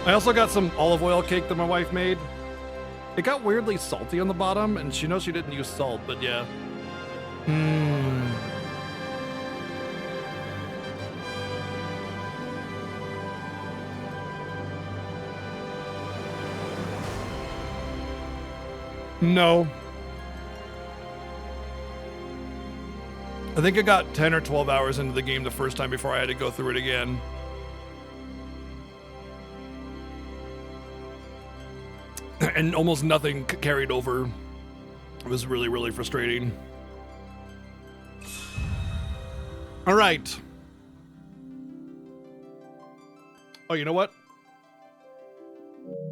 I also got some olive oil cake that my wife made. It got weirdly salty on the bottom, and she knows she didn't use salt, but yeah. No. I think I got 10 or 12 hours into the game the first time before I had to go through it again. And almost nothing carried over. It was really, really frustrating. All right. Oh, you know what?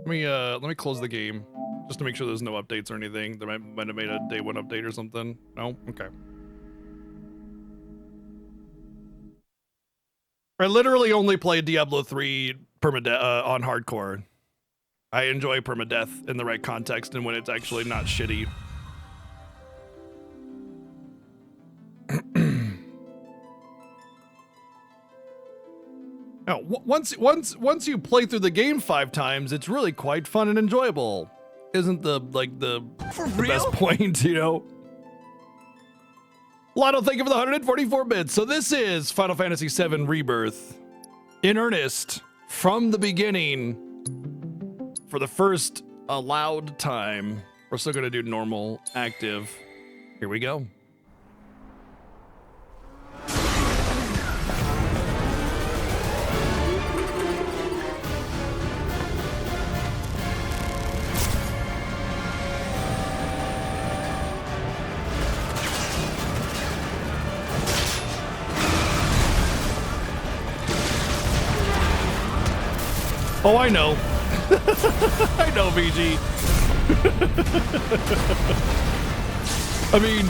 Let me close the game just to make sure there's no updates or anything. They might have made a day one update or something. No? Okay. I literally only play Diablo 3 on hardcore. I enjoy permadeath in the right context and when it's actually not shitty. Now, once you play through the game 5 times, it's really quite fun and enjoyable. Isn't the best point, you know? Lotto, thank you for the 144 bits. So this is Final Fantasy VII Rebirth. In earnest, from the beginning, for the first allowed time. We're still gonna do normal, active. Here we go. Oh, I know. I know, VG. I mean,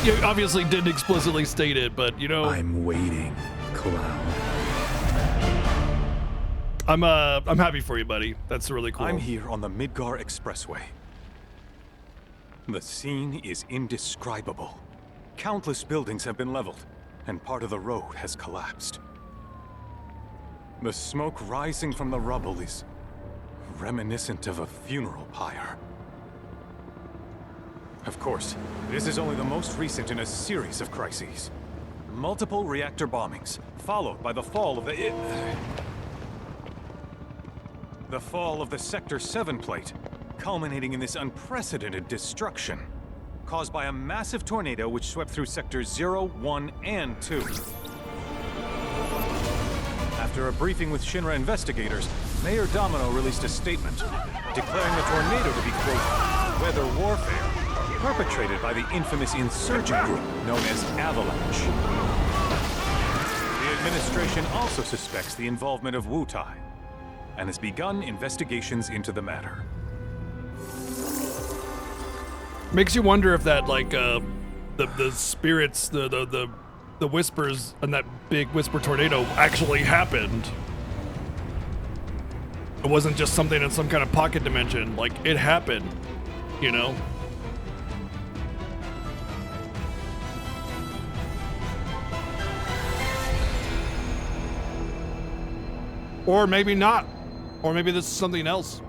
you obviously didn't explicitly state it, but you know. I'm waiting, Cloud. I'm happy for you, buddy. That's really cool. I'm here on the Midgar Expressway. The scene is indescribable. Countless buildings have been leveled, and part of the road has collapsed. The smoke rising from the rubble is reminiscent of a funeral pyre. Of course, this is only the most recent in a series of crises. Multiple reactor bombings, followed by the fall of the Sector 7 plate, culminating in this unprecedented destruction, caused by a massive tornado which swept through Sectors 0, 1, and 2. After a briefing with Shinra investigators, Mayor Domino released a statement, declaring the tornado to be, quote, weather warfare, perpetrated by the infamous insurgent group known as Avalanche. The administration also suspects the involvement of Wutai, and has begun investigations into the matter. Makes you wonder if that, like, the spirits, the whispers and that big whisper tornado actually happened. It wasn't just something in some kind of pocket dimension. Like, it happened, you know? Or maybe not. Or maybe this is something else.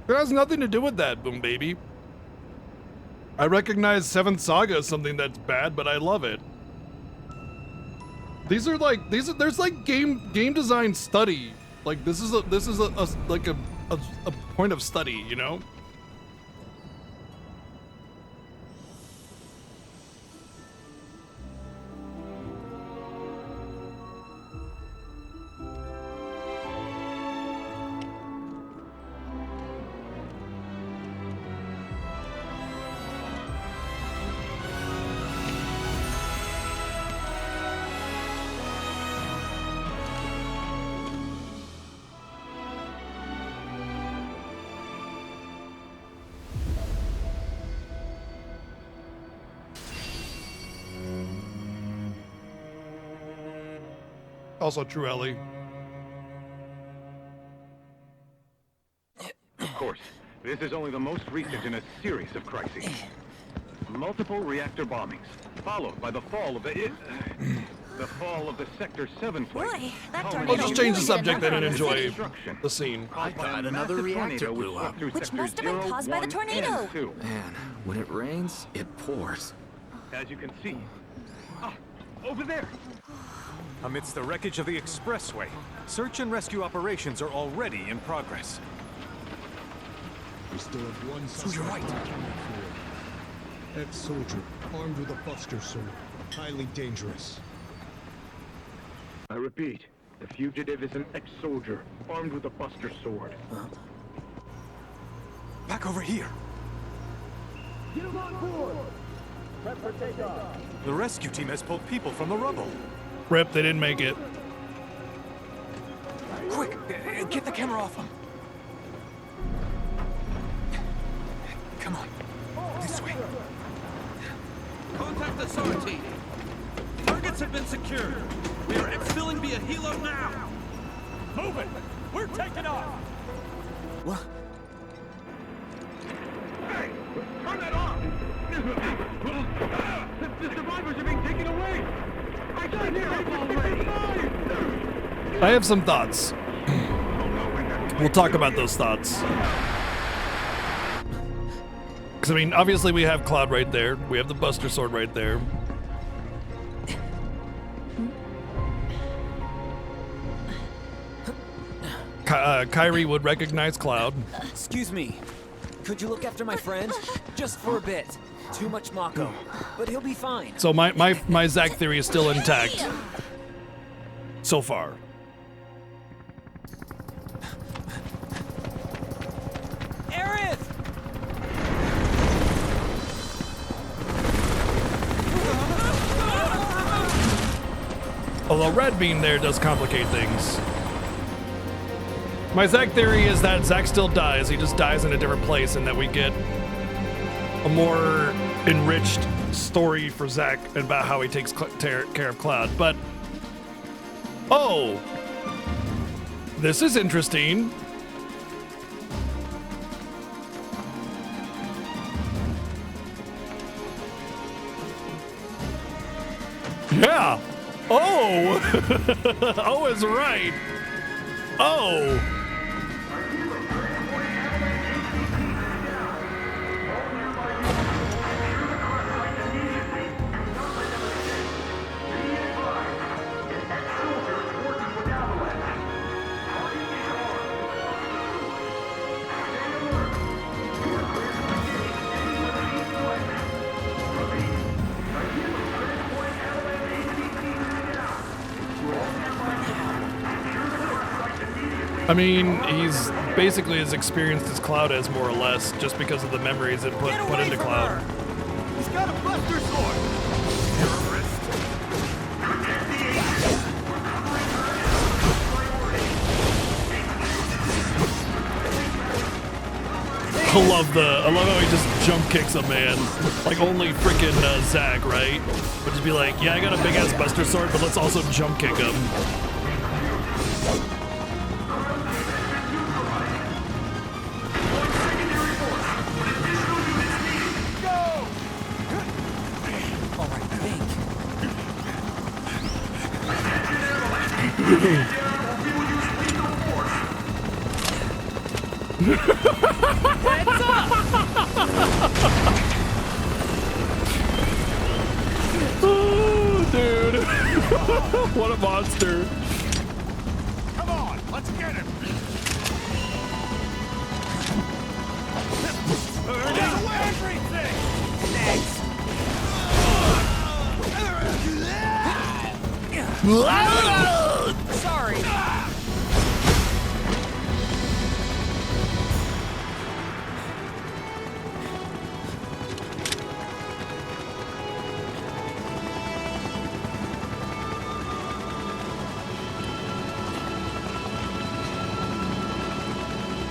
It has nothing to do with that, Boom Baby. I recognize Seventh Saga as something that's bad, but I love it. There's like game design study. Like this is a point of study, you know? Also true, Ellie. Of course, this is only the most recent in a series of crises. multiple reactor bombings, followed by the fall of the Sector 7 plane. Boy, that I'll tornado just change the really subject did a and number on the enjoy city. the scene. I thought another reactor blew up. Which must have been caused by the tornado. Man, when it rains, it pours. As you can see. Over there! Amidst the wreckage of the expressway, search and rescue operations are already in progress. We still have one So you're right. ex-soldier, armed with a buster sword. Highly dangerous. I repeat, the fugitive is an ex-soldier, armed with a buster sword. Back over here. Get him on board! Prep for takeoff. The rescue team has pulled people from the rubble. Rip, they didn't make it. Quick, get the camera off them. Come on, this way. Contact authority. Targets have been secured. We are exfilling via helo now. Move it. We're taking off. What? Hey! Turn that off! The survivors are being taken away! I got here already! I have some thoughts. We'll talk about those thoughts. Because, I mean, obviously we have Cloud right there. We have the Buster Sword right there. Kyrie would recognize Cloud. Excuse me. Could you look after my friend? Just for a bit. Too much Mako. But he'll be fine. So my Zack theory is still intact. So far. Aerith! Although Red being there does complicate things. My Zack theory is that Zack still dies. He just dies in a different place, and that we get a more enriched story for Zack about how he takes care of Cloud. But oh, this is interesting. Yeah. Oh. Oh is right. Oh. I mean, he's basically as experienced as Cloud is, more or less, just because of the memories it put into Cloud. He's got a buster sword! I love how he just jump kicks a man. Like only freaking Zack, right? Would just be like, yeah, I got a big ass buster sword, but let's also jump kick him. Oh, dude. What a monster. Come on, let's get him! Burn everything! Next! Sorry.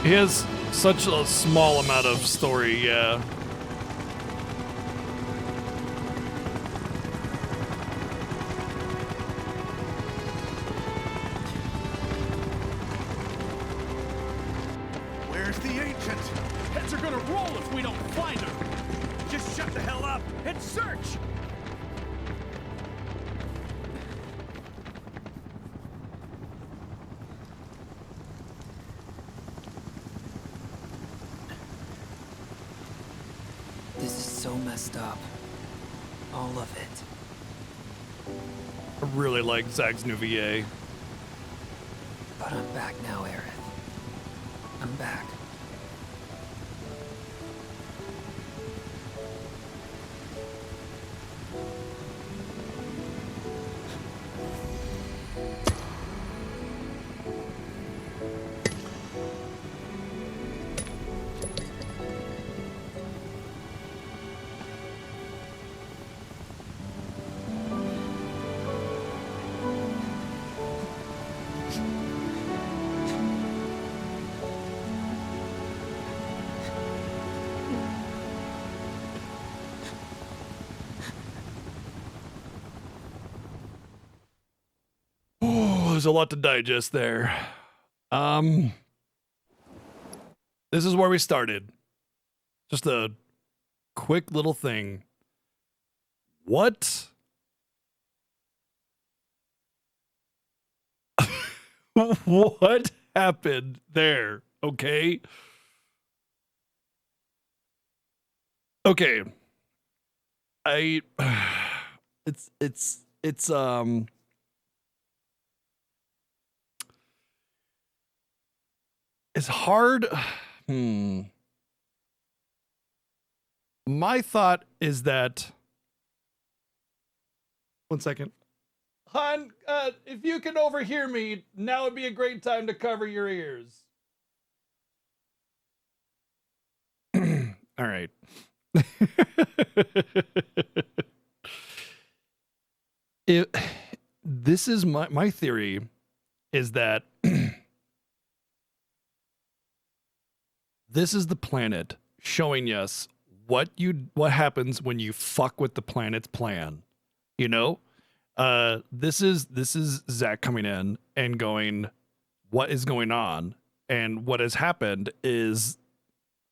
He has such a small amount of story, yeah. Where's the ancient? Heads are gonna roll if we don't find him. Just shut the hell up so messed up. All of it. I really like Zach's new VA. But I'm back now, Aerith. I'm back. There's a lot to digest there. This is where we started. Just a quick little thing. What? What happened there? Okay. Okay. It's hard. My thought is that. One second. Han, if you can overhear me, now would be a great time to cover your ears. All right. This is my theory is that this is the planet showing us what happens when you fuck with the planet's plan. You know? This is Zach coming in and going, what is going on? And what has happened is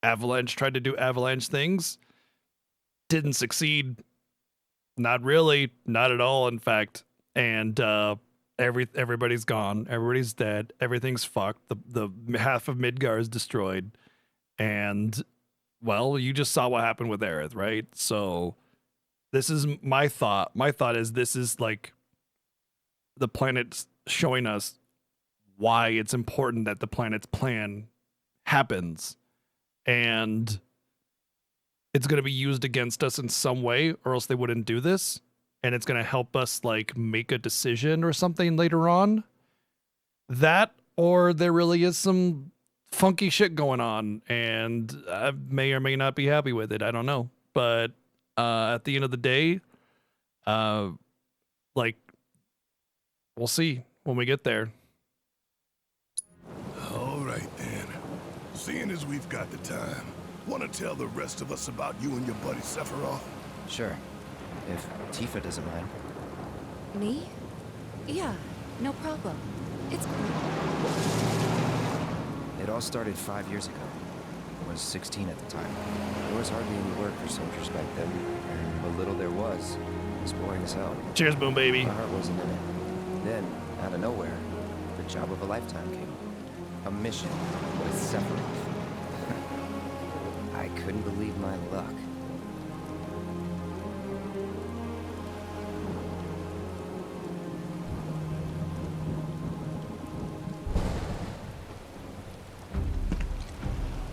Avalanche tried to do Avalanche things, didn't succeed. Not really, not at all, in fact. And everybody's gone, everybody's dead, everything's fucked. The half of Midgar is destroyed. And well, you just saw what happened with Aerith, right? So this is my thought. My thought is this is like the planet's showing us why it's important that the planet's plan happens. And it's going to be used against us in some way, or else they wouldn't do this. And it's going to help us like make a decision or something later on. That, or there really is some funky shit going on, and I may or may not be happy with it. I don't know. But at the end of the day, like, we'll see when we get there. All right, then. Seeing as we've got the time, want to tell the rest of us about you and your buddy Sephiroth? Sure. If Tifa doesn't mind. Me? Yeah, no problem. It's cool. It all started 5 years ago. I was 16 at the time. There was hardly any work for soldiers back then, and what little there was boring as hell. Cheers, Boom Baby. My heart wasn't in it. Then, out of nowhere, the job of a lifetime came. A mission with Sephiroth. I couldn't believe my luck.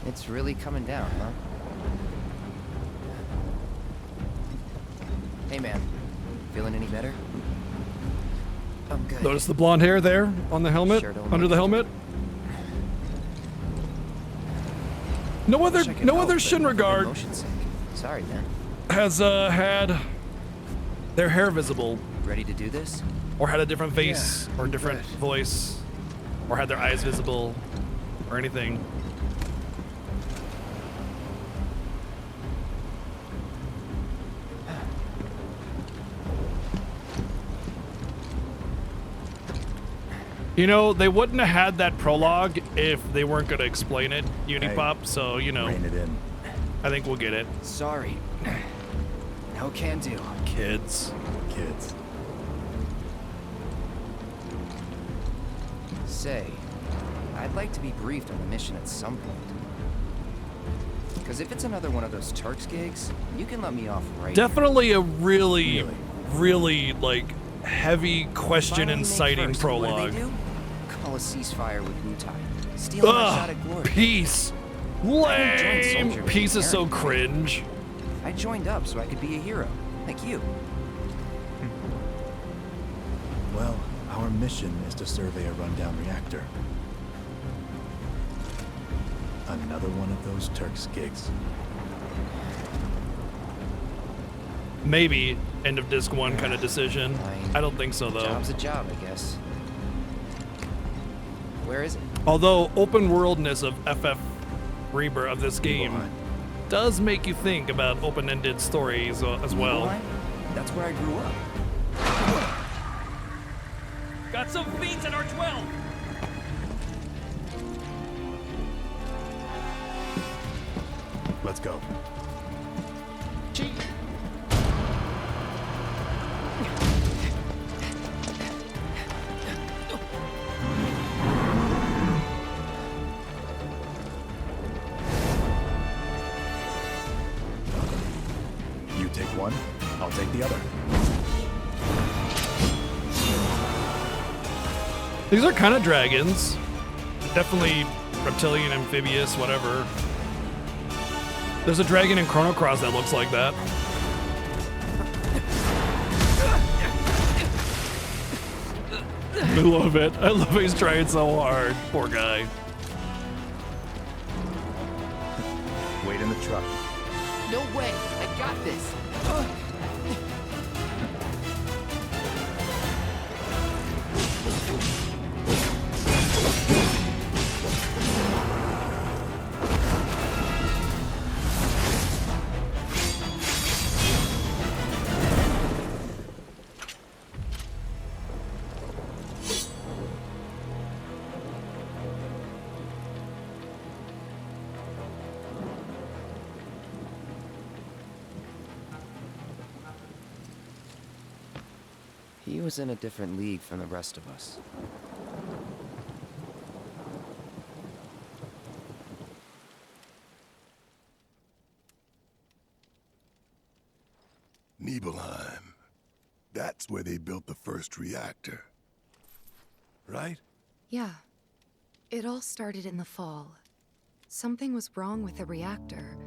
It's really coming down, huh? Hey, man. Feeling any better? I'm good. Notice the blonde hair there on the helmet, Sure don't under look the helmet. No other Wish I could help, but Shinrigard motion sick. Sorry, man. has had their hair visible, Ready to do this? or had a different face, Yeah, or you different bet. voice, or had their eyes visible, or anything. You know, they wouldn't have had that prologue if they weren't going to explain it, Unipop, so, you know, Rein it in. I think we'll get it. Sorry. No can do. Kids. Say, I'd like to be briefed on the mission at some point. Because if it's another one of those Turks gigs, you can let me off right Definitely a really, really like heavy question Finally inciting make first. prologue. What do they do? Call a ceasefire with Wutai. Steal my shot at glory. Peace. I didn't join Lame. Soldier Peace is so voluntarily. cringe. I joined up so I could be a hero, like you. Well, our mission is to survey a rundown reactor. Another one of those Turks gigs. Maybe end of disc 1 kind of decision. Fine. I don't think so though. Job's a job, I guess. Where is it? Although open worldness of FF Rebirth of this game does make you think about open-ended stories as well. Nibelheim? That's where I grew up. Got some fiends in our 12. Let's go. You take one, I'll take the other. These are kind of dragons. Definitely reptilian, amphibious, whatever. There's a dragon in Chrono Cross that looks like that. I love it. I love he's trying so hard. Poor guy. Wait in the truck. No way! I got this! He was in a different league from the rest of us. Nibelheim. That's where they built the first reactor. Right? Yeah. It all started in the fall. Something was wrong with the reactor,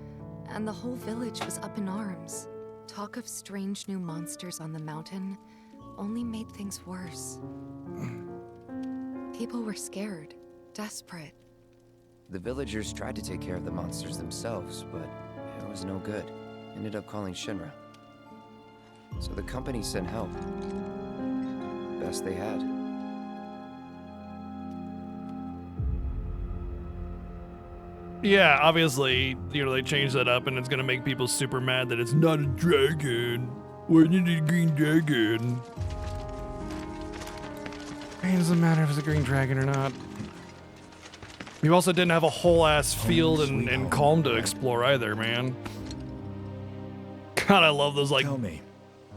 and the whole village was up in arms. Talk of strange new monsters on the mountain only made things worse. People were scared, desperate. The villagers tried to take care of the monsters themselves, but it was no good. Ended up calling Shinra. So the company sent help. Best they had. Yeah, obviously, they changed that up and it's gonna make people super mad that it's not a dragon. Why did it a green dragon? It doesn't matter if it's a green dragon or not. You also didn't have a whole ass field and calm to explore either, man. God, I love those like Tell me,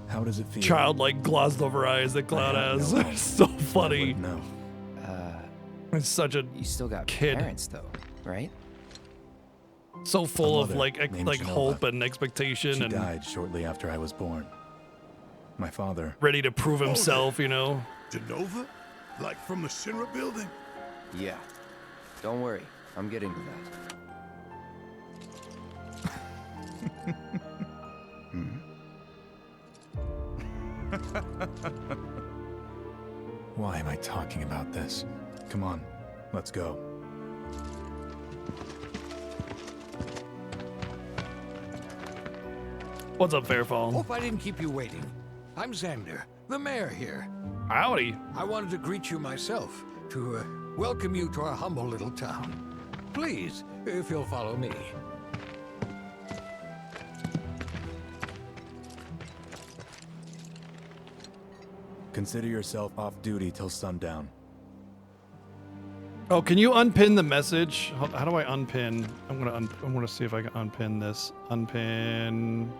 how does it feel? childlike glossed over eyes that Cloud has. It's so funny. No. It's such a You still got kid. parents though, right? So full of mother like named like Shinova. hope and expectation She and died shortly after I was born. My father. ready to prove himself, you know. Genova? Like from the Shinra building? Yeah. Don't worry, I'm getting to that. Why am I talking about this? Come on, let's go. What's up, Fairfall? Hope I didn't keep you waiting. I'm Xander, the mayor here. Howdy. I wanted to greet you myself, to welcome you to our humble little town. Please, if you'll follow me. Consider yourself off duty till sundown. Oh, can you unpin the message? How do I unpin? I'm gonna see if I can unpin this. Unpin.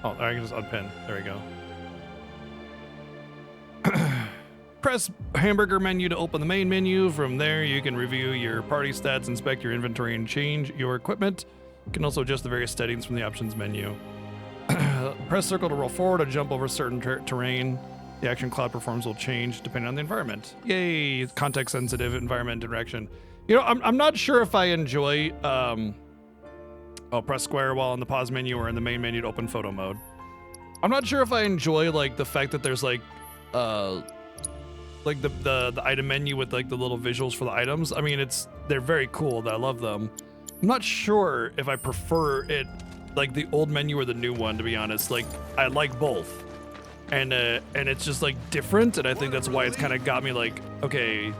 Oh, I can just unpin. There we go. Press hamburger menu to open the main menu. From there, you can review your party stats, inspect your inventory, and change your equipment. You can also adjust the various settings from the options menu. Press circle to roll forward or jump over certain terrain. The action cloud performs will change depending on the environment. Yay, context-sensitive environment interaction. You know, I'm not sure if I enjoy... press square while in the pause menu or in the main menu to open photo mode. I'm not sure if I enjoy, like, the fact that there's, like the item menu with, like, the little visuals for the items. I mean, they're very cool. I love them. I'm not sure if I prefer it, like, the old menu or the new one, to be honest. Like, I like both. And it's just, like, different, and I think that's why it's kind of got me, like, okay...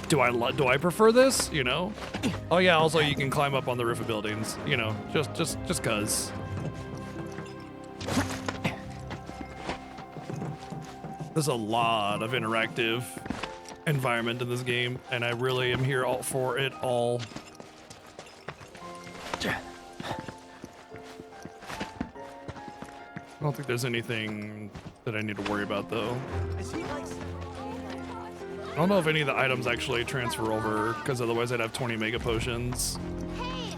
Do I prefer this? You know? Oh yeah. Also, you can climb up on the roof of buildings. You know, just cause. There's a lot of interactive environment in this game, and I really am here all for it all. I don't think there's anything that I need to worry about though. I don't know if any of the items actually transfer over, because otherwise I'd have 20 mega potions. Hey!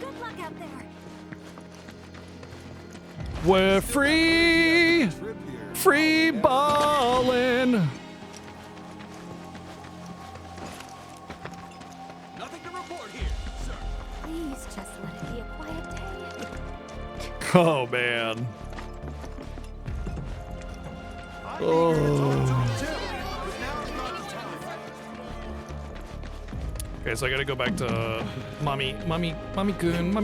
Good luck out there. We're free! Free ballin'! Nothing to report here, sir. Please just let it be a quiet day. Oh, man. Oh. Okay, so I gotta go back to Mommy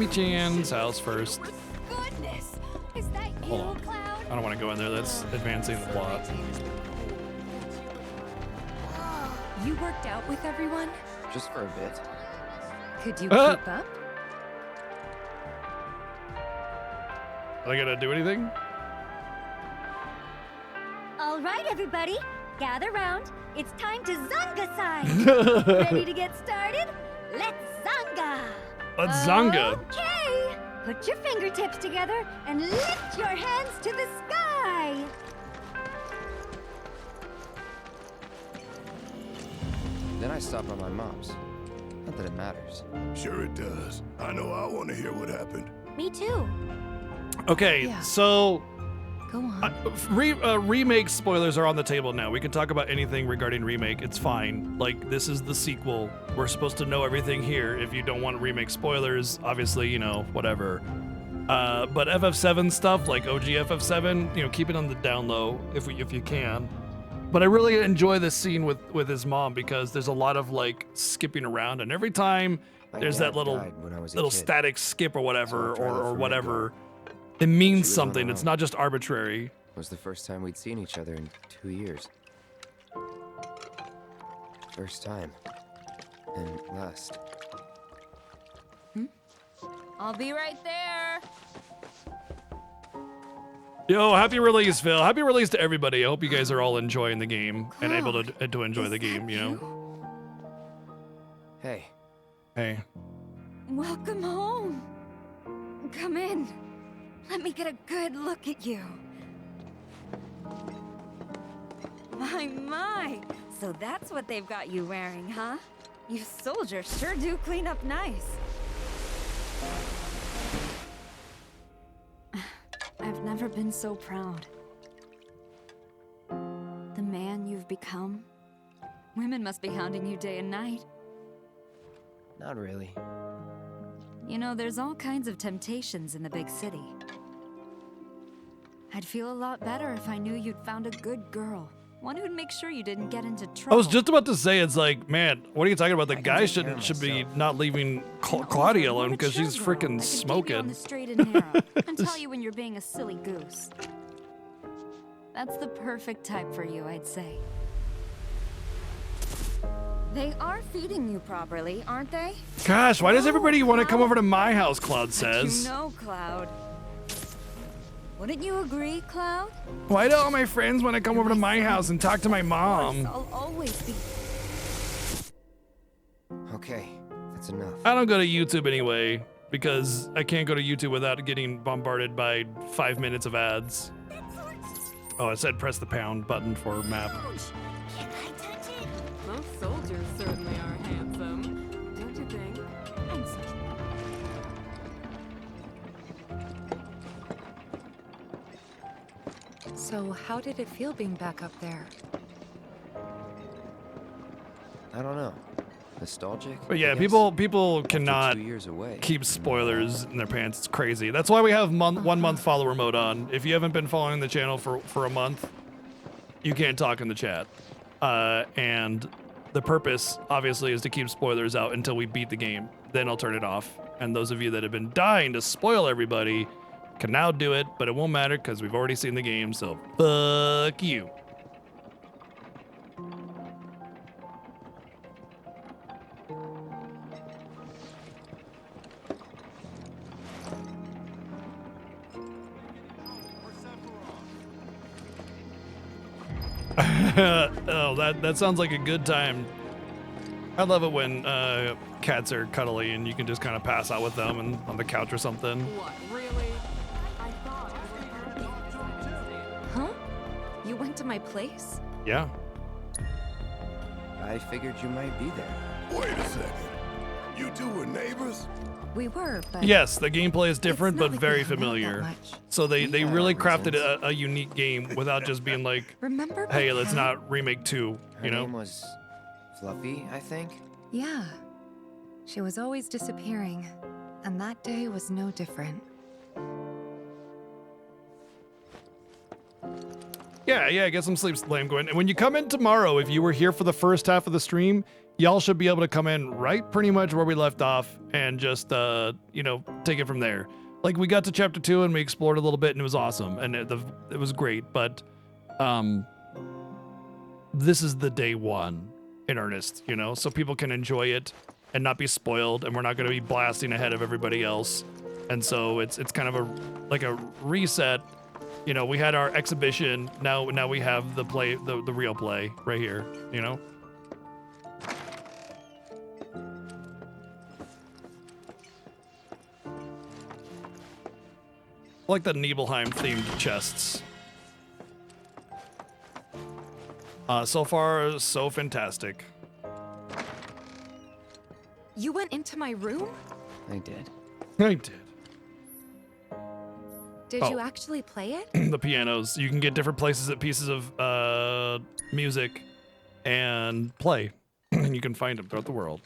Chan's house first. Goodness! Is that you, Hold on. Cloud? I don't want to go in there. That's advancing the plot. You worked out with everyone? Just for a bit. Could you keep up? Are I gonna do anything? All right, everybody, gather round. It's time to Zanga sign. Ready to get started? Let's Zanga. Let's Zanga. Okay. Put your fingertips together and lift your hands to the sky. Then I stop on my mom's. Not that it matters. Sure it does. I know I want to hear what happened. Me too. Okay, so Go on. remake spoilers are on the table now. We can talk about anything regarding remake. It's fine. Like, this is the sequel. We're supposed to know everything here. If you don't want remake spoilers, obviously, you know, whatever. But FF7 stuff, like OG FF7, you know, keep it on the down low if you can. But I really enjoy this scene with his mom because there's a lot of, like, skipping around, and every time there's that little static skip or whatever, or whatever, it means something. It's not just arbitrary. It was the first time we'd seen each other in 2 years. First time. And last. I'll be right there. Yo, happy release, Phil. Happy release to everybody. I hope you guys are all enjoying the game and able to enjoy the game, you know? Hey. Hey. Welcome home. Come in. Let me get a good look at you. My. So that's what they've got you wearing, huh? You soldiers sure do clean up nice. I've never been so proud. The man you've become. Women must be hounding you day and night. Not really. You know, there's all kinds of temptations in the big city. I'd feel a lot better if I knew you'd found a good girl. One who'd make sure you didn't get into trouble. I was just about to say, it's like, man, what are you talking about? The guy should be not leaving Claudia alone because she's freaking smoking. On the straight and narrow and tell you when you're being a silly goose. That's the perfect type for you, I'd say. They are feeding you properly, aren't they? Gosh, why does everybody want to come over to my house, Cloud says? You know, Cloud. Wouldn't you agree, Cloud? Why do all my friends want to come over to my house and talk to my mom? I'll always be. Okay, that's enough. I don't go to YouTube anyway. because I can't go to YouTube without getting bombarded by 5 minutes of ads. Oh, it said press the pound button for map. Those soldiers certainly are handsome, don't you think? And so So how did it feel being back up there? I don't know. Nostalgic? But yeah, I guess? people After cannot 2 years away. keep spoilers in their pants. It's crazy. That's why we have 1 month follower mode on. If you haven't been following the channel for a month, you can't talk in the chat. And the purpose, obviously, is to keep spoilers out until we beat the game. Then I'll turn it off. And those of you that have been dying to spoil everybody can now do it, but it won't matter because we've already seen the game, so fuck you. Oh, that sounds like a good time. I love it when cats are cuddly and you can just kind of pass out with them and on the couch or something. what, really? I thought Huh? You went to my place? Yeah. I figured you might be there. Wait a second. You two were neighbors? We were, but Yes, the gameplay is different, not but like very we hung out that familiar. much. So they Yeah, really that crafted makes a unique game without just being like, Remember my hey, let's cat? not remake 2, Her you know? name was Fluffy, I think. Yeah. She was always disappearing, and that day was no different. Yeah, get some sleep, Lame Gwen. And when you come in tomorrow, if you were here for the first half of the stream, y'all should be able to come in right pretty much where we left off and just, you know, take it from there. Like, we got to chapter 2 and we explored a little bit and it was awesome and it was great, but this is the day 1 in earnest, you know, so people can enjoy it and not be spoiled, and we're not going to be blasting ahead of everybody else. And so it's kind of like a reset. You know, we had our exhibition. Now we have the real play right here, you know? I like the Nibelheim themed chests. So far, so fantastic. You went into my room? I did. I did. Did Oh. you actually play it? The pianos. You can get different pieces of music and play. And you can find them throughout the world.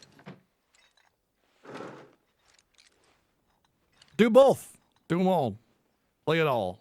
Do both. Do them all. Play it all.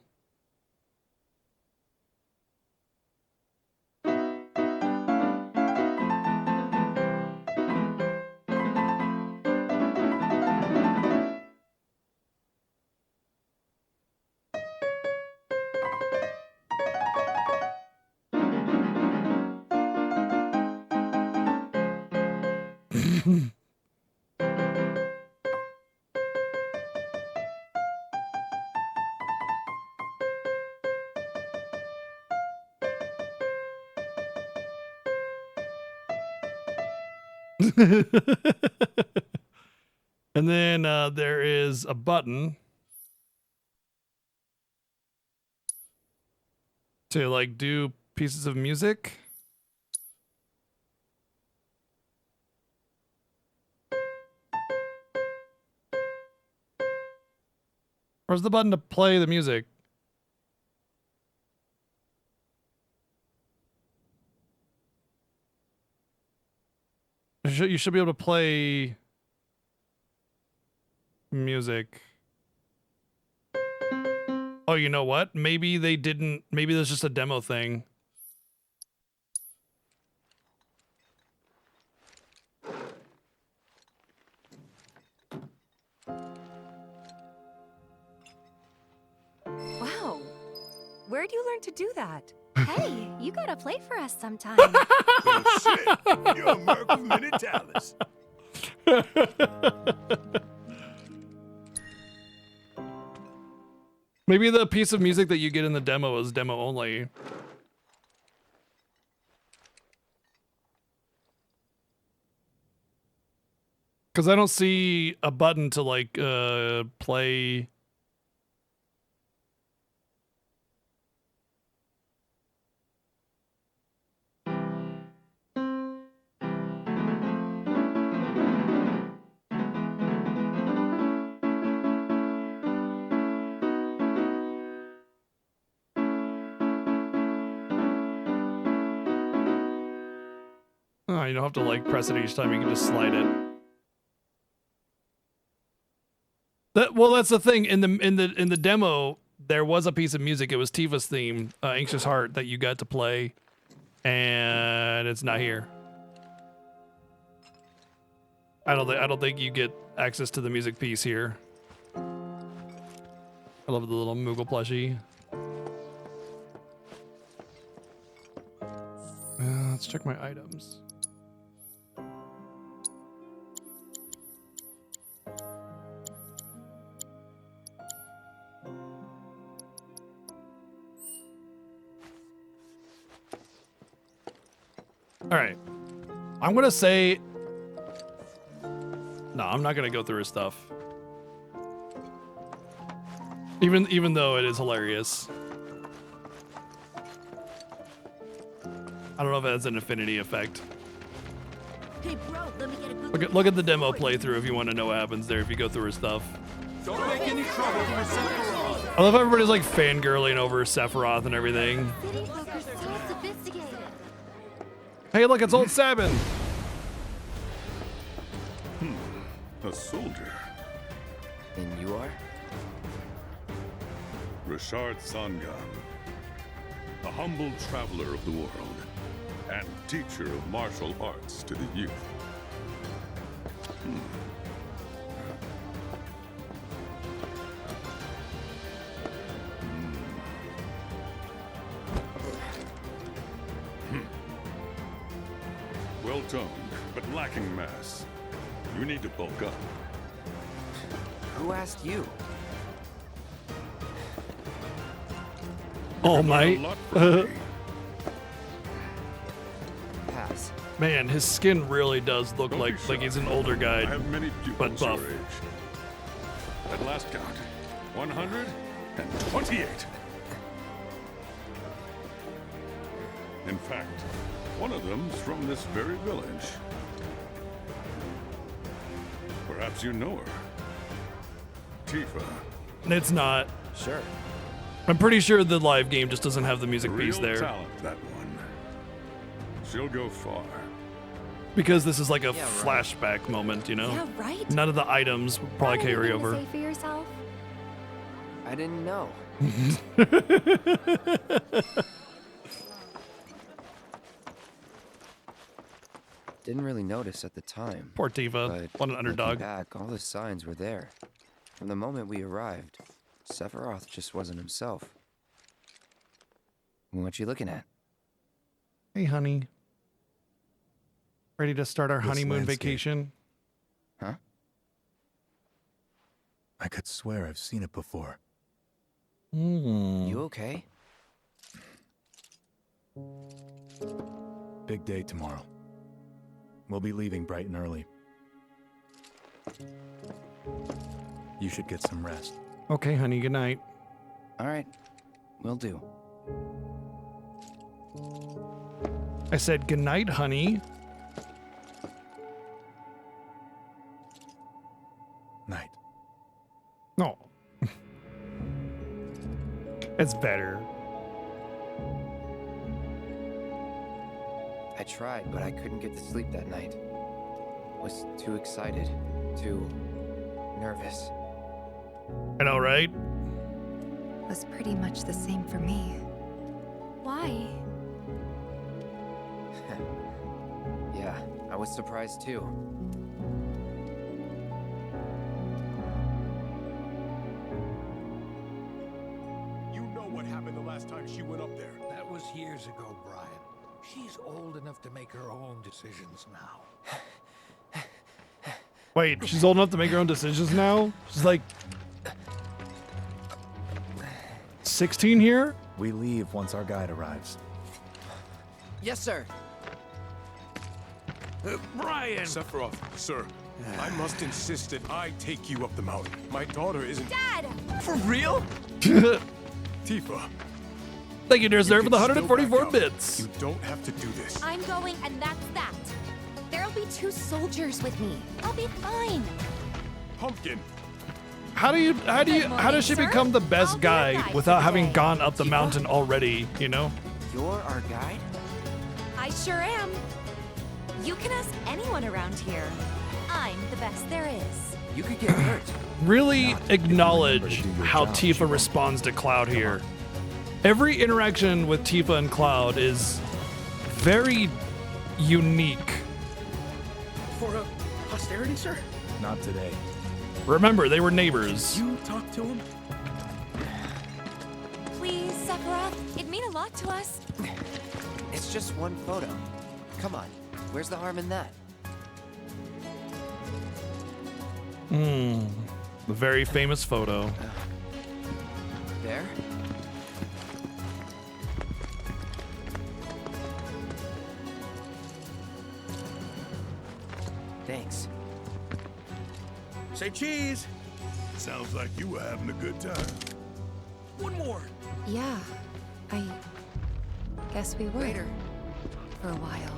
And then there is a button to like do pieces of music. Where's the button to play the music? You should be able to play music. Oh, you know what? Maybe they didn't. Maybe there's just a demo thing. Wow. Where'd you learn to do that? Hey, you gotta play for us sometime. Well, shit. You're a merc of many talents. Maybe the piece of music that you get in the demo is demo only. Because I don't see a button to like play. Oh, you don't have to like press it each time. You can just slide it. Well, that's the thing. In the demo, there was a piece of music. It was Tifa's theme, "Anxious Heart," that you got to play, and it's not here. I don't think you get access to the music piece here. I love the little Moogle plushie. Let's check my items. All right, I'm gonna say, no, I'm not gonna go through his stuff. Even though it is hilarious. I don't know if it has an affinity effect. Hey bro, let me get a good Look at the demo playthrough if you want to know what happens there if you go through his stuff. Don't make any trouble for Sephiroth. I love how everybody's like fangirling over Sephiroth and everything. City folk are so sophisticated. Hey, look, it's old Sabin. A soldier. And you are? Richard Sangan. A humble traveler of the world. And teacher of martial arts to the youth. Well toned, but lacking mass. You need to bulk up. Who asked you? Oh my. Pass. Man, his skin really does look like he's an older guy, I have many but pupils buff. your age. At last count, 128. In fact, one of them's from this very village. Perhaps you know her. Tifa. It's not. Sure. I'm pretty sure the live game just doesn't have the music Real piece there. talent, that one. She'll go far. Because this is like a Yeah, right. flashback moment, you know? Yeah, right? None of the items will probably Got carry anything to over. say for yourself? I didn't know. Didn't really notice at the time. Poor Tifa. But What an looking underdog. back, all the signs were there. From the moment we arrived, Sephiroth just wasn't himself. What you looking at? Hey, honey. Ready to start our This honeymoon landscape. vacation? Huh? I could swear I've seen it before. You okay? Big day tomorrow. We'll be leaving bright and early. You should get some rest. Okay, honey, good night. All right, will do. I said good night, honey. Night. No. It's better. I tried, but I couldn't get to sleep that night. Was too excited, too nervous. I know, right? Was pretty much the same for me. Why? Yeah, I was surprised too. You know what happened the last time she went up there. That was years ago, Brian. She's old enough to make her own decisions now. Wait, she's old enough to make her own decisions now? She's like 16 here? We leave once our guide arrives. Yes, sir. Brian! Sephiroth, sir, I must insist that I take you up the mountain. My daughter isn't... Dad! For real? Tifa. Thank you, Derzner, for the can still 144 back up. bits. You don't have to do this. I'm going, and that's that. There'll be 2 soldiers with me. I'll be fine. Pumpkin. How does she become the best I'll be your guy guide without for having today. gone up the mountain already, you know? You're our guide? I sure am. You can ask anyone around here. I'm the best there is. You could get hurt. Really acknowledge how Tifa responds to Cloud here. Every interaction with Tifa and Cloud is very unique. For posterity, sir? Not today. Remember, they were neighbors. You talk to him? Please, Sephiroth. It'd mean a lot to us. It's just one photo. Come on, where's the harm in that? The very famous photo. There? Thanks. Say cheese. Sounds like you were having a good time. One more. Yeah, I guess we were. Later. For a while.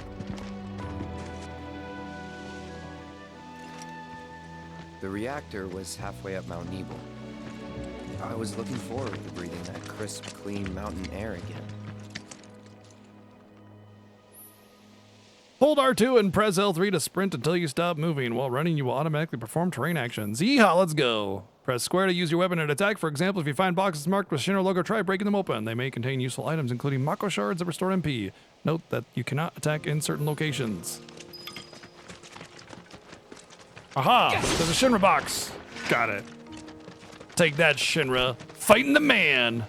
The reactor was halfway up Mount Nebel. I was looking forward to breathing that crisp, clean mountain air again. Hold R2 and press L3 to sprint until you stop moving. While running, you will automatically perform terrain actions. Yeehaw, let's go. Press square to use your weapon and attack. For example, if you find boxes marked with Shinra logo, try breaking them open. They may contain useful items, including Mako shards that restore MP. Note that you cannot attack in certain locations. Aha! There's a Shinra box. Got it. Take that, Shinra. Fighting the man.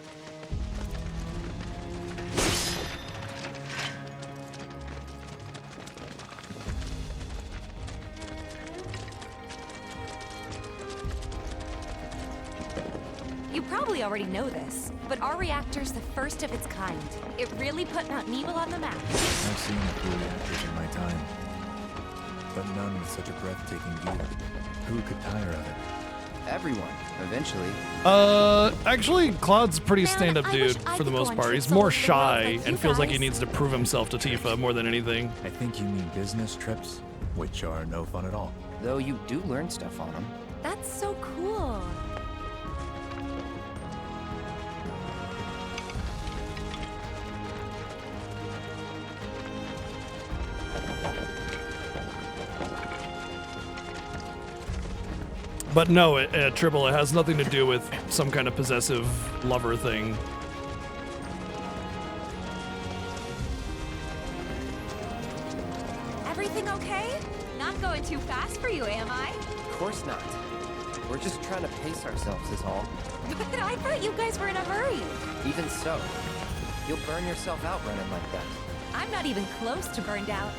You probably already know this, but our reactor's the first of its kind. It really put Mount Nebel on the map. I've seen a few reactors in my time, but none with such a breathtaking view. Who could tire of it? Everyone, eventually. Actually, Cloud's pretty Man, stand-up I dude wish I for the could go most on part. trips He's all more over the world shy like and you feels like he guys. needs to prove himself to Tifa more than anything. I think you mean business trips, which are no fun at all. Though you do learn stuff on them. That's so cool. But no, Triple, it has nothing to do with some kind of possessive lover thing. Everything okay? Not going too fast for you, am I? Of course not. We're just trying to pace ourselves is all. But I thought you guys were in a hurry. Even so, you'll burn yourself out running like that. I'm not even close to burned out.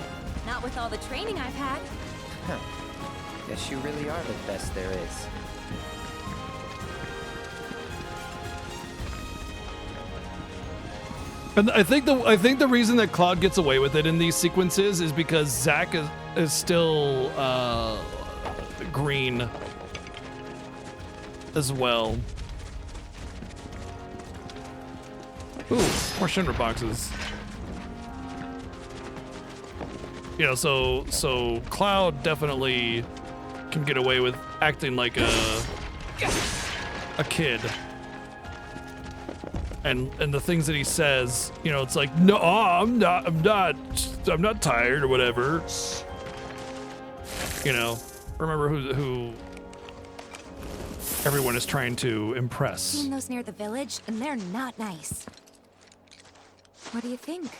Not with all the training I've had. Huh. Guess you really are the best there is. And I think the reason that Cloud gets away with it in these sequences is because Zack is still green as well. Ooh, more Shinra boxes. You know, so Cloud definitely can get away with acting like a kid. And the things that he says, you know, it's like, no, I'm not tired or whatever. You know, remember who everyone is trying to impress. Seen those near the village, and they're not nice. What do you think?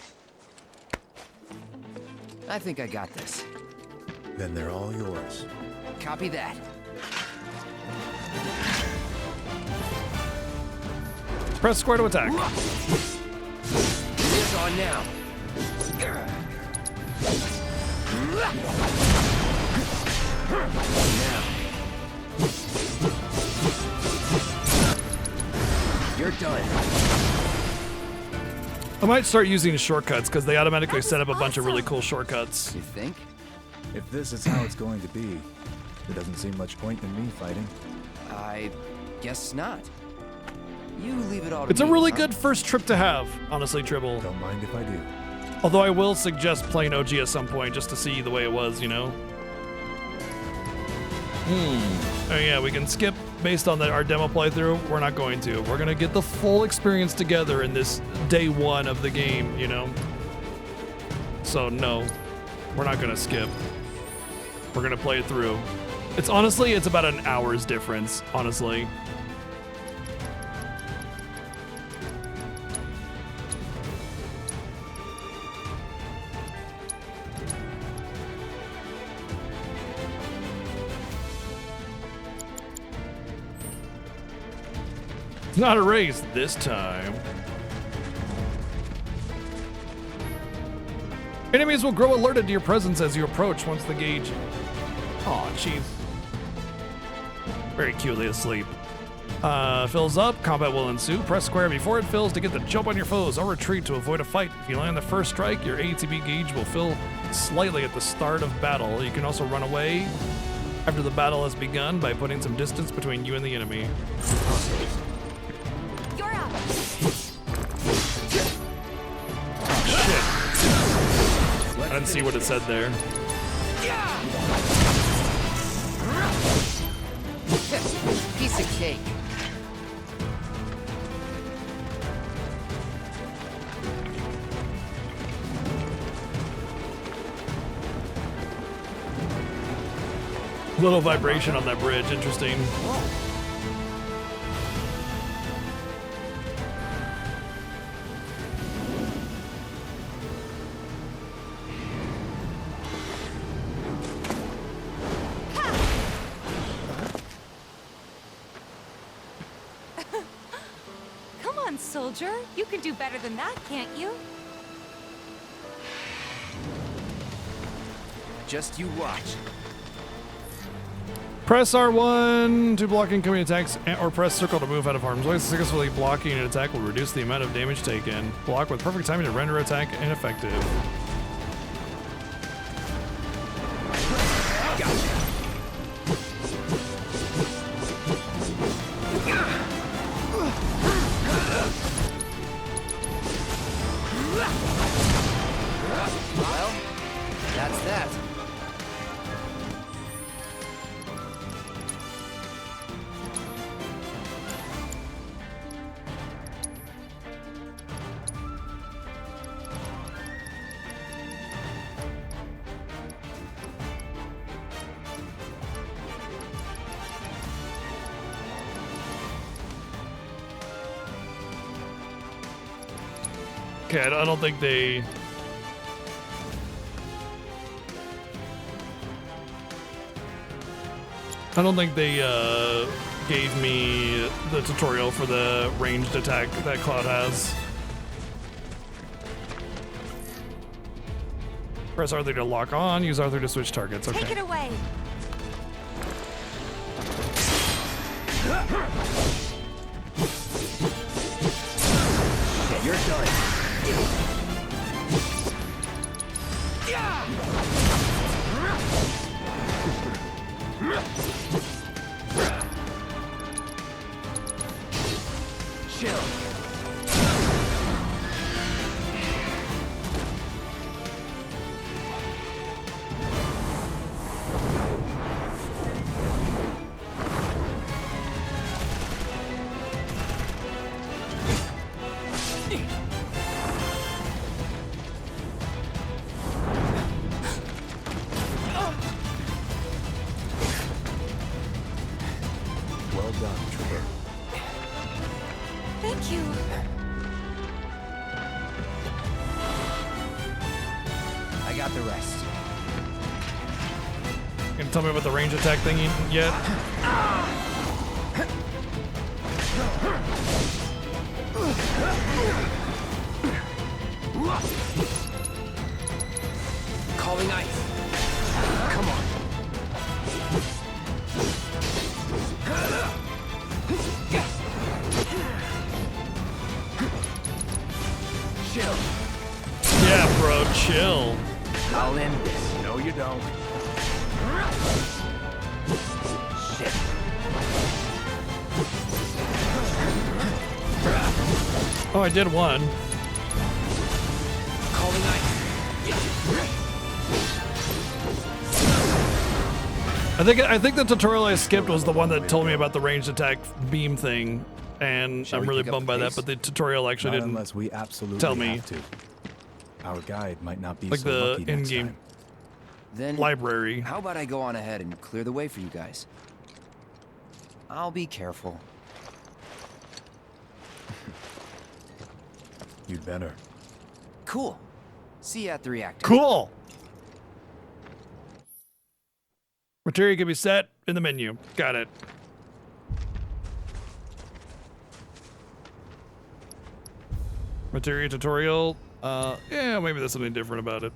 I think I got this. Then they're all yours. Copy that. Press square to attack. It's on now. You're done. I might start using shortcuts because they automatically set up a bunch of really cool shortcuts. You think? If this is how it's going to be, There doesn't seem much point in me fighting. I guess not. You leave it all to It's a me, really huh? good first trip to have, honestly, Tribble. Don't mind if I do. Although I will suggest playing OG at some point just to see the way it was, you know? Oh yeah, we can skip based on our demo playthrough. We're not going to. We're going to get the full experience together in this day one of the game, you know? So no, we're not going to skip. We're going to play it through. It's honestly, it's about an hour's difference, honestly. It's not a race this time. Enemies will grow alerted to your presence as you approach once the gauge... Aw, jeez. Very cutely asleep. Fills up, combat will ensue. Press square before it fills to get the jump on your foes or retreat to avoid a fight. If you land the first strike, your ATB gauge will fill slightly at the start of battle. You can also run away after the battle has begun by putting some distance between you and the enemy. You're up. I didn't see what it said there. Piece of cake. Little vibration on that bridge, interesting. Come on, soldier. You can do better than that, can't you? Just you watch. Press R1 to block incoming attacks, or press circle to move out of harm's way. Successfully blocking an attack will reduce the amount of damage taken. Block with perfect timing to render attack ineffective. Well, that's that. Okay, I don't think they... I don't think they gave me the tutorial for the ranged attack that Cloud has. Press R3 to lock on, use R3 to switch targets. Okay. Take it away. Okay, you're done. Chill. Well done, Trooper. Thank you. I got the rest. Gonna tell me about the range attack thing yet? Calling ice. Come on. Chill. Yeah, bro, chill. I'll end this. No, you don't. it. Oh, I did one. Calling ice. I think the tutorial I skipped was the one that told me about the ranged attack beam thing, and I'm really bummed by that. But the tutorial actually Not didn't unless we absolutely tell me. have to. Our guide might not be Like so the lucky next in-game time. Then library. How about I go on ahead and clear the way for you guys? I'll be careful. You'd better. Cool. See you at the reactor. Cool. Materia can be set in the menu. Got it. Materia tutorial. Yeah, maybe there's something different about it.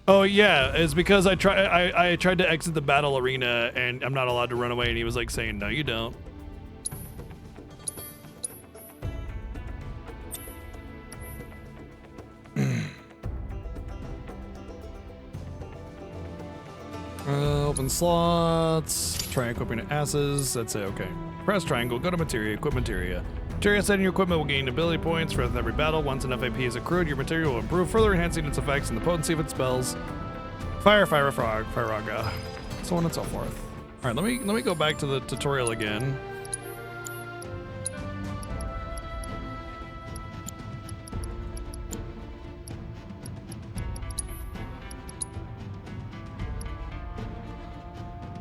Oh yeah, it's because I tried to exit the battle arena and I'm not allowed to run away, and he was like saying, "No, you don't." Open slots. Try equipping asses. That's it. Okay. Press triangle. Go to materia. Equip materia. Materia set in your equipment will gain ability points for every battle. Once enough AP is accrued, your materia will improve, further enhancing its effects and the potency of its spells. Fire, frog, Firaga, so on and so forth. All right, let me go back to the tutorial again.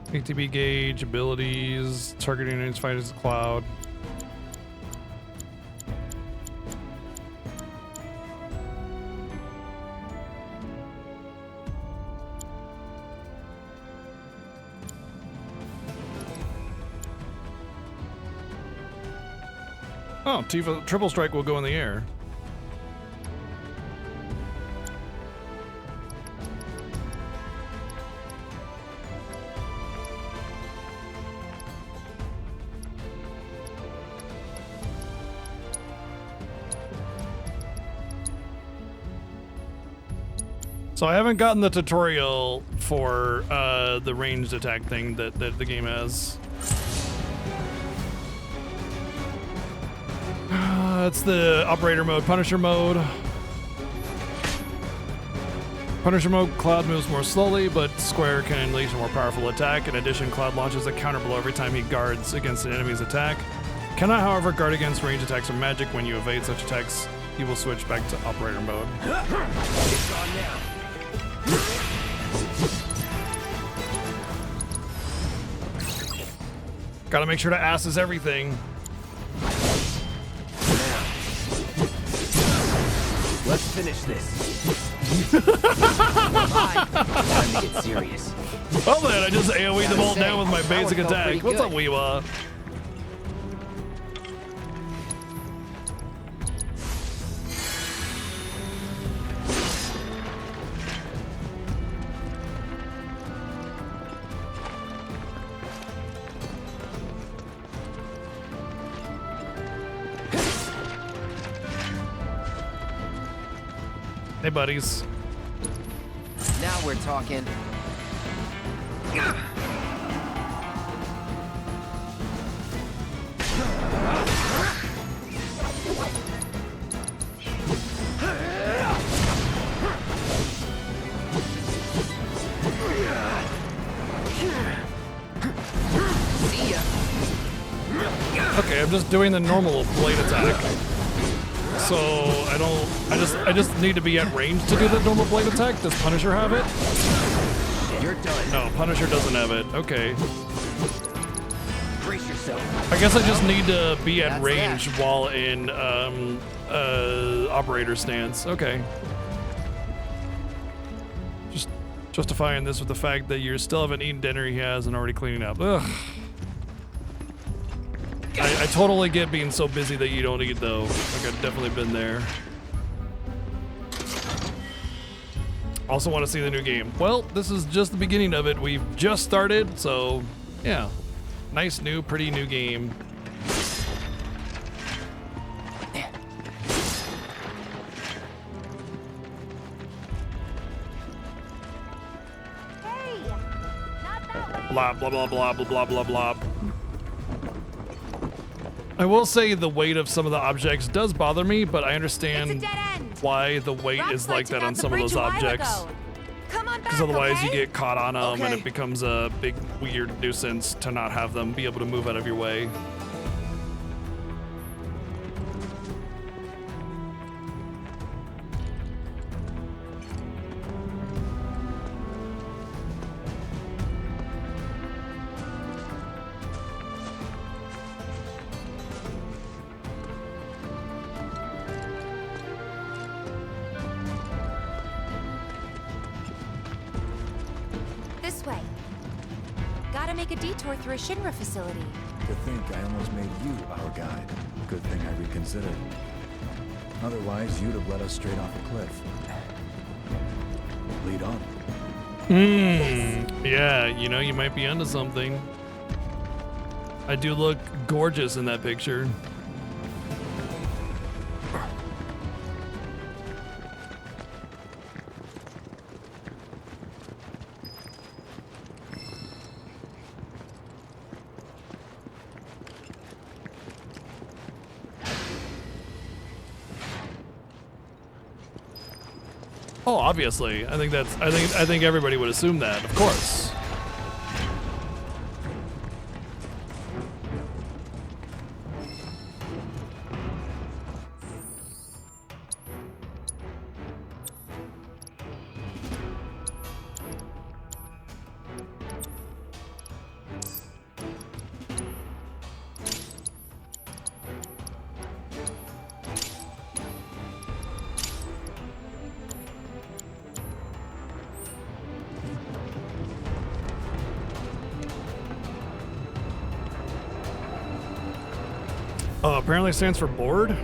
ATB gauge, abilities, targeting enemies, fighters, cloud. Oh, Tifa, triple strike will go in the air. So I haven't gotten the tutorial for the ranged attack thing that the game has. It's the operator mode, Punisher mode. Punisher mode, Cloud moves more slowly, but Square can unleash a more powerful attack. In addition, Cloud launches a counter blow every time he guards against an enemy's attack. Cannot, however, guard against ranged attacks or magic. When you evade such attacks, he will switch back to operator mode. It's on now. Gotta make sure to asses everything. Let's finish this. Time to get serious. Oh man, I just AoE'd them all down with my basic attack. What's up, Weewa? Hey, buddies. Now we're talking. See ya. Okay, I'm just doing the normal blade attack. So I just need to be at range to do the normal blade attack. Does Punisher have it? You're done. No, Punisher doesn't have it. Okay. Brace yourself. I guess I just need to be at range while in operator stance. Okay. Just justifying this with the fact that you still haven't eaten dinner he has and already cleaning up. Ugh. I totally get being so busy that you don't eat though. Like I've definitely been there. Also want to see the new game. Well, this is just the beginning of it. We've just started, so yeah. Nice new, pretty new game. Hey, Blah, blah, blah, blah, blah, blah, blah, blah. I will say the weight of some of the objects does bother me, but I understand why the weight is like that on some of those objects. Because otherwise you get caught on them and it becomes a big weird nuisance to not have them be able to move out of your way. Detour through a Shinra facility. To think I almost made you our guide. Good thing I reconsidered. Otherwise, you'd have led us straight off a cliff. Lead on. Yeah, you know, you might be onto something. I do look gorgeous in that picture. Oh, obviously. I think everybody would assume that, of course. Apparently stands for bored.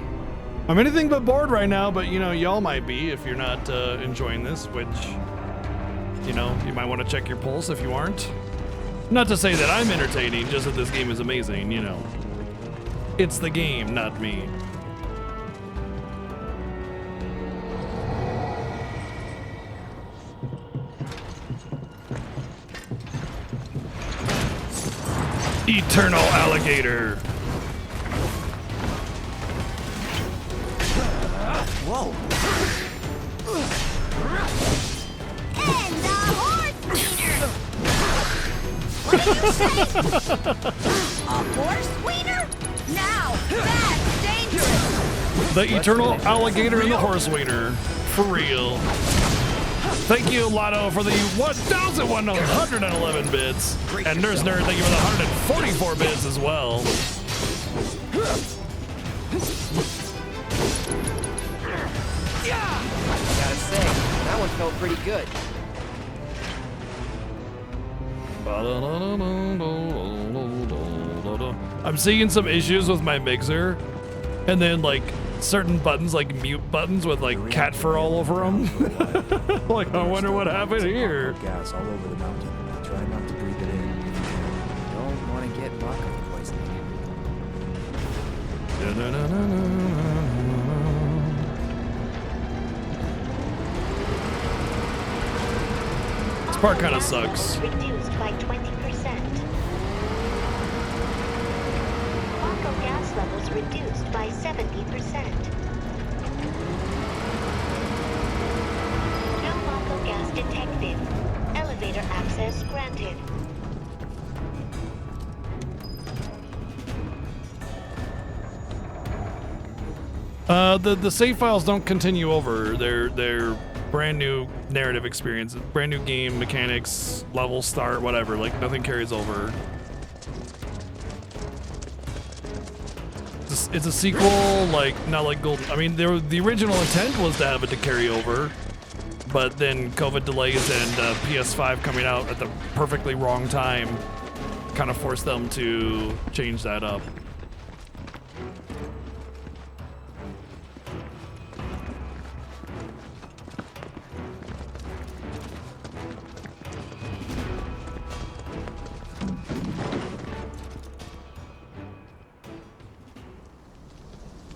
I'm anything but bored right now, but you know, y'all might be if you're not enjoying this, which, you know, you might want to check your pulse if you aren't. Not to say that I'm entertaining, just that this game is amazing, you know. It's the game, not me. Eternal alligator. Whoa! And the horse wiener! What are you saying? A horse wiener? Now, that's dangerous! The eternal alligator and the horse wiener. For real. Thank you, Lotto, for the 1,111 bits. And Nurse Nerd, thank you for the 144 bits as well. Gotta say, that one felt pretty good. I'm seeing some issues with my mixer, and then like certain buttons, like mute buttons with like cat fur all over them. Like, I wonder what happened here. Gas all over the mountain. Try not to breathe it in. Don't want to get Mako poisoning. This part kind of sucks. Reduced by 20%. Mako gas levels reduced by 70%. No Mako gas detected. Elevator access granted. The save files don't continue over. They're brand new narrative experience, brand new game mechanics, level start, whatever. Like nothing carries over. It's a sequel, like not like Golden. I mean, the original intent was to have it to carry over, but then COVID delays and PS5 coming out at the perfectly wrong time kind of forced them to change that up.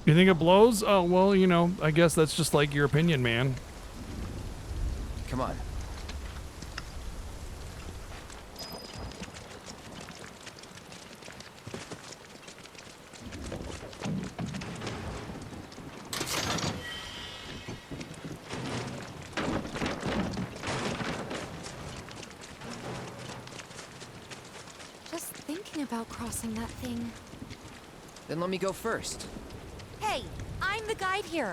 You think it blows? Oh, well, you know, I guess that's just like your opinion, man. Come on. about crossing that thing. Then let me go first. Hey, I'm the guide here.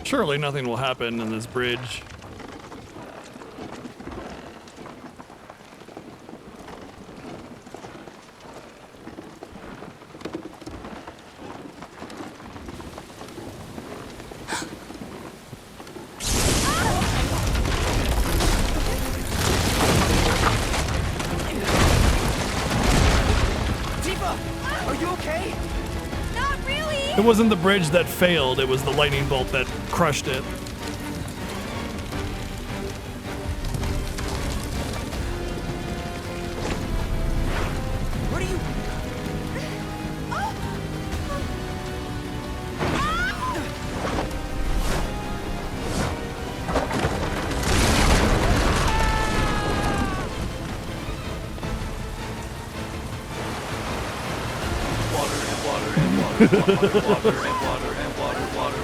Surely nothing will happen in this bridge. It wasn't the bridge that failed, it was the lightning bolt that crushed it. What are you...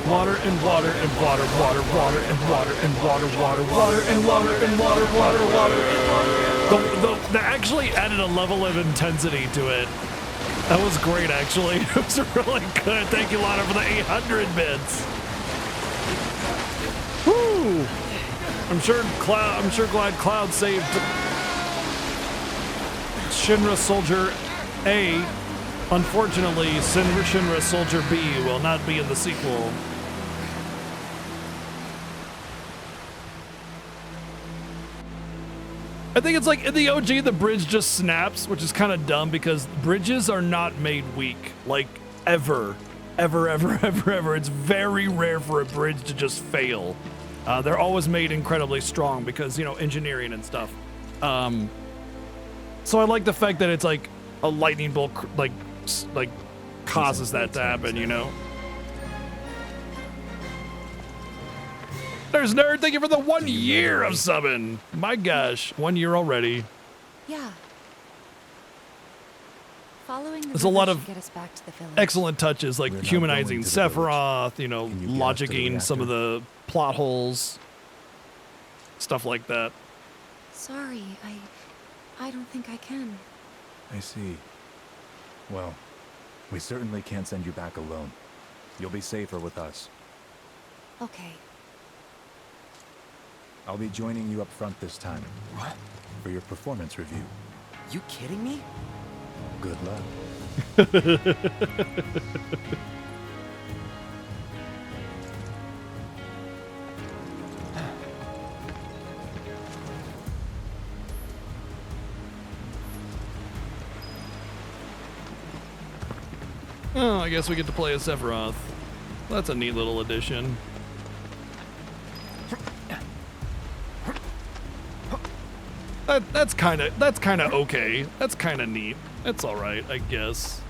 Water and water and water, water, water and water and water, water, water and water and water, water, water and water. They actually added a level of intensity to it. That was great, actually. It was really good. Thank you, Lana, for the 800 bits. Woo! I'm sure glad Cloud saved Shinra Soldier A. Unfortunately, Shinra Soldier B will not be in the sequel. I think it's like in the OG, the bridge just snaps, which is kind of dumb because bridges are not made weak, like ever. It's very rare for a bridge to just fail. They're always made incredibly strong because, you know, engineering and stuff. So I like the fact that it's like a lightning bolt, like causes that to happen, you know? There's Nerd, thank you for the 1 year of subbing. My gosh, 1 year already. Yeah. Following the There's a lot river of should get us back to the village. excellent touches, like We're not humanizing going to the Sephiroth, you know, Can you get us to the logicking some of the plot holes, stuff like that. Sorry, I don't think I can. I see. Well, we certainly can't send you back alone. You'll be safer with us. Okay. I'll be joining you up front this time. What? For your performance review. You kidding me? Good luck. Oh, I guess we get to play as Sephiroth. That's a neat little addition. That's kind of okay. That's kind of neat. That's all right, I guess.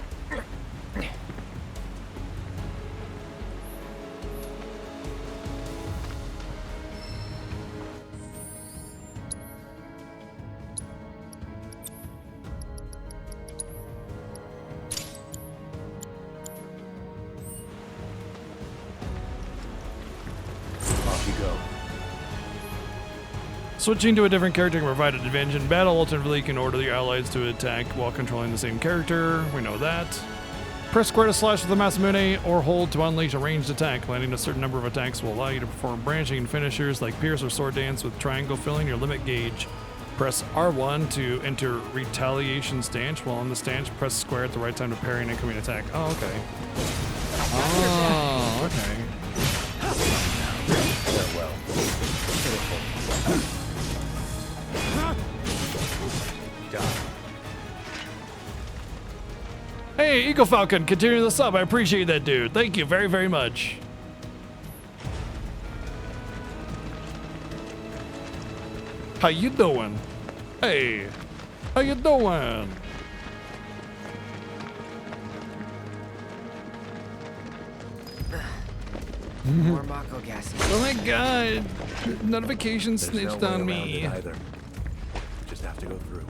Off you go. Switching to a different character can provide an advantage in battle. Alternatively, you can order your allies to attack while controlling the same character. We know that. Press square to slash with the Masamune or hold to unleash a ranged attack. Landing a certain number of attacks will allow you to perform branching finishers like Pierce or Sword Dance with triangle filling your limit gauge. Press R1 to enter retaliation stance. While on the stance, press square at the right time to parry an incoming attack. Oh, okay. Oh, okay. Farewell. Hey, Eco Falcon, continue the sub. I appreciate that, dude. Thank you very, very much. How you doing? Hey, how you doing? More Mako gases. Oh my god. Notification There's snitched no way on around me. it either. Just have to go through.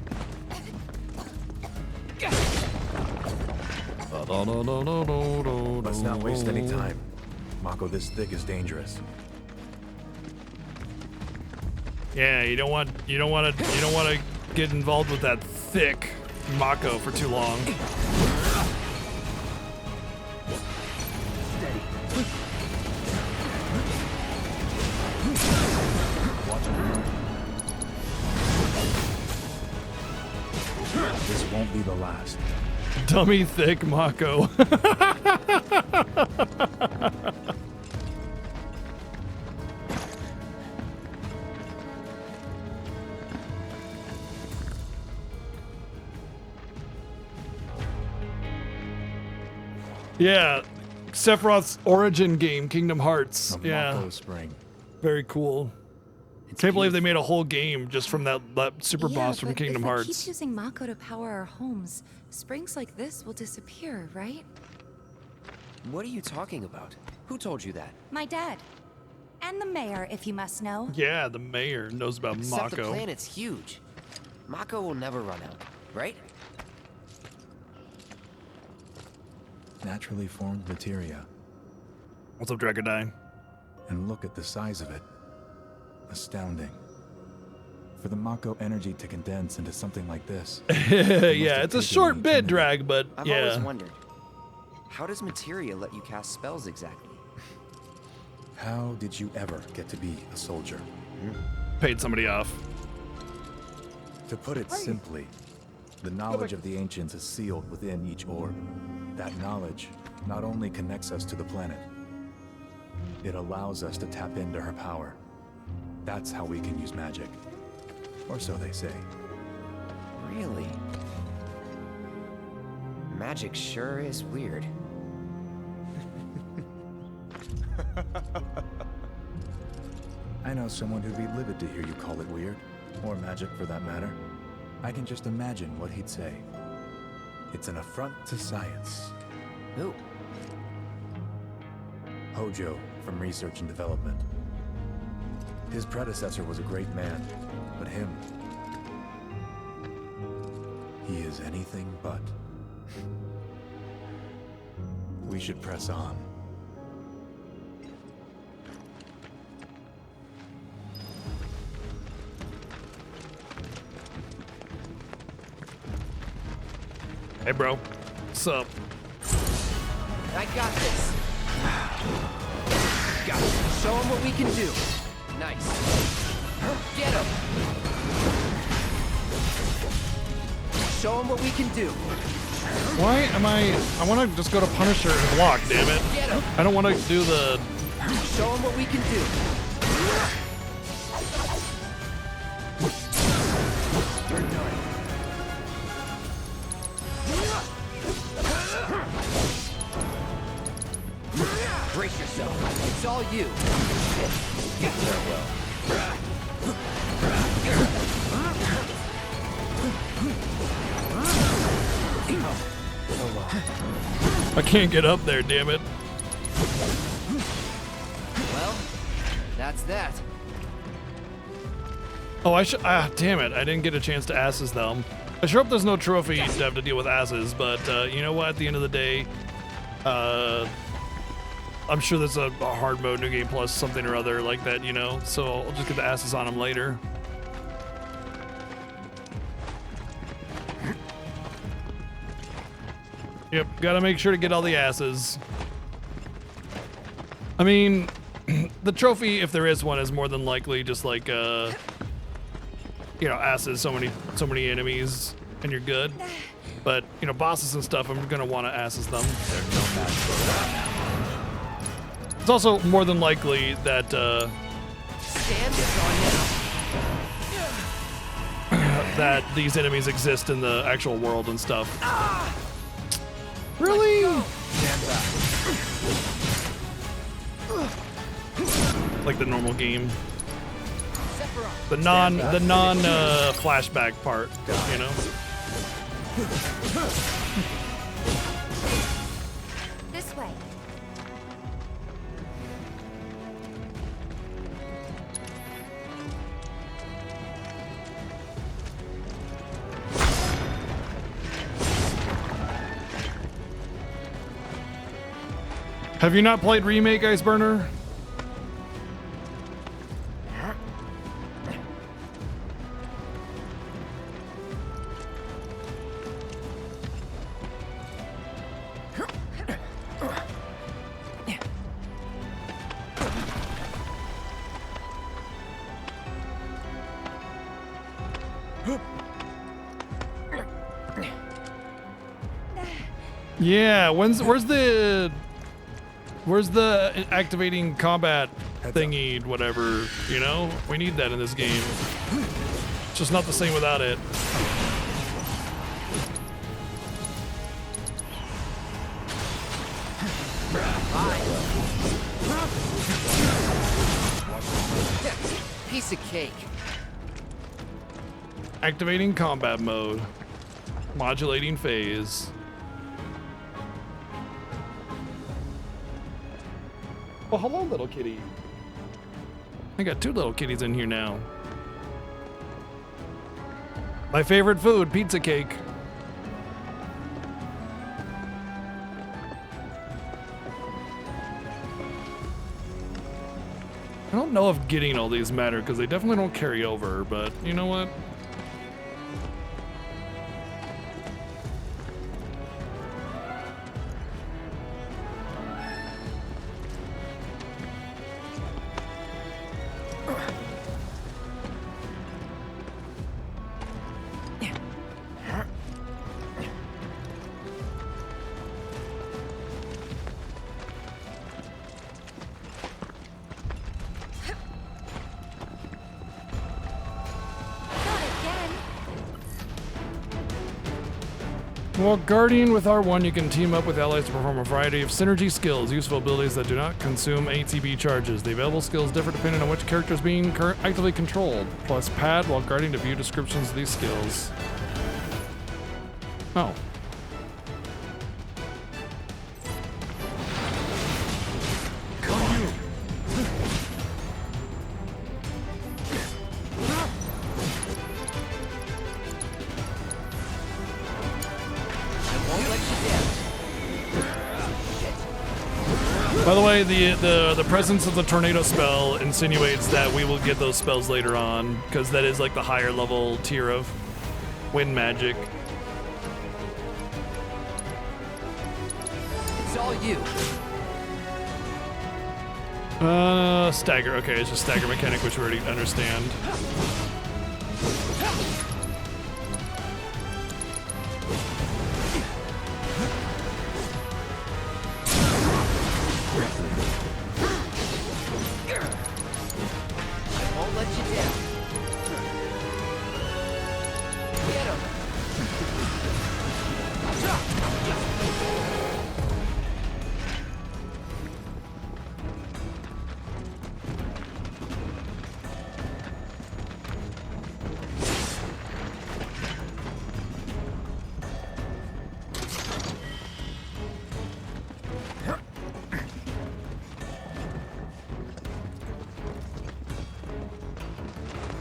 Let's not waste any time. Mako this thick is dangerous. Yeah, you don't want to get involved with that thick Mako for too long. This won't be the last. Dummy thick Mako. Yeah, Sephiroth's origin game, Kingdom Hearts. Yeah, Mako Spring. very cool. Can't believe they made a whole game just from that super boss from but Kingdom if we Hearts. keep using Mako to power our homes, springs like this will disappear, right? What are you talking about? Who told you that? My dad. And the mayor, if you must know. Yeah, the mayor knows about Except the Mako. planet's huge. Mako will never run out, right? Naturally formed materia. What's up, Dragonine? And look at the size of it. Astounding. For the Mako energy to condense into something like this. Yeah, it's a short bit, Drag, but I've yeah. always wondered, how does materia let you cast spells exactly? How did you ever get to be a soldier? Paid somebody off. To put it simply, the knowledge of the ancients is sealed within each orb. That knowledge not only connects us to the planet, it allows us to tap into her power. That's how we can use magic. Or so they say. Really? Magic sure is weird. I know someone who'd be livid to hear you call it weird, or magic for that matter. I can just imagine what he'd say. It's an affront to science. Who? Hojo, from Research and Development. His predecessor was a great man, but him... he is anything but. We should press on. Hey, bro. What's up? I got this. Got it. Show him what we can do. Nice. Get him. Show him what we can do. Why am I want to just go to Punisher and block, damn it. Get him. I don't want to do the... Show him what we can do. Brace yourself. It's all you. I can't get up there, damn it. Well, that's that. Oh, damn it. I didn't get a chance to asses them. I sure hope there's no trophy to have to deal with asses, but you know what? At the end of the day, I'm sure there's a hard mode, New Game Plus, something or other like that, you know? So I'll just get the asses on them later. Yep, gotta make sure to get all the asses. I mean, the trophy, if there is one, is more than likely just like, you know, asses, so many enemies, and you're good. But, you know, bosses and stuff, I'm gonna want to asses them. It's also more than likely that, that these enemies exist in the actual world and stuff. Really? Like the normal game. The non flashback part, you know? This way. Have you not played Remake, Iceburner? Yeah, where's the activating combat thingy, whatever, you know? We need that in this game. It's just not the same without it. Piece of cake. Activating combat mode. Modulating phase. Oh, hello, little kitty. I got 2 little kitties in here now. My favorite food, pizza cake. I don't know if getting all these matter because they definitely don't carry over, but you know what? While guarding with R1, you can team up with allies to perform a variety of synergy skills, useful abilities that do not consume ATB charges. The available skills differ depending on which character is being actively controlled. Plus pad while guarding to view descriptions of these skills. Oh. By the way, the presence of the tornado spell insinuates that we will get those spells later on, because that is like the higher level tier of wind magic. It's all you. Stagger. Okay, it's just stagger mechanic, which we already understand.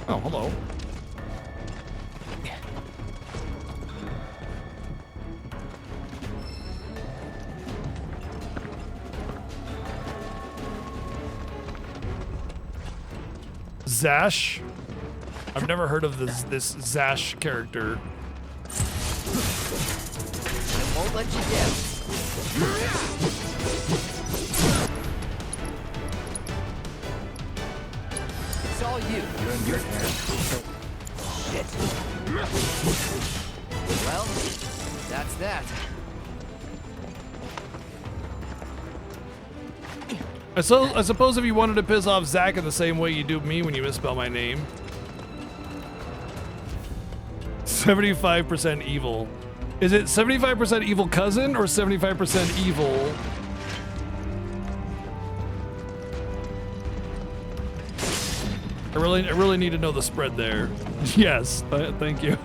Oh, hello. Zash? I've never heard of this Zash character. I won't let you down. It's all you. You're in your hands. Shit. Well, that's that. I suppose if you wanted to piss off Zach in the same way you do me when you misspell my name. 75% evil. Is it 75% evil cousin or 75% evil? I really need to know the spread there. Yes, thank you.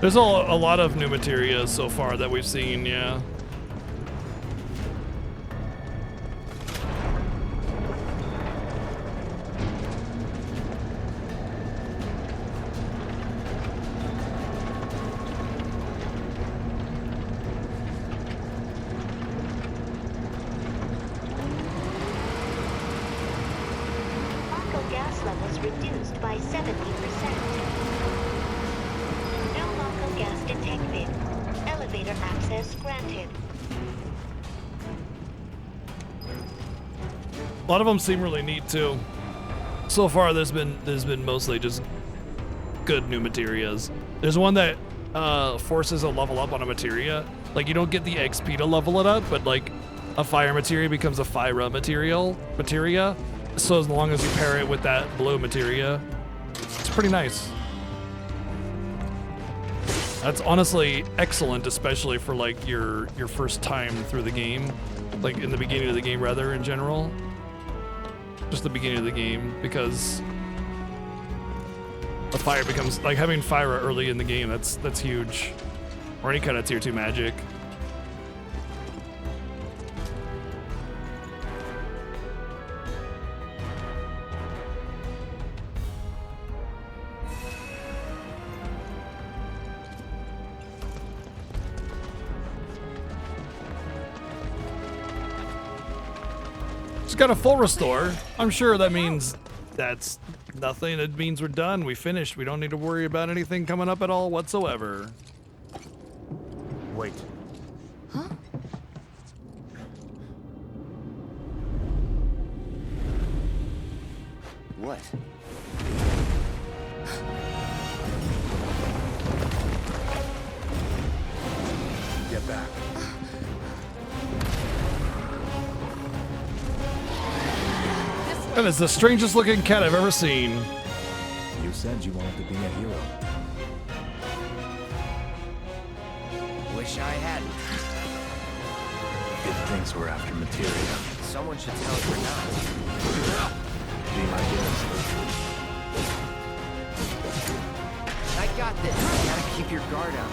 There's a lot of new materia so far that we've seen, yeah. Mako gas levels reduced by 70%. No Mako gas detected. Elevator access granted. A lot of them seem really neat too. So far, there's been mostly just good new materias. There's one that forces a level up on a materia. Like you don't get the XP to level it up, but like a fire materia becomes a fire materia. So as long as you pair it with that blue materia, it's pretty nice. That's honestly excellent, especially for like your first time through the game, like in the beginning of the game rather in general. Just the beginning of the game, because the fire becomes like having fire early in the game. That's huge, or any kind of tier 2 magic. Just got a full restore. I'm sure that means that's nothing. It means we're done. We finished. We don't need to worry about anything coming up at all whatsoever. Wait. Huh? What? Get back. That is the strangest looking cat I've ever seen. You said you wanted to be a hero. Wish I hadn't. It thinks we're after materia. Someone should tell it we're not. Be my guest. I got this. Gotta keep your guard up.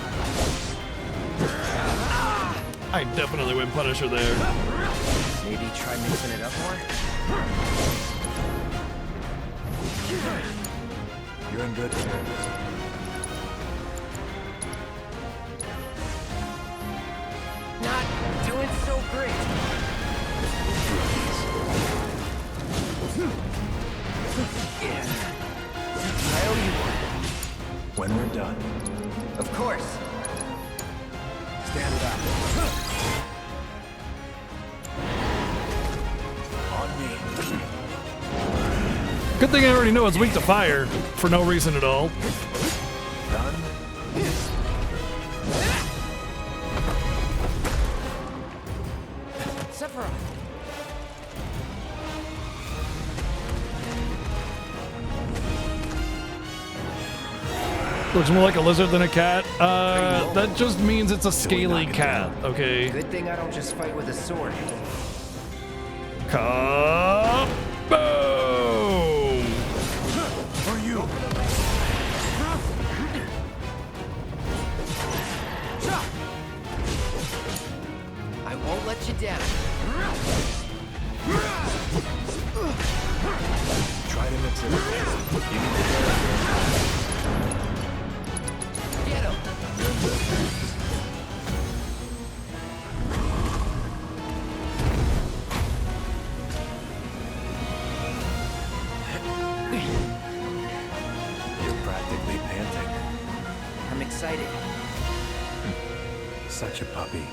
I definitely went Punisher there. Maybe try mixing it up more? You're in good hands. Not doing so great. I owe you one. When we're done. Of course. Stand back. On me. Good thing I already know it's weak to fire for no reason at all. Done. Sephiroth. Looks more like a lizard than a cat. That just means it's a scaly cat, okay? Good thing I don't just fight with a sword. Boom! For you. I won't let you down. Try to mix it up. You need to Get him. You're practically panting. I'm excited. Such a puppy.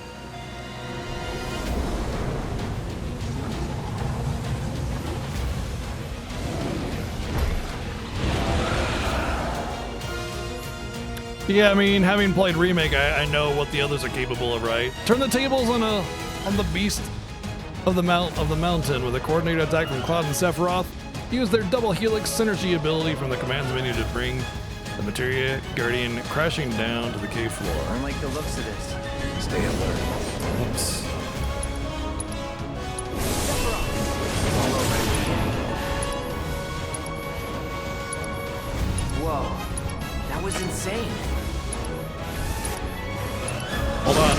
Yeah, I mean, having played Remake, I know what the others are capable of, right? Turn the tables on the beast of the mountain with a coordinated attack from Cloud and Sephiroth. Use their double helix synergy ability from the commands menu to bring the Materia Guardian crashing down to the cave floor. I don't like the looks of this. Stay alert. Oops. Whoa, that was insane. Hold on.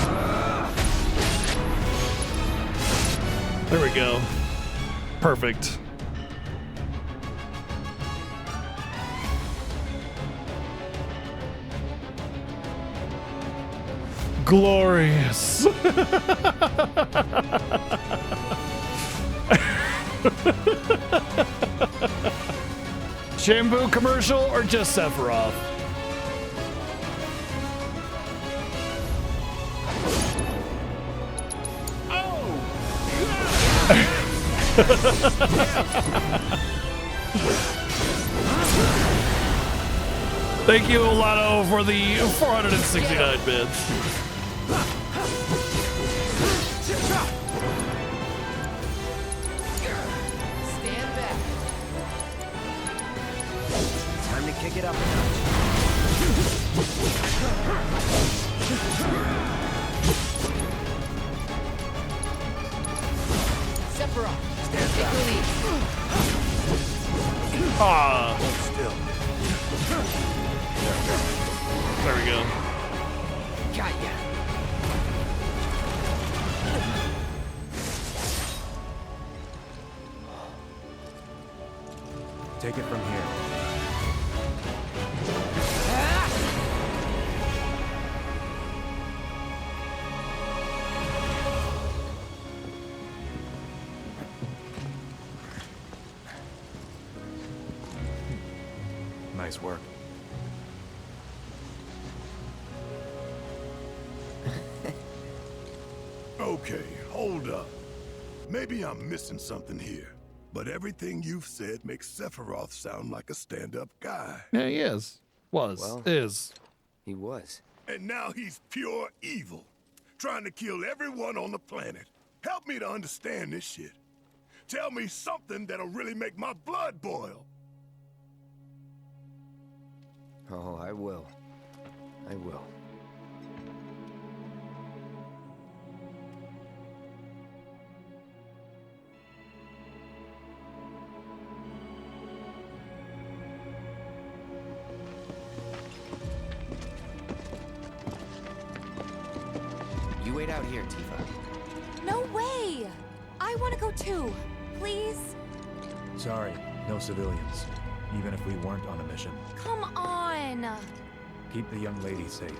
There we go. Perfect. Glorious. Shampoo commercial or just Sephiroth? Thank you, Olano, for the 469 bits. Stand back. Time to kick it up a Sephiroth, take the lead. Ah. still. There we go. Got ya. Take it from here. Nice work. Okay, hold up. Maybe I'm missing something here, but everything you've said makes Sephiroth sound like a stand-up guy. Yeah, he is. Is. He was. And now he's pure evil, trying to kill everyone on the planet. Help me to understand this shit. Tell me something that'll really make my blood boil. Oh, I will. I will. You wait out here, Tifa. No way! I want to go too. Please? Sorry, no civilians. Even if we weren't on a mission. Come on! Keep the young lady safe.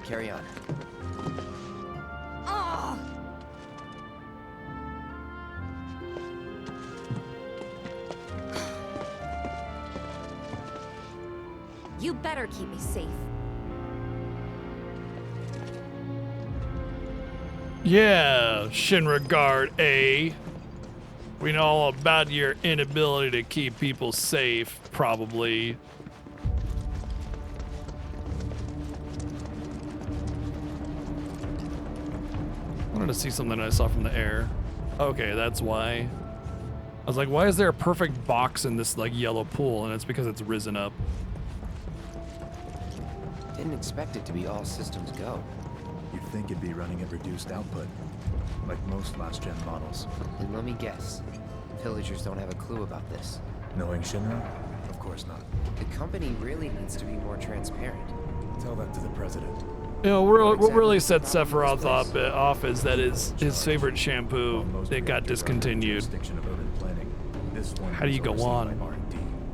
Carry on. Ah! You better keep me safe. Yeah, Shinra Guard A. We know all about your inability to keep people safe, probably. I wanted to see something I saw from the air. Okay, that's why. I was like, why is there a perfect box in this like yellow pool? And it's because it's risen up. Didn't expect it to be all systems go. You'd think it'd be running at reduced output, like most last-gen models. And let me guess, villagers don't have a clue about this. Knowing Shinra? Of course not. The company really needs to be more transparent. Tell that to the president. You know, what really set Sephiroth off is that his favorite shampoo, it got discontinued. How do you go on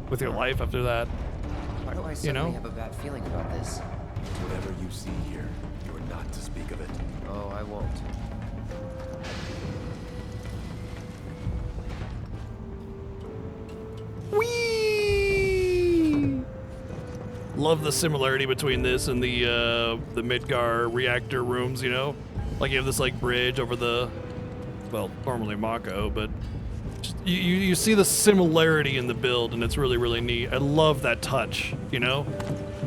with your life after that? Why do I suddenly have a bad feeling about this? Whatever you see here, you're not to speak of it. Oh, I won't. Whee! Love the similarity between this and the Midgar reactor rooms, you know? Like you have this like bridge over the, well, normally Mako, but you see the similarity in the build, and it's really, really neat. I love that touch, you know?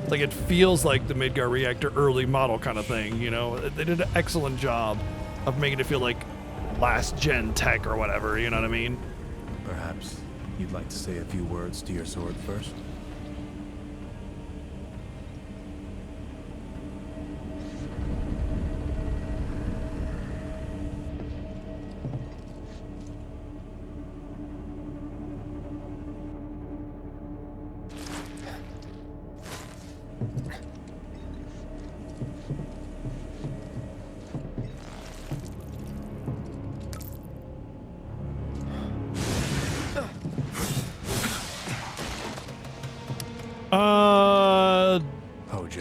Like it feels like the Midgar reactor early model kind of thing, you know? They did an excellent job of making it feel like last gen tech or whatever, you know what I mean? Perhaps you'd like to say a few words to your sword first?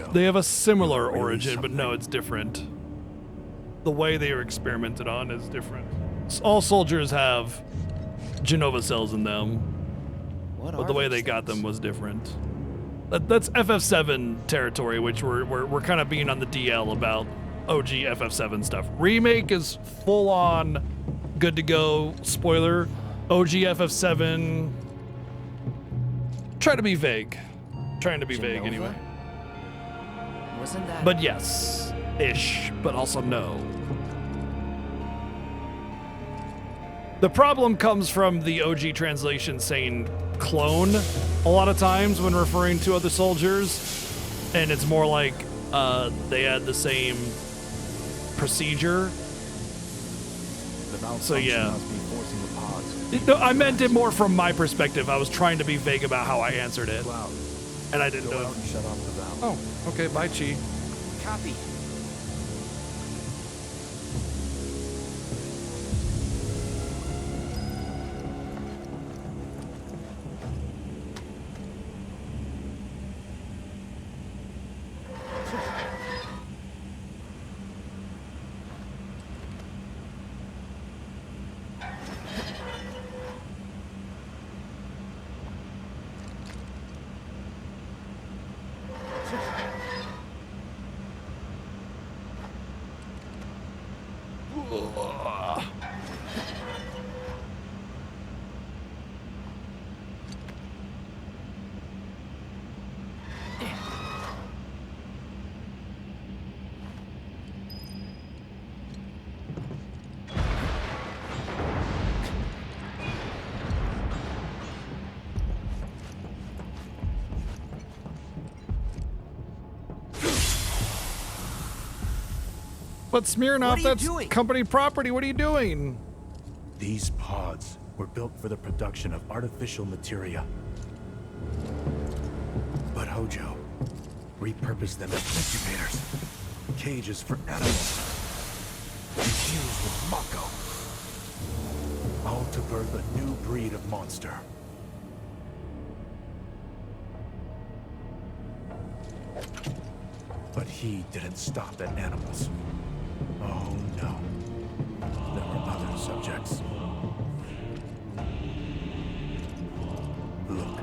Hojo. They have a similar Really origin, but something. no, it's different. The way they are experimented on is different. All soldiers have Genova cells in them, but the way they got them was different. That's FF7 territory, which we're kind of being on the DL about OG FF7 stuff. Remake is full on good to go. Spoiler, OG FF7. Try to be vague. Trying to be vague Genova? anyway. Wasn't that? But yes, ish, but also no. The problem comes from the OG translation saying clone a lot of times when referring to other soldiers, and it's more like they had the same procedure. So yeah. Must be forcing the pods. No, I meant it more from my perspective. I was trying to be vague about how I answered it, Cloud, and I didn't go know. out and shut off the valve. Oh, okay. Bye, Chi. Copy. But Smirnoff, What are you that's doing? company property. What are you doing? These pods were built for the production of artificial materia. But Hojo repurposed them as incubators, cages for animals, infused with Mako, all to birth a new breed of monster. But he didn't stop at animals. Oh no. There were other subjects. Look.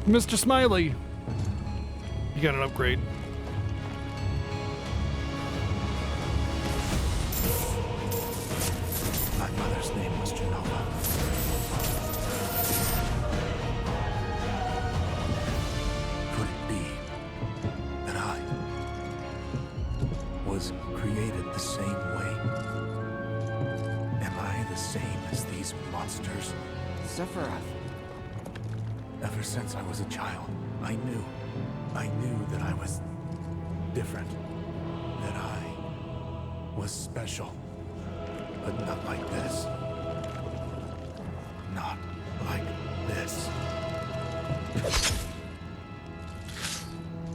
Mr. Smiley. You got an upgrade. My mother's name was Genova. Could it be that I was created the same way? Am I the same as these monsters? Sephiroth. Ever since I was a child, I knew that I was different, that I was special, but not like this. Not like this.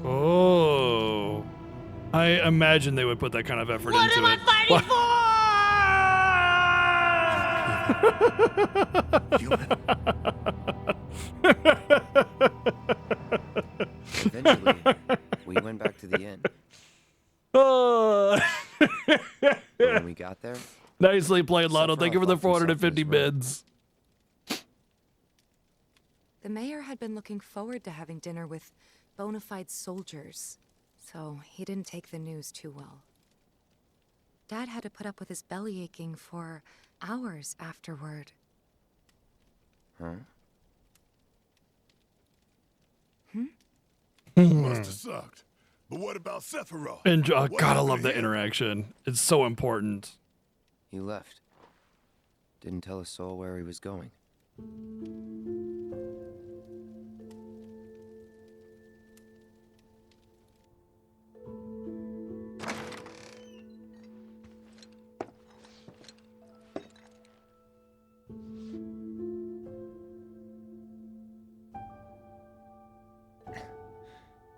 Oh. I imagine they would put that kind of effort into it. Eventually, we went back to the inn. Oh. But when we got there, Nicely played, Lotto. Thank you for the Sephiroth left himself 450 in his room. bids. The mayor had been looking forward to having dinner with bona fide soldiers, so he didn't take the news too well. Dad had to put up with his belly aching for hours afterward. huh? Must have sucked. But what about Sephiroth? And What gotta happened love to the him? interaction. It's so important. He left. Didn't tell a soul where he was going.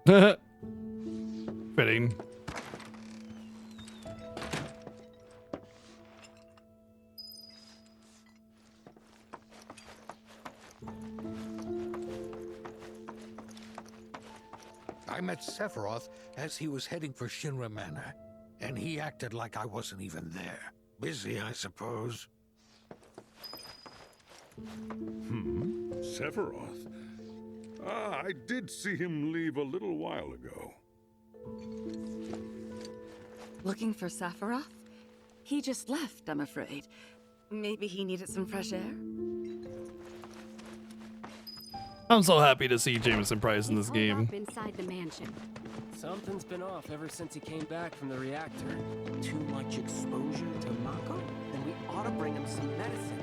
Fitting. I met Sephiroth as he was heading for Shinra Manor, and he acted like I wasn't even there. Busy, I suppose. Sephiroth? Ah, I did see him leave a little while ago. Looking for Sephiroth? He just left, I'm afraid. Maybe he needed some fresh air? I'm so happy to see Jameson Price in this game. Inside the mansion. Something's been off ever since he came back from the reactor. Too much exposure to Mako? Then we ought to bring him some medicine.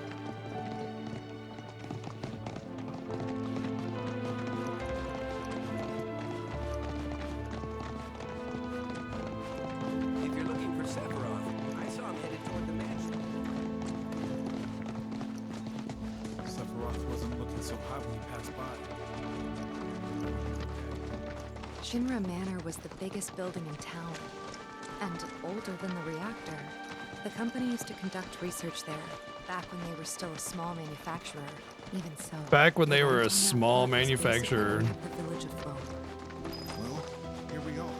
If you're looking for Sephiroth, I saw him headed toward the mansion. Sephiroth wasn't looking so hot when he passed by. Shinra Manor was the biggest building in town, and older than the reactor. The company used to conduct research there, back when they were still a small manufacturer. Even so, Back when they were a small manufacturer. the village afloat. Well, here we are.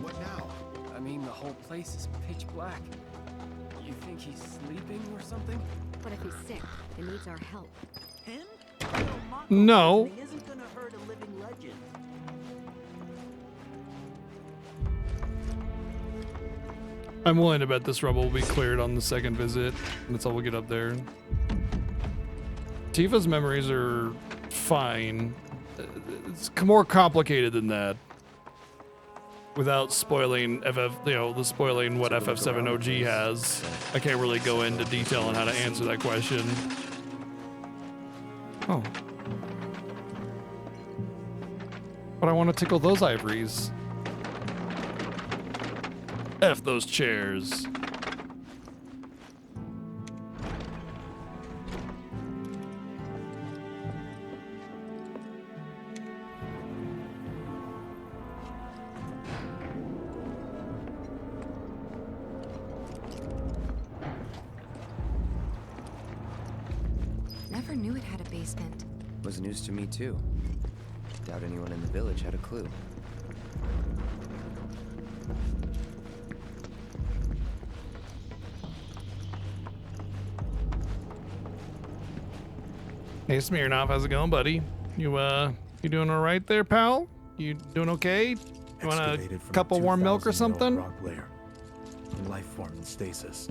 What now? I mean, the whole place is pitch black. You think he's sleeping or something? But if he's sick and needs our help. Him? No. He isn't gonna hurt a living legend. I'm willing to bet this rubble will be cleared on the second visit. That's all we'll get up there. Tifa's memories are fine. It's more complicated than that. Without spoiling spoiling what FF7OG has, I can't really go into detail on how to answer that question. Oh. But I want to tickle those ivories. F those chairs. Never knew it had a basement. Was news to me too. Doubt anyone in the village had a clue. Hey Smirnoff, how's it going, buddy? You doing all right there, pal? You doing okay? You want a Excavated from cup of warm milk or 2,000-year-old something? Rock layer. Life form in stasis.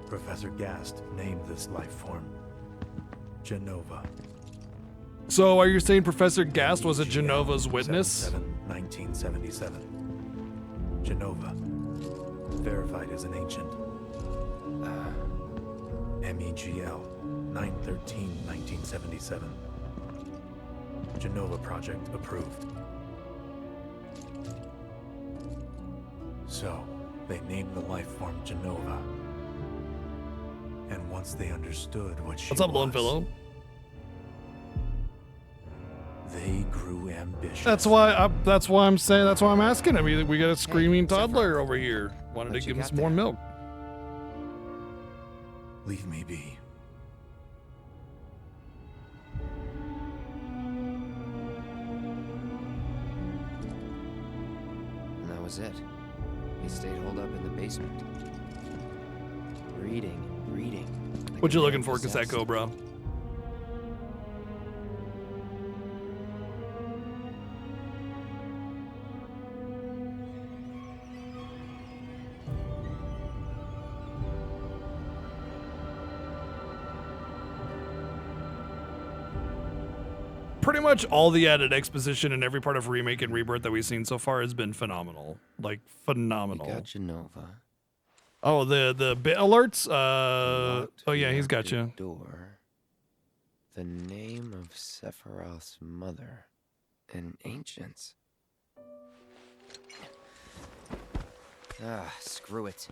Professor Gast named this life form Genova. So are you saying Professor Gast was a Genova's witness? 1977. Genova. Verified as an ancient. MEGL 9/13/1977. Genova project approved. So, they named the life form Genova. And once they understood what she What's up, Lone was, Pillow? they grew ambitious. That's why I'm saying. That's why I'm asking him. We got a screaming toddler over here. Wanted to give him some more milk. Leave me be. And that was it. He stayed holed up in the basement. Reading. Like What you a looking man for, possessed. Kaseko, bro? Pretty much all the added exposition in every part of Remake and Rebirth that we've seen so far has been phenomenal. Like, phenomenal. You got Genova. Oh, the bit alerts? Oh yeah, he's got you. Door. The name of Sephiroth's mother. And ancients. Screw it.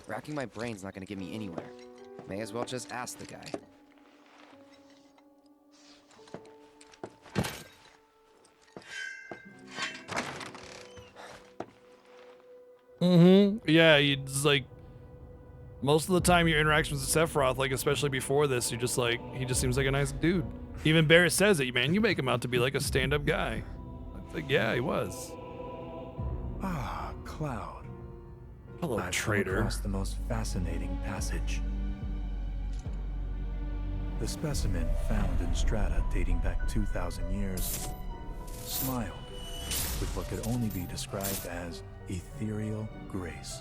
Racking my brain's not gonna get me anywhere. May as well just ask the guy. Yeah, it's like most of the time your interactions with Sephiroth, like especially before this, you just like he just seems like a nice dude. Even Barrett says it, man. You make him out to be like a stand-up guy. It's like, yeah, he was. Ah, Cloud. Hello, I've come traitor. across the most fascinating passage. The specimen found in strata dating back 2,000 years smiled with what could only be described as ethereal grace.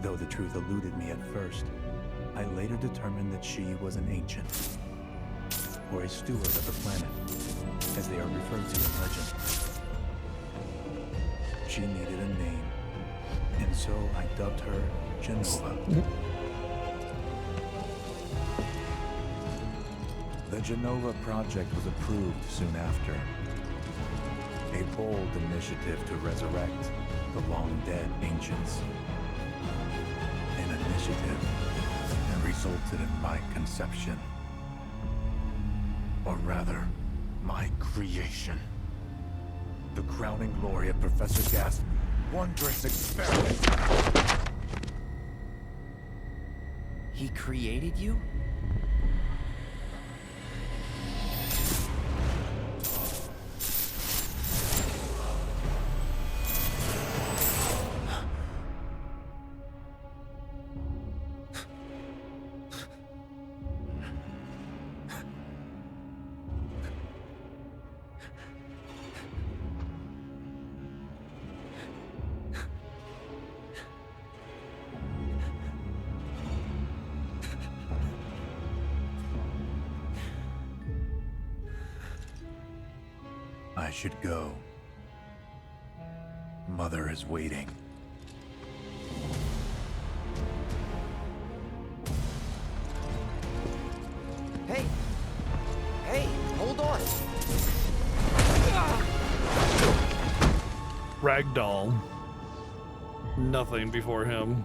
Though the truth eluded me at first, I later determined that she was an ancient, or a steward of the planet, as they are referred to in legend. She needed a name, and so I dubbed her Genova. The Genova project was approved soon after. A bold initiative to resurrect the long-dead ancients. An initiative that resulted in my conception. Or rather, my creation. The crowning glory of Professor Gas' wondrous experiment. He created you? I should go. Mother is waiting. Hey! Hey, hold on! Ragdoll. Nothing before him.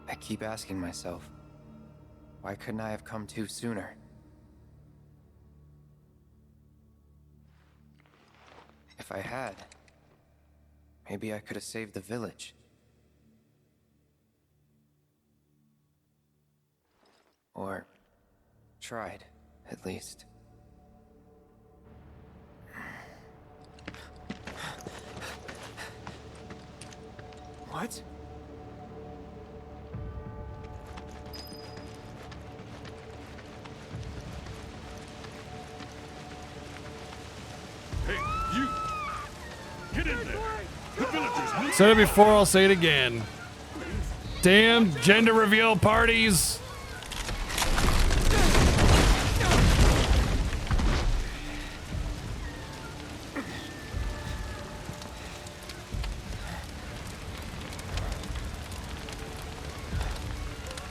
I keep asking myself, why couldn't I have come to sooner? If I had, maybe I could have saved the village. Or tried, at least. What? Hey, you! Get in there! The villagers need Said it before, I'll say it again. Damn gender reveal parties!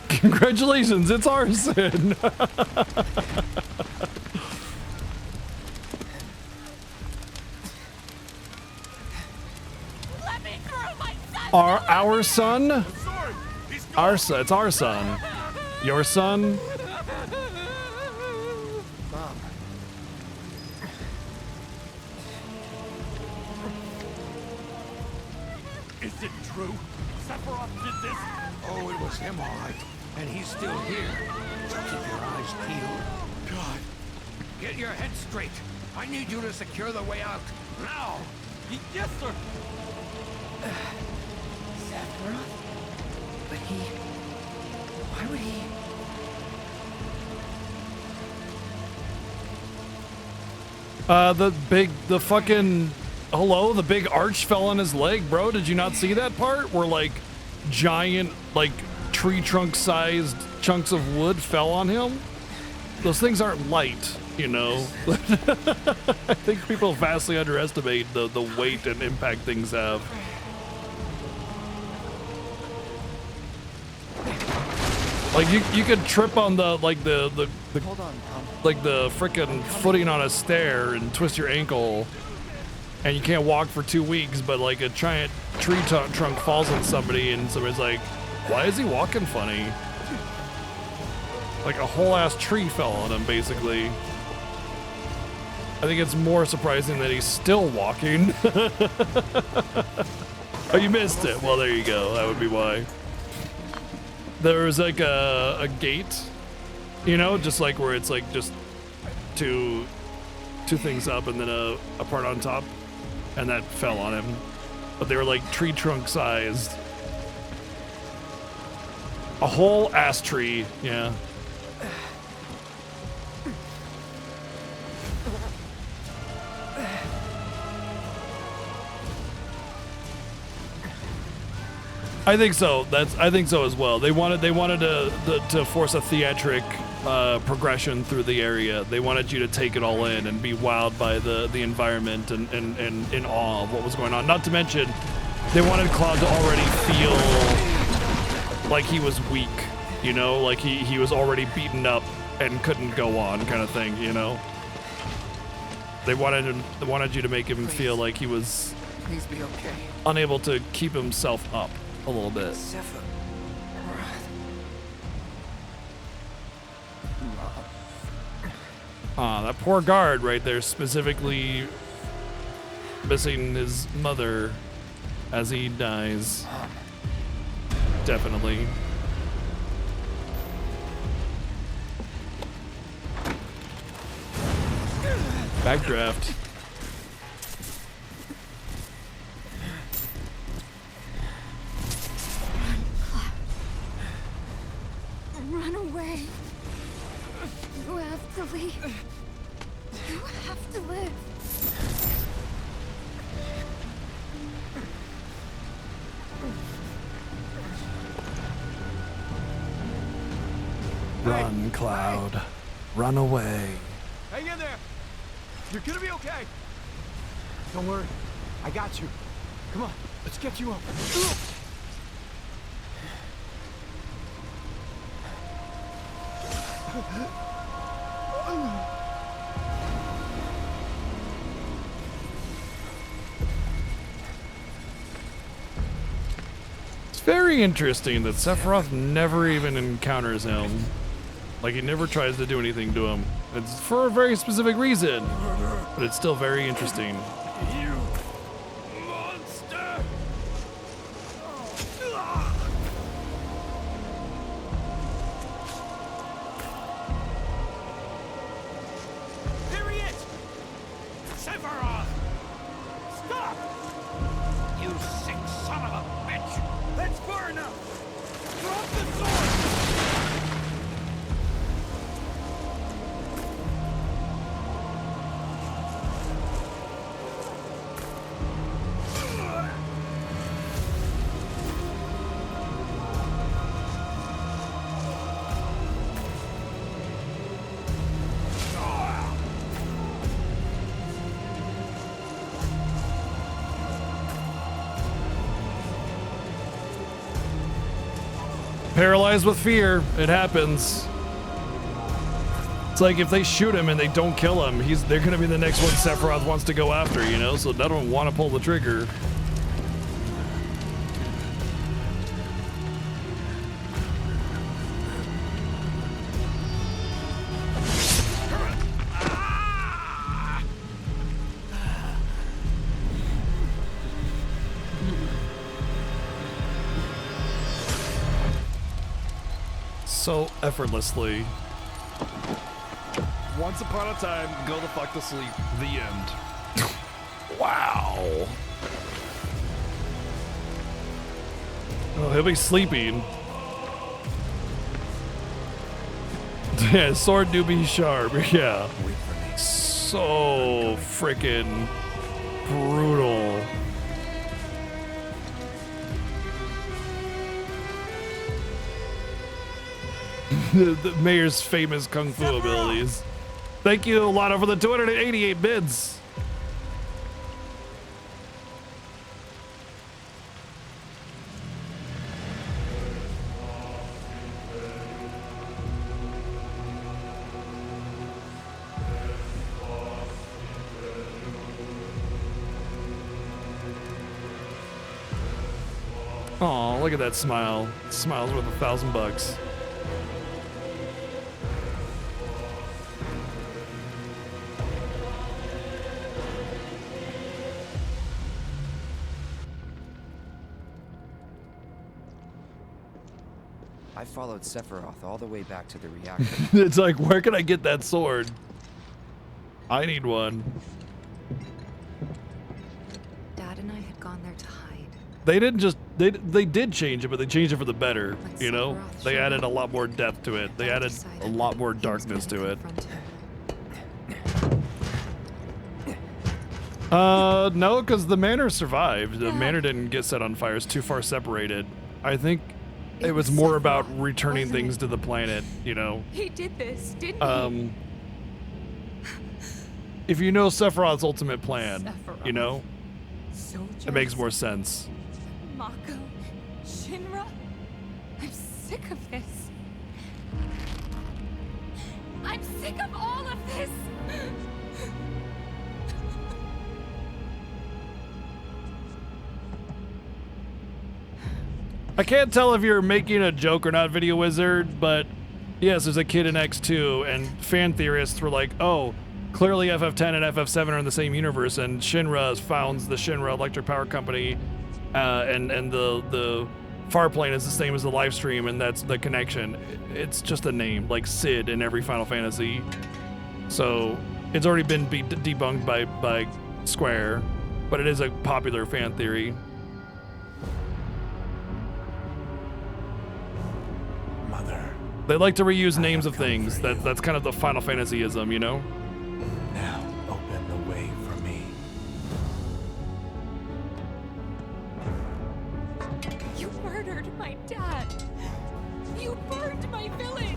Congratulations, it's arson! Our son? Our son. It's our son. Your son? Mom. Is it true? Sephiroth did this? Oh, it was him, all right. And he's still here. Keep your eyes peeled. God. Get your head straight. I need you to secure the way out. Now! Yes, sir! Sephiroth? But he... Why would he... The fucking, hello, the big arch fell on his leg, bro. Did you not see that part? Where like giant, like tree trunk sized chunks of wood fell on him? Those things aren't light, you know? I think people vastly underestimate the weight and impact things have. Like you could trip on the Hold on, Mom. like the frickin' footing on a stair and twist your ankle, and you can't walk for 2 weeks. But like a giant tree trunk falls on somebody and somebody's like, why is he walking funny? Like a whole ass tree fell on him, basically. I think it's more surprising that he's still walking. Oh, you missed it. Well, there you go. That would be why. There was like a gate, you know, just like where it's like just two things up and then a part on top, and that fell on him. But they were like tree trunk sized. A whole ass tree, yeah. I think so. I think so as well. They wanted to force a theatric progression through the area. They wanted you to take it all in and be wowed by the environment and in awe of what was going on. Not to mention, they wanted Cloud to already feel like he was weak, you know, like he was already beaten up and couldn't go on, kind of thing, you know. They wanted you to make him feel like he was Please be okay. unable to keep himself up a little bit. That poor guard right there, specifically missing his mother as he dies. Definitely. Backdraft. Run away. You have to leave. You have to live. Run, Cloud. Run away. Hang in there. You're gonna be okay. Don't worry. I got you. Come on, let's get you up. It's very interesting that Sephiroth never even encounters him. Like, he never tries to do anything to him. It's for a very specific reason, but it's still very interesting. You monster! Here he is! Sephiroth! Stop! You sick son of a bitch! That's far enough! Drop the sword! Paralyzed with fear, it happens. It's like if they shoot him and they don't kill him, they're gonna be the next one Sephiroth wants to go after, you know? So they don't want to pull the trigger. So effortlessly. Once upon a time, go the fuck to sleep. The end. Wow. Oh, he'll be sleeping. Yeah, sword do be sharp. Yeah. So freaking brutal. The mayor's famous kung fu abilities. Thank you, Lana, for the 288 bids. Aw, look at that smile. Smile's worth $1,000. I followed Sephiroth all the way back to the reactor. It's like, where can I get that sword? I need one. Dad and I had gone there to hide. They didn't just they did change it, but they changed it for the better. You know, they added a lot more depth to it. They added a lot more darkness to it. No, because the manor survived. The manor didn't get set on fire. It's too far separated. I think it was more about returning things to the planet. You know. He did this, didn't he? If you know Sephiroth's ultimate plan, you know, it makes more sense. Mako, Shinra, I'm sick of this. I'm sick of all of this. I can't tell if you're making a joke or not, Video Wizard, but yes, there's a kid in X2, and fan theorists were like, oh, clearly FF10 and FF7 are in the same universe, and Shinra founds the Shinra Electric Power Company, and the Farplane is the same as the live stream, and that's the connection. It's just a name, like Sid in every Final Fantasy. So it's already been debunked by Square, but it is a popular fan theory. Mother. They like to reuse names of things. That's kind of the Final Fantasyism, you know? Now open the way for me. You murdered my dad. You burned my village.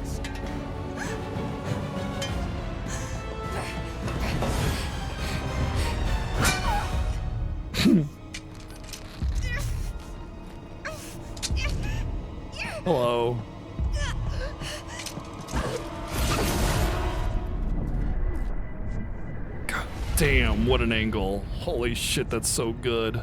Hello. God damn, what an angle. Holy shit, that's so good.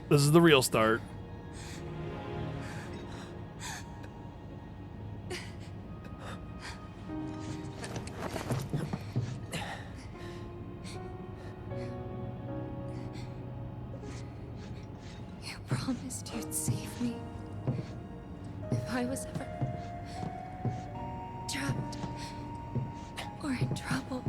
This is the real start. You promised you'd save me if I was ever trapped or in trouble.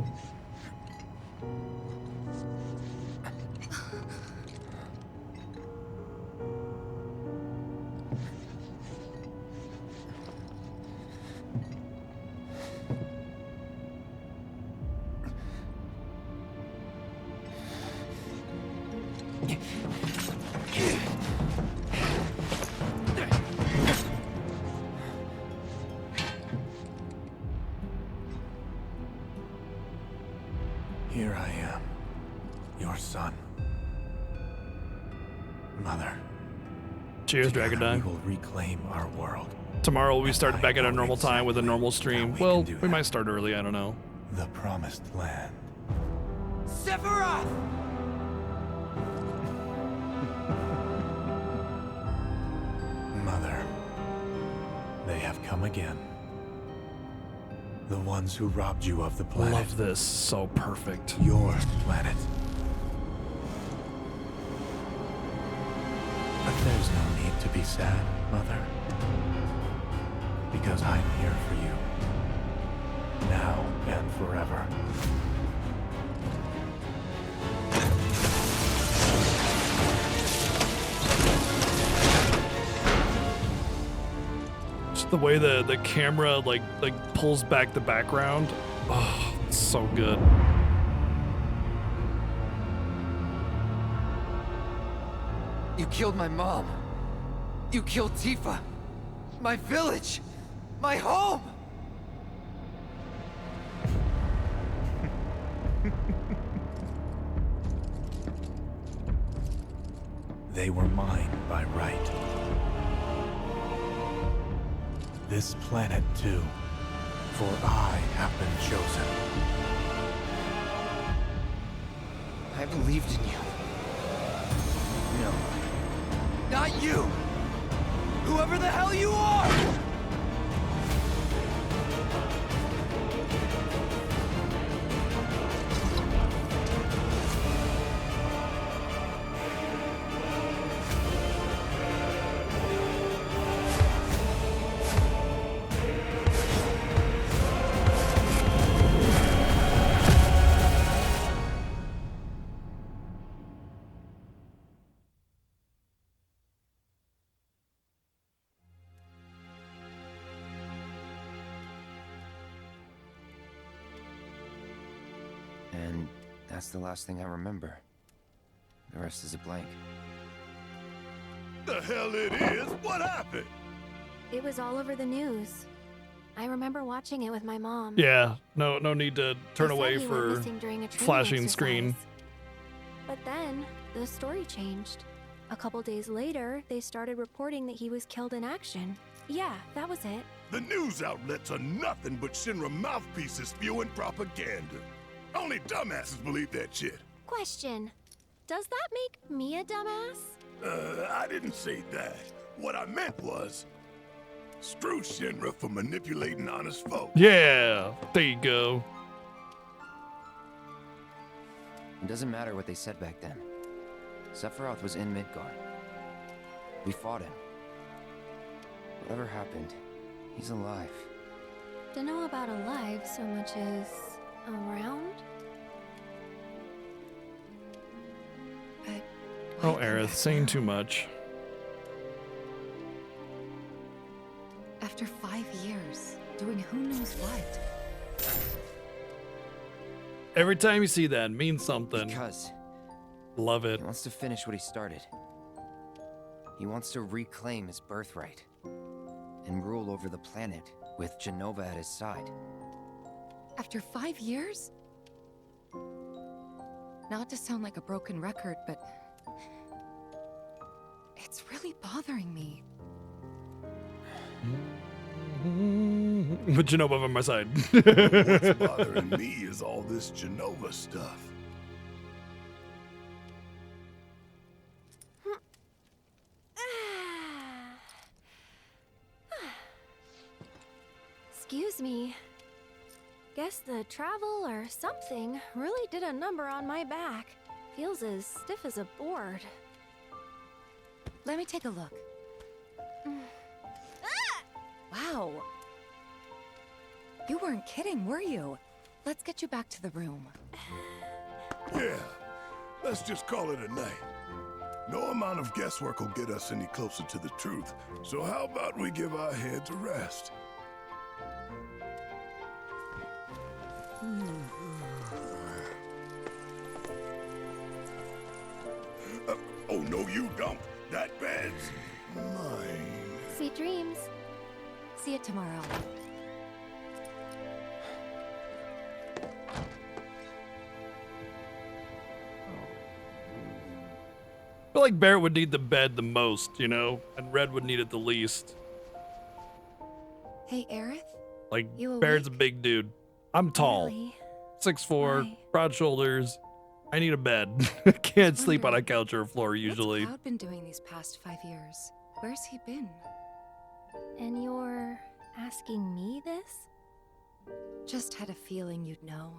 Here I am, your son. Mother. Cheers, Dragondyne. We will reclaim our world. Tomorrow we start back at a normal time with a normal stream. Well, we might start early, I don't know. The promised land. Sephiroth! Mother. They have come again. The ones who robbed you of the planet. Love this. So perfect. Your planet. But there's no need to be sad, Mother. Because I'm here for you. Now and forever. Just the way the camera like pulls back the background. Oh, it's so good. You killed my mom. You killed Tifa. My village. My home. they were mine by right. This planet too, for I have been chosen. I believed in you. No. Not you! Whoever the hell you are! And that's the last thing I remember. The rest is a blank. The hell it is? What happened? It was all over the news. I remember watching it with my mom. Yeah, no need to turn They said away he went for missing during a training flashing exercise. screen. But then, the story changed. A couple days later, they started reporting that he was killed in action. Yeah, that was it. The news outlets are nothing but Shinra mouthpieces spewing propaganda. Only dumbasses believe that shit. Question. Does that make me a dumbass? I didn't say that. What I meant was, screw Shinra for manipulating honest folk. Yeah, there you go. It doesn't matter what they said back then. Sephiroth was in Midgard. We fought him. Whatever happened, he's alive. Don't know about alive so much as around? But Oh, Aerith, saying too much. After 5 years, doing who knows what. Every time you see that, it means something. Because love it. He wants to finish what he started. He wants to reclaim his birthright and rule over the planet with Genova at his side. After 5 years? Not to sound like a broken record, but it's really bothering me. With Genova on my side. What's bothering me is all this Genova stuff. Excuse me. Guess the travel or something really did a number on my back. Feels as stiff as a board. Let me take a look. Wow. You weren't kidding, were you? Let's get you back to the room. Yeah, let's just call it a night. No amount of guesswork will get us any closer to the truth, so how about we give our heads a rest? Oh, no, you don't. That bed's mine. Sweet dreams. See you tomorrow. I feel like Barrett would need the bed the most, you know, and Red would need it the least. Hey, Aerith? Like, You Barrett's a big dude. I'm tall. Really? 6'4", broad shoulders. I need a bed. Can't sleep on a couch or a floor usually. What's Cloud been doing these past 5 years? Where's he been? And you're asking me this? Just had a feeling you'd know.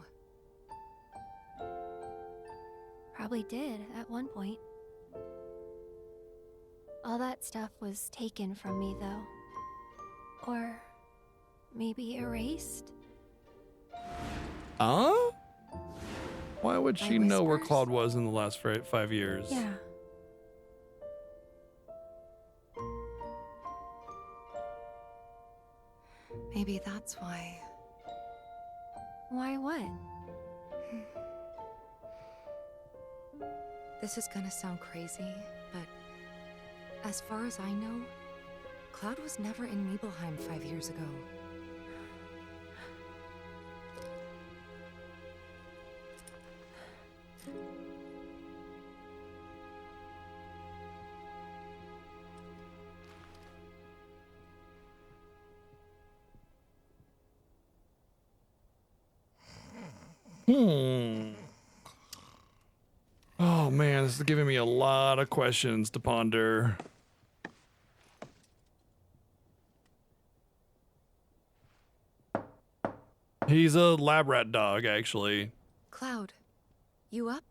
Probably did at one point. All that stuff was taken from me, though. Or maybe erased? Huh? Why would By she know where whispers? Claude was in the last 5 years? Yeah. Maybe that's why. Why what? This is gonna sound crazy, but as far as I know, Cloud was never in Nibelheim 5 years ago. Oh man, this is giving me a lot of questions to ponder. He's a lab rat dog, actually. Cloud, you up?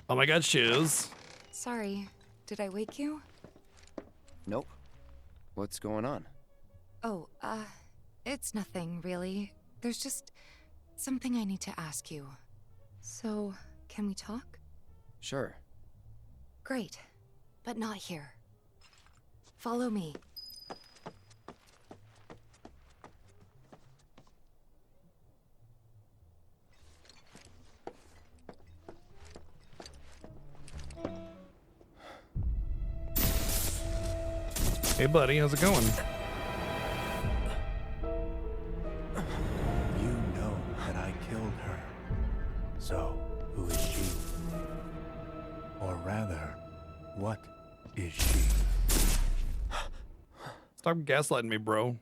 Oh my god, shoes. Sorry, did I wake you? Nope. What's going on? Oh, it's nothing, really. There's just something I need to ask you. So, can we talk? Sure. Great, but not here. Follow me. Hey buddy, how's it going? You know that I killed her. So, who is she? Or rather, what is she? Stop gaslighting me, bro.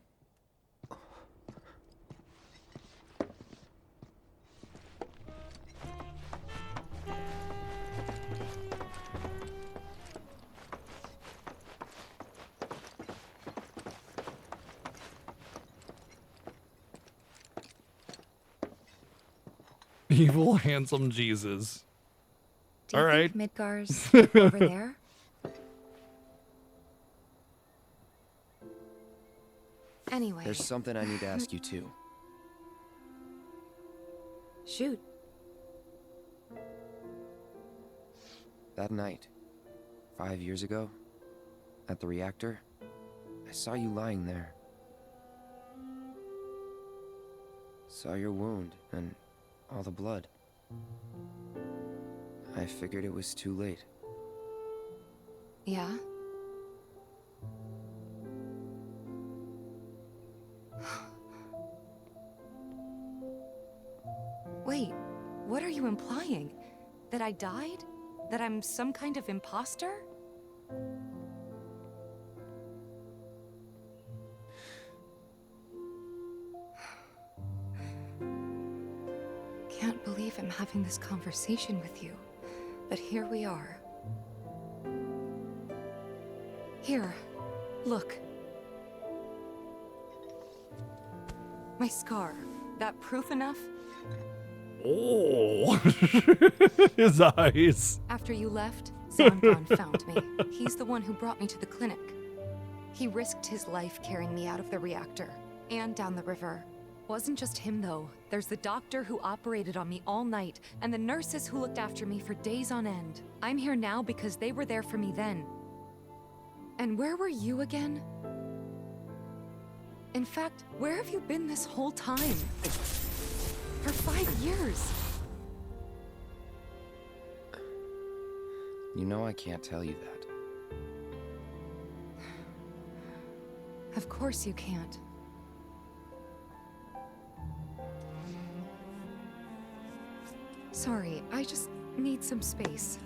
Evil, handsome Jesus. Do you All right. think Midgar's over there? Anyway. There's something I need to ask you too. Shoot. That night, 5 years ago, at the reactor, I saw you lying there. Saw your wound and all the blood. I figured it was too late. Yeah? Wait, what are you implying? That I died? That I'm some kind of imposter? Can't believe I'm having this conversation with you, but here we are. Here, look. My scar. That proof enough? Oh, his eyes. After you left, Zangan found me. He's the one who brought me to the clinic. He risked his life carrying me out of the reactor and down the river. Wasn't just him, though. There's the doctor who operated on me all night, and the nurses who looked after me for days on end. I'm here now because they were there for me then. And where were you again? In fact, where have you been this whole time? For 5 years. You know I can't tell you that. Of course you can't. Sorry, I just need some space.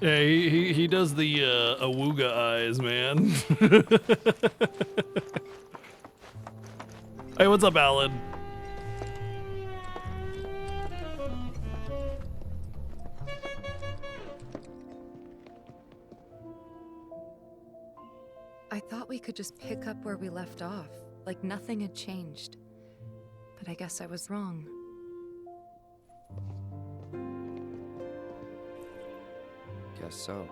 Yeah, he does the awooga eyes, man. Hey, what's up, Alan? I thought we could just pick up where we left off, like nothing had changed. But I guess I was wrong. Guess so.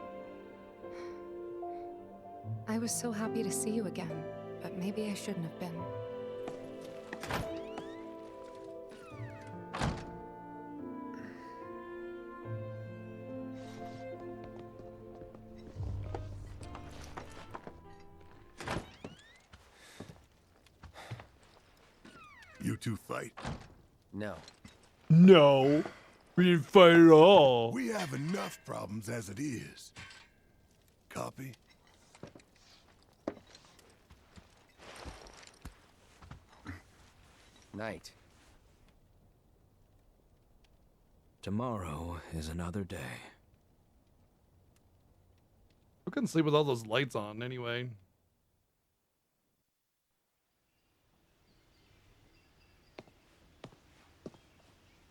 I was so happy to see you again, but maybe I shouldn't have been. You two fight. No. No. We didn't fight at all. We have enough problems as it is. Copy? Night. Tomorrow is another day. I couldn't sleep with all those lights on anyway.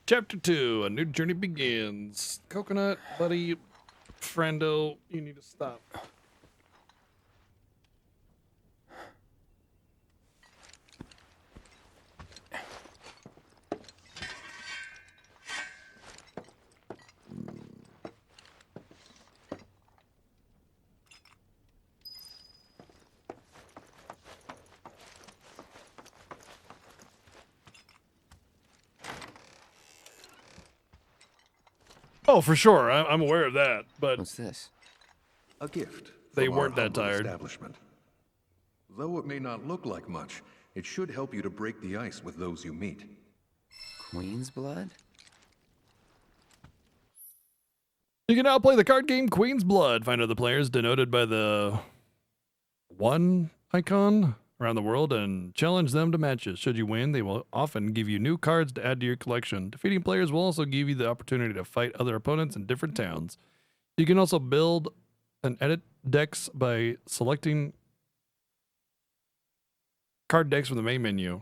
Chapter 2, a new journey begins. Coconut, buddy, friendo, you need to stop. Oh, for sure. I'm aware of that, but what's this? A gift. They from weren't our that humble tired. Establishment. Though it may not look like much, it should help you to break the ice with those you meet. Queen's blood? You can now play the card game Queen's Blood. Find other players denoted by the 1 icon around the world and challenge them to matches. Should you win, they will often give you new cards to add to your collection. Defeating players will also give you the opportunity to fight other opponents in different towns. You can also build and edit decks by selecting card decks from the main menu.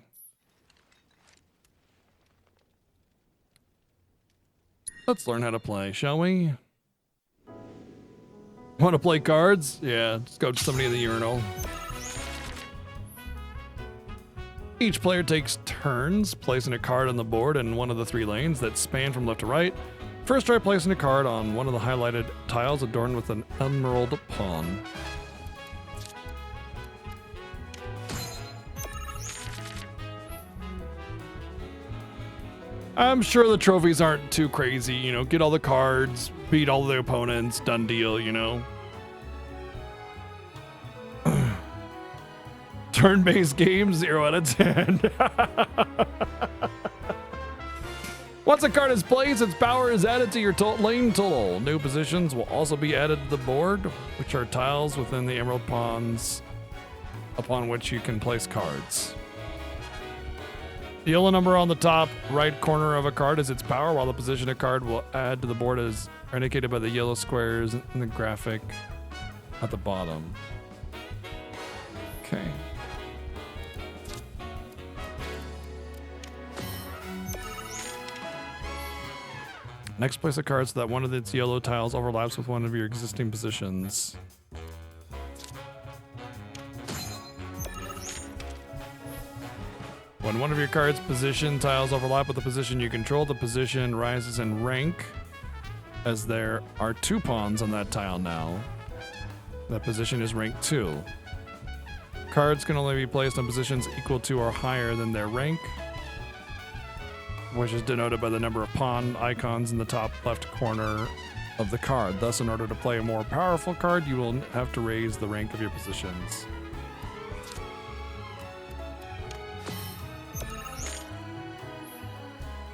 Let's learn how to play, shall we? Want to play cards? Yeah, just go to somebody in the urinal. Each player takes turns placing a card on the board in one of the 3 lanes that span from left to right. First, try placing a card on one of the highlighted tiles adorned with an emerald pawn. I'm sure the trophies aren't too crazy, you know, get all the cards, beat all the opponents, done deal, you know. Turn-based game, 0 out of 10. Once a card is placed, its power is added to your lane total. New positions will also be added to the board, which are tiles within the emerald pawns upon which you can place cards. The yellow number on the top right corner of a card is its power, while the position a card will add to the board is indicated by the yellow squares in the graphic at the bottom. Okay. Next, place a card so that one of its yellow tiles overlaps with one of your existing positions. When one of your card's position tiles overlap with the position you control, the position rises in rank, as there are 2 pawns on that tile now. That position is rank 2. Cards can only be placed on positions equal to or higher than their rank, which is denoted by the number of pawn icons in the top left corner of the card. Thus, in order to play a more powerful card, you will have to raise the rank of your positions.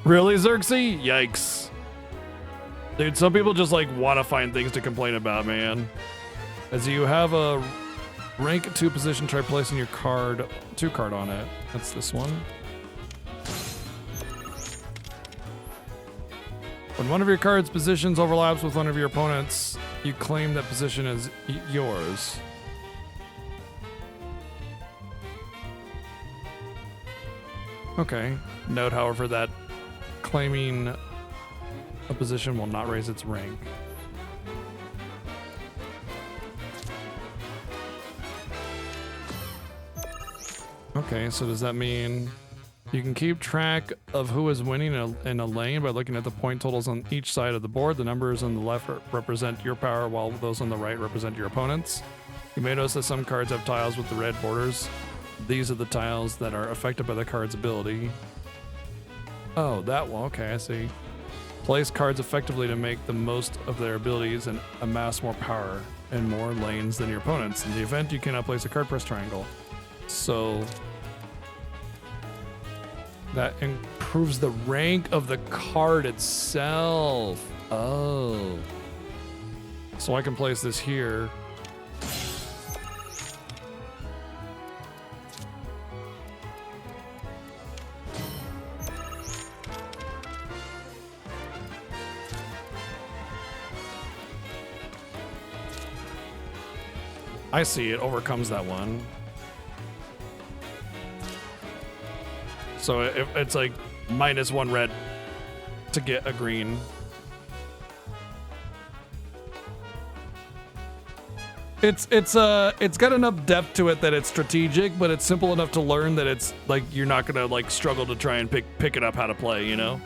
Really, Xerxes? Yikes. Dude, some people just like want to find things to complain about, man. As you have a rank 2 position, try placing your card, 2 card on it. That's this one. When one of your card's positions overlaps with one of your opponents, you claim that position as yours. Okay. Note, however, that claiming a position will not raise its rank. Okay, so does that mean you can keep track of who is winning in a lane by looking at the point totals on each side of the board? The numbers on the left represent your power, while those on the right represent your opponents. You may notice that some cards have tiles with the red borders. These are the tiles that are affected by the card's ability. Oh, that one. Okay, I see. Place cards effectively to make the most of their abilities and amass more power in more lanes than your opponents. In the event you cannot place a card, press triangle. So That improves the rank of the card itself. Oh. So I can place this here. I see, it overcomes that one. So it's like -1 red to get a green. It's got enough depth to it that it's strategic, but it's simple enough to learn that it's like you're not gonna like struggle to try and pick it up how to play, you know?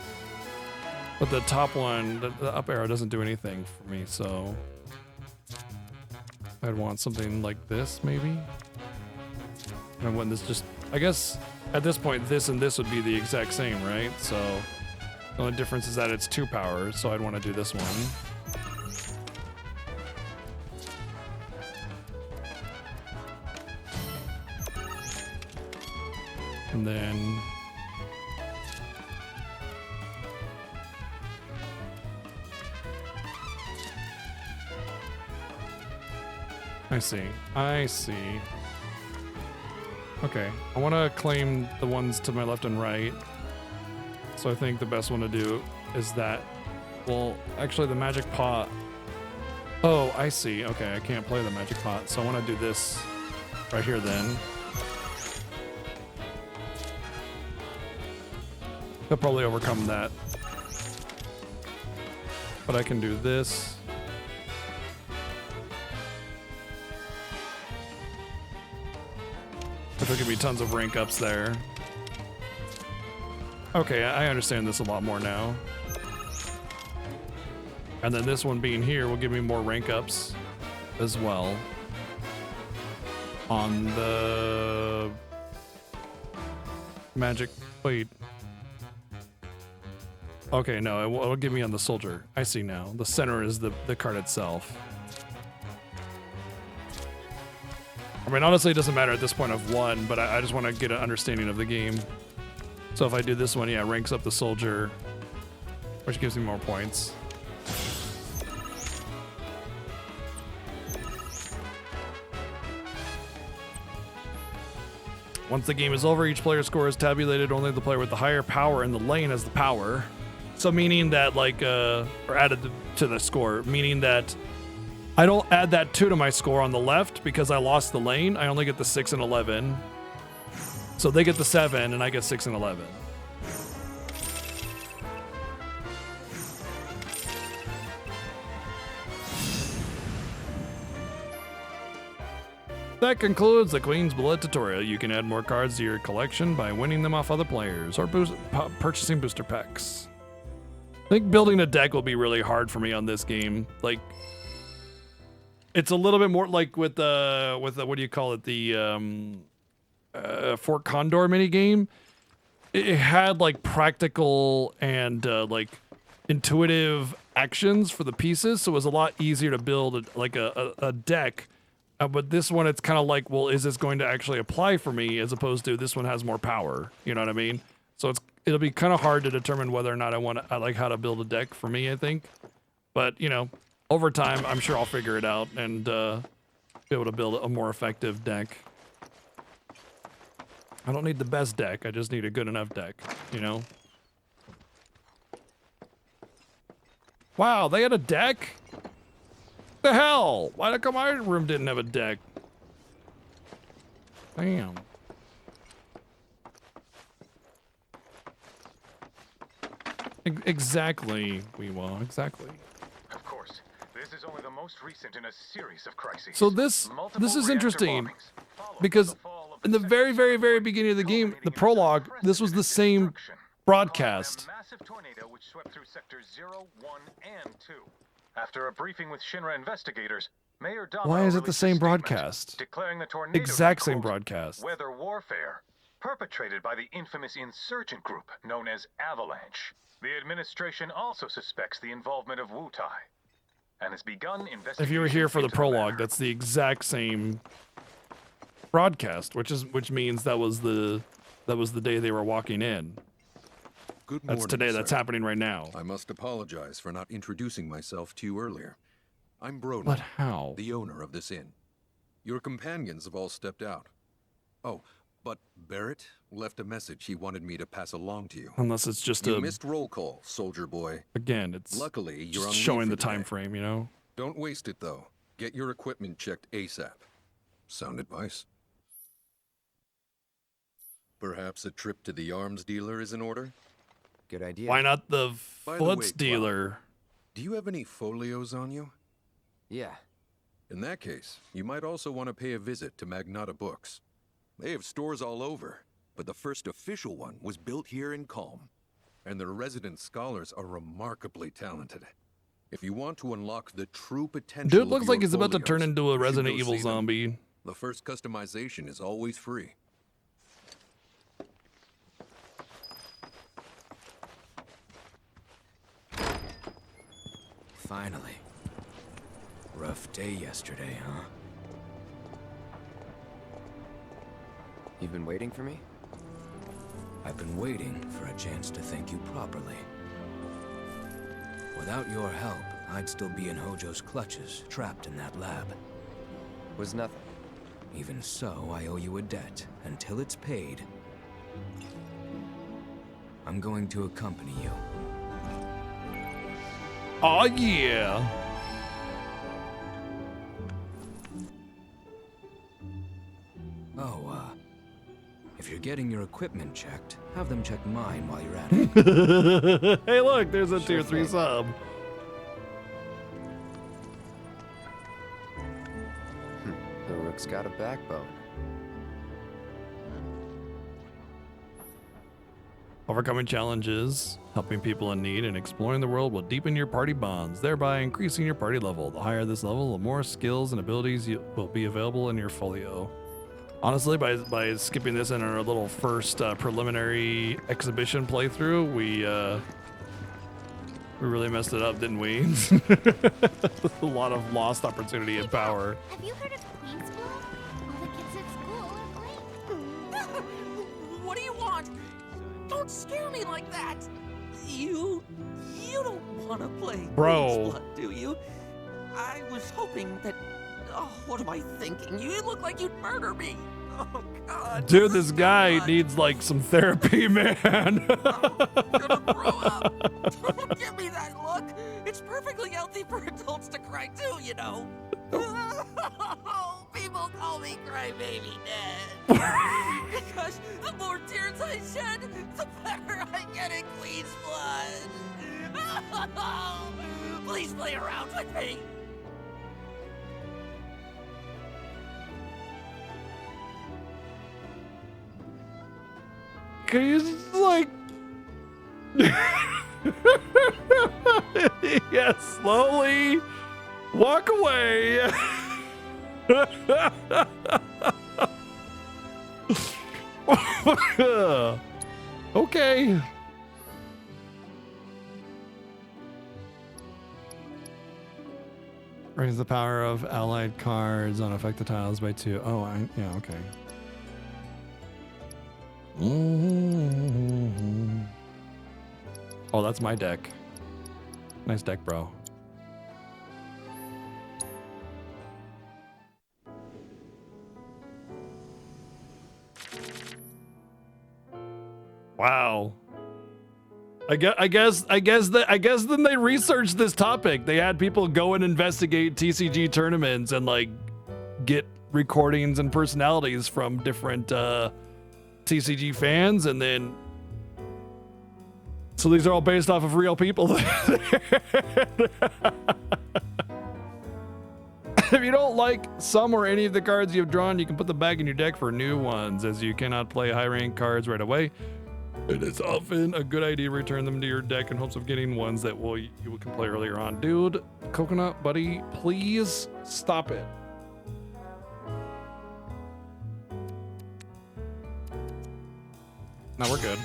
But the top one, the up arrow doesn't do anything for me, so I'd want something like this, maybe? And when this just, I guess at this point, this and this would be the exact same, right? So the only difference is that it's 2 powers, so I'd want to do this one. And then I see. Okay, I want to claim the ones to my left and right. So I think the best one to do is that. Well, actually the magic pot. Oh, I see. Okay, I can't play the magic pot, so I want to do this right here then. He'll probably overcome that. But I can do this. There'll give me tons of rank ups there. Okay, I understand this a lot more now. And then this one being here will give me more rank ups as well. On the magic, wait. Okay, no, it'll give me on the soldier. I see now. The center is the card itself. I mean, honestly, it doesn't matter at this point of 1, but I just want to get an understanding of the game. So if I do this one, yeah, it ranks up the soldier, which gives me more points. Once the game is over, each player's score is tabulated. Only the player with the higher power in the lane has the power. So meaning that, like, or added to the score, meaning that I don't add that 2 to my score on the left because I lost the lane. I only get the 6 and 11. So they get the 7 and I get 6 and 11. That concludes the Queen's Blood tutorial. You can add more cards to your collection by winning them off other players or purchasing booster packs. I think building a deck will be really hard for me on this game. Like, it's a little bit more like with the what do you call it, the Fort Condor mini game. It had like practical and like intuitive actions for the pieces, so it was a lot easier to build a deck. But this one, it's kind of like, well, is this going to actually apply for me, as opposed to this one has more power? You know what I mean? So it'll be kind of hard to determine whether or not I like how to build a deck for me, I think. But, you know, over time, I'm sure I'll figure it out and be able to build a more effective deck. I don't need the best deck, I just need a good enough deck, you know? Wow, they had a deck? The hell? Why come my room didn't have a deck? Damn. Exactly, Weewa, exactly. Of course, this is only the most recent in a series of crises. So this is interesting because in the very, very, very beginning of the game, the prologue, this was the same broadcast. Massive tornado which swept through sectors 0, 1, and 2. After a briefing with Shinra investigators, Mayor Domino Why is it the released a same statement broadcast? declaring the tornado Exact to, same quote, broadcast. weather warfare perpetrated by the infamous insurgent group known as Avalanche. The administration also suspects the involvement of Wu Tai and has begun investigation. If you were here for the into prologue, that's the exact same broadcast, which means that was the day they were walking in. Good That's morning, today. That's sir. happening right now. I must apologize for not introducing myself to you earlier. I'm Broden, But how? the owner of this inn. Your companions have all stepped out. Oh, but Barrett left a message he wanted me to pass along to you. Unless it's just you a missed roll call, soldier boy. Again, it's luckily you're just on showing leave the for today. time frame, you know. Don't waste it though. Get your equipment checked ASAP. Sound advice? Perhaps a trip to the arms dealer is in order? Good idea. Why not the By the way, Foots Cloud, dealer? Do you have any folios on you? Yeah. In that case, you might also want to pay a visit to Magnata Books. They have stores all over, but the first official one was built here in Calm. And their resident scholars are remarkably talented. If you want to unlock the true potential Dude of looks your like he's about to turn folios, into a you should Resident go Evil see them. zombie. The first customization is always free. Finally. Rough day yesterday, huh? You've been waiting for me? I've been waiting for a chance to thank you properly. Without your help, I'd still be in Hojo's clutches, trapped in that lab. Was nothing. Even so, I owe you a debt. Until it's paid, I'm going to accompany you. Oh yeah. Oh, if you're getting your equipment checked, have them check mine while you're at it. Hey, look, there's a tier Sure 3 thing. sub. The Rook's got a backbone. Overcoming challenges, helping people in need, and exploring the world will deepen your party bonds, thereby increasing your party level. The higher this level, the more skills and abilities will be available in your folio. Honestly, by skipping this in our little first preliminary exhibition playthrough, we really messed it up, didn't we? A lot of lost opportunity and power. Have you heard of Queen's Blood? All the kids at school are playing. What do you want? Don't scare me like that. You don't want to play Bro. Queen's Blood, do you? I was hoping that. Oh, what am I thinking? You look like you'd murder me. Oh God. Dude, this guy needs like some therapy, man. Gonna throw up. Don't give me that look. It's perfectly healthy for adults to cry too, you know. People call me Crybaby Dad. Because the more tears I shed, the better I get in Queen's Blood. Please play around with me. Can you just like yeah, slowly walk away. Okay. Raise the power of allied cards on affected tiles by 2. Oh, yeah, okay. Oh, that's my deck. Nice deck, bro. Wow. I guess then they researched this topic. They had people go and investigate TCG tournaments and like get recordings and personalities from different TCG fans, and then so these are all based off of real people. If you don't like some or any of the cards you've drawn, you can put them back in your deck for new ones, as you cannot play high rank cards right away. It is often a good idea to return them to your deck in hopes of getting ones that you can play earlier on. Dude, Coconut buddy, please stop it. Now we're good.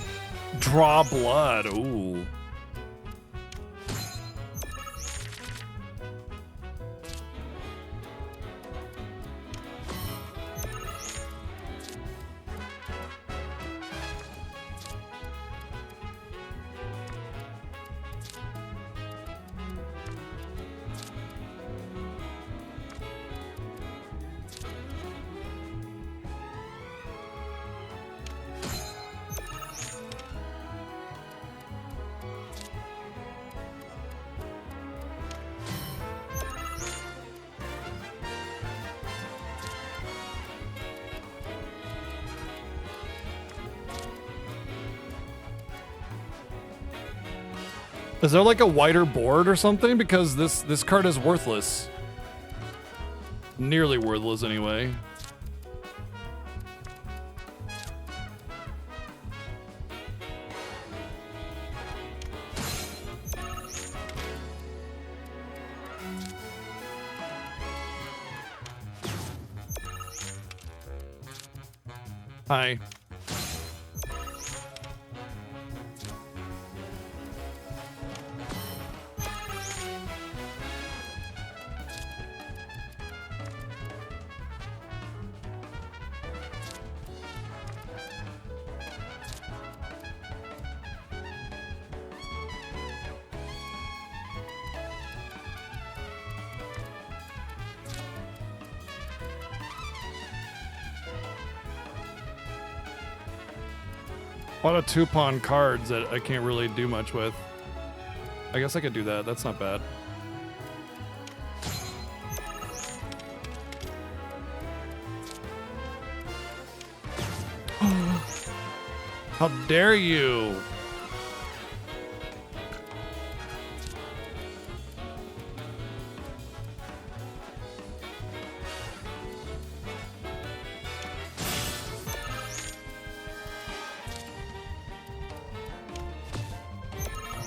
Draw blood. Ooh. Is there like a wider board or something? Because this card is worthless. Nearly worthless anyway. Hi. A lot of 2-pawn cards that I can't really do much with. I guess I could do that. That's not bad. How dare you?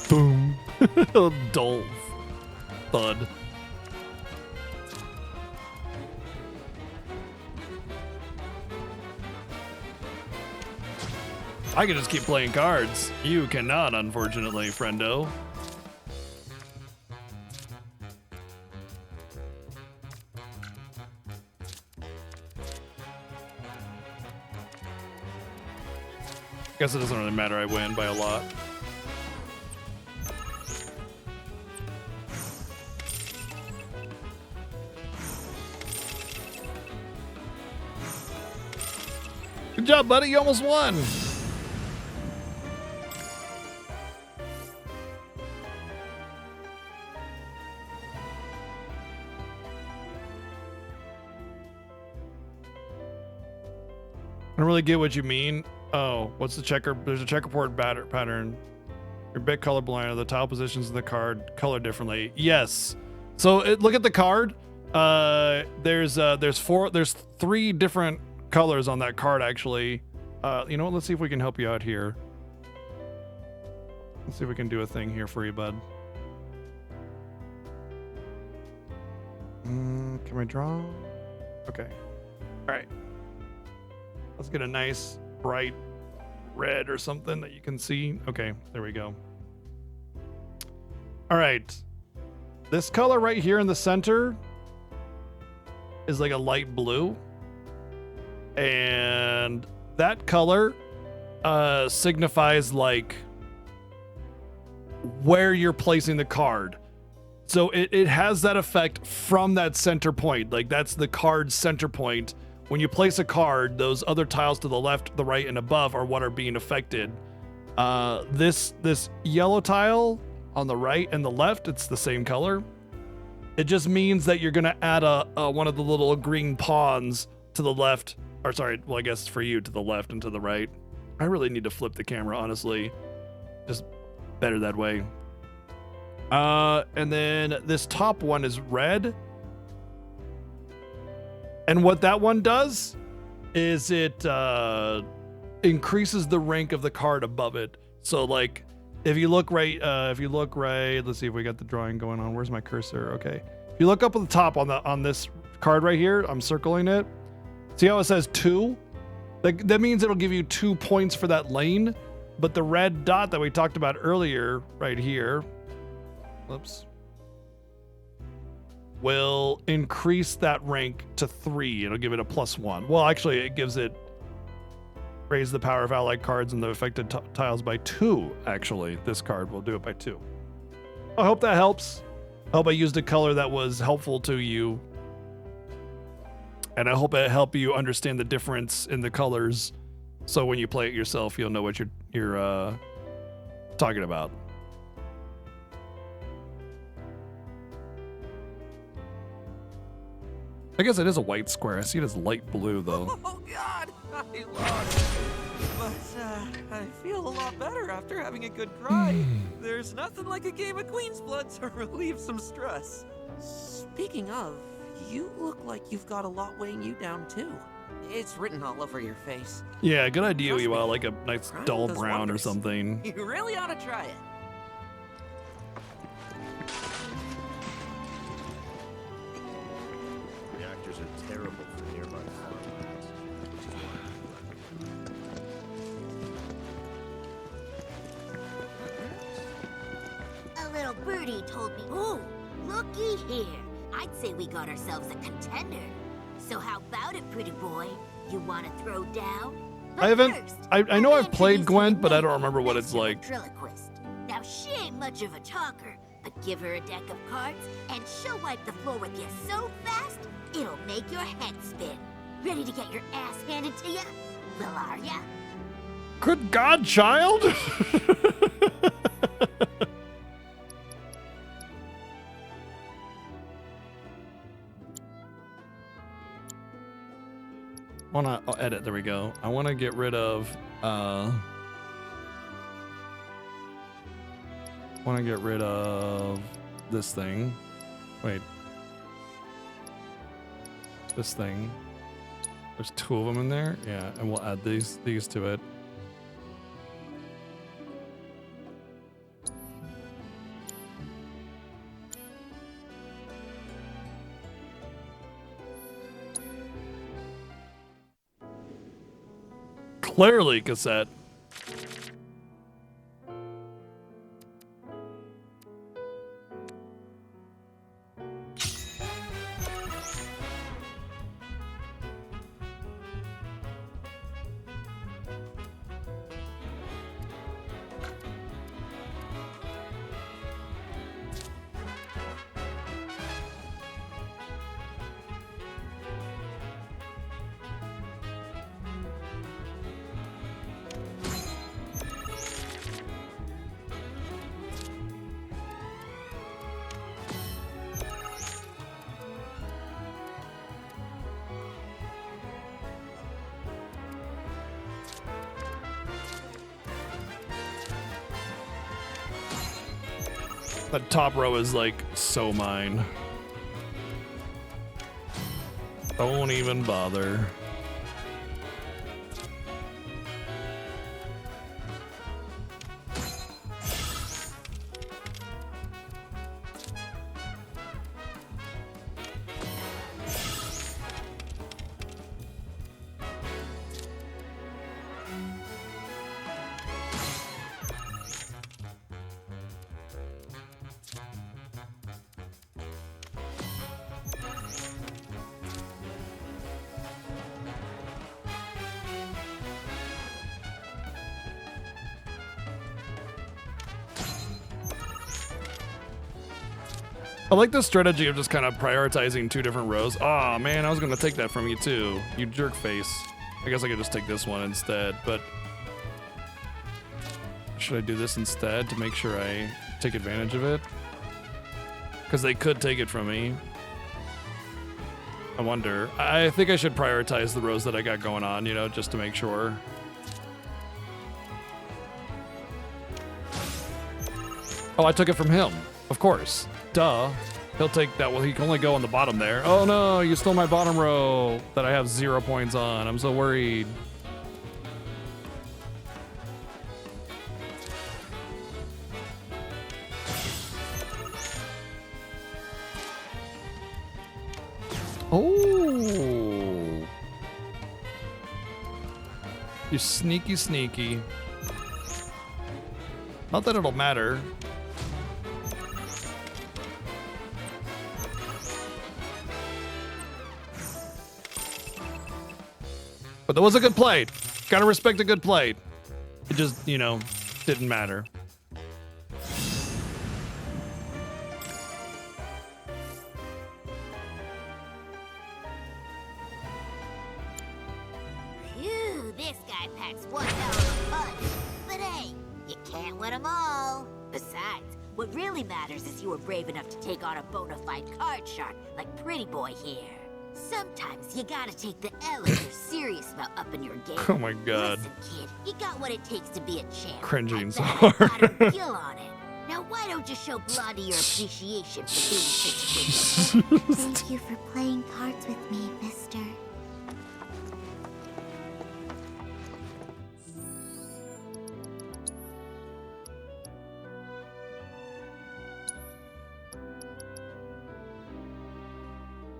Boom. Dull thud. I can just keep playing cards. You cannot, unfortunately, friendo. Guess it doesn't really matter. I win by a lot. Good job, buddy. You almost won. I don't really get what you mean. Oh, what's the checker? There's a checkerboard pattern. Your bit colorblind. The tile positions in the card color differently. Yes. So look at the card. There's 3 different colors on that card actually. You know what? Let's see if we can help you out here. Let's see if we can do a thing here for you, bud. Can we draw? Okay. All right. Let's get a nice bright red or something that you can see. Okay, there we go. All right. This color right here in the center is like a light blue. And that color signifies like where you're placing the card. So it has that effect from that center point. Like that's the card's center point. When you place a card, those other tiles to the left, the right, and above are what are being affected. This yellow tile on the right and the left, it's the same color. It just means that you're gonna add one of the little green pawns to the left, or sorry, well I guess for you to the left and to the right. I really need to flip the camera, honestly. Just better that way. And then this top one is red. And what that one does is it increases the rank of the card above it. So like if you look right, let's see if we got the drawing going on. Where's my cursor? Okay. If you look up at the top on this card right here, I'm circling it. See how it says 2? That means it'll give you 2 points for that lane. But the red dot that we talked about earlier right here, whoops, will increase that rank to 3. It'll give it a +1. Well, actually, it gives it raise the power of allied cards and the affected tiles by 2. Actually, this card will do it by 2. I hope that helps. I hope I used a color that was helpful to you, and I hope it helped you understand the difference in the colors. So when you play it yourself, you'll know what you're talking about. I guess it is a white square. I see it as light blue, though. Oh, God! I lost. But, I feel a lot better after having a good cry. There's nothing like a game of Queen's Blood to relieve some stress. Speaking of, you look like you've got a lot weighing you down, too. It's written all over your face. Yeah, good idea. Trust You me, want like a nice crying dull does brown or wonders. something. You really ought to try it. Reactors are terrible for nearby farmlands, which is why A little birdie told me. Oh, looky here. I'd say we got ourselves a contender. So how about it, pretty boy? You want to throw down? I haven't. I know I've played Gwent, but I don't remember what it's like. Ventriloquist. Now she ain't much of a talker, but give her a deck of cards and she'll wipe the floor with you so fast it'll make your head spin. Ready to get your ass handed to you? Well, are ya? Good God, child! Wanna edit? There we go. I want to get rid of. Want to get rid of this thing. Wait. This thing. There's two of them in there. Yeah, and we'll add these to it. Clearly, cassette. That top row is like so mine. Don't even bother. I like the strategy of just kind of prioritizing two different rows. Aw, man, I was going to take that from you too. You jerk face. I guess I could just take this one instead, but... Should I do this instead to make sure I take advantage of it? Because they could take it from me. I wonder. I think I should prioritize the rows that I got going on, you know, just to make sure. Oh, I took it from him. Of course. Duh. He'll take that. Well, he can only go on the bottom there. Oh no, you stole my bottom row that I have 0 points on. I'm so worried. Oh. You sneaky, sneaky. Not that it'll matter. But that was a good play. Gotta respect a good play. It just, you know, didn't matter. Phew, this guy packs one hell of a punch. But hey, you can't win them all. Besides, what really matters is you were brave enough to take on a bona fide card shark like Pretty Boy here. Sometimes you gotta take the L if you're serious about upping your game. Oh my god. Listen, kid, you got what it takes to be a champ. Cringing so I bet hard. a gill on it. Now why don't you show Blondie your appreciation for being such a good man? Thank you for playing cards with me, mister.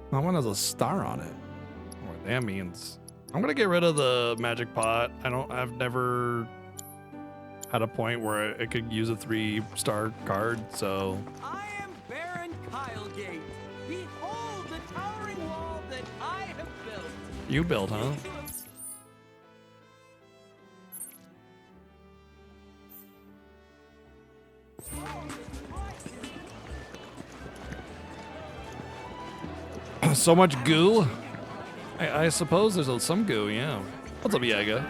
That one has a star on it. What that means. I'm gonna get rid of the magic pot. I've never had a point where it could use a 3-star card, so. I am Baron Kylegate. Behold the towering wall that I have built. You built, huh? So much goo. I suppose there's some goo, yeah. What's up, Yaga?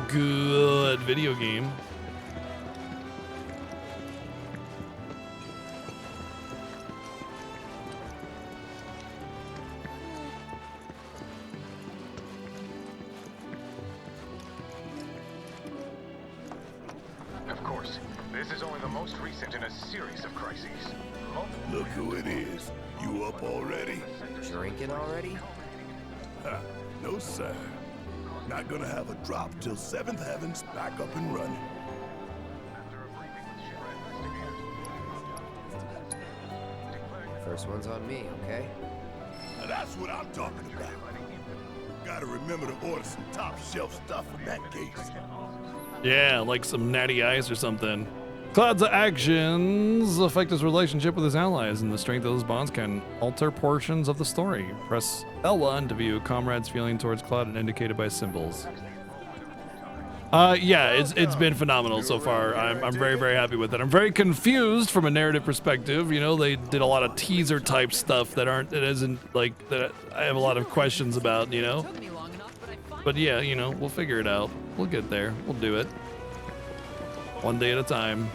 Good video game. Of course, this is only the most recent in a series of crises. Look who it is. You up already? Drinking already? Ha, no sir. Not gonna have a drop till 7th Heaven's back up and running. First one's on me, okay? Now that's what I'm talking about. Gotta remember to order some top shelf stuff in that case. Yeah, like some natty ice or something. Cloud's actions affect his relationship with his allies, and the strength of those bonds can alter portions of the story. Press L1 to view a comrade's feeling towards Cloud and indicated by symbols. Yeah, it's been phenomenal so far. I'm very, very happy with it. I'm very confused from a narrative perspective. You know, they did a lot of teaser type stuff that isn't like that I have a lot of questions about, you know. But yeah, you know, we'll figure it out. We'll get there. We'll do it. One day at a time.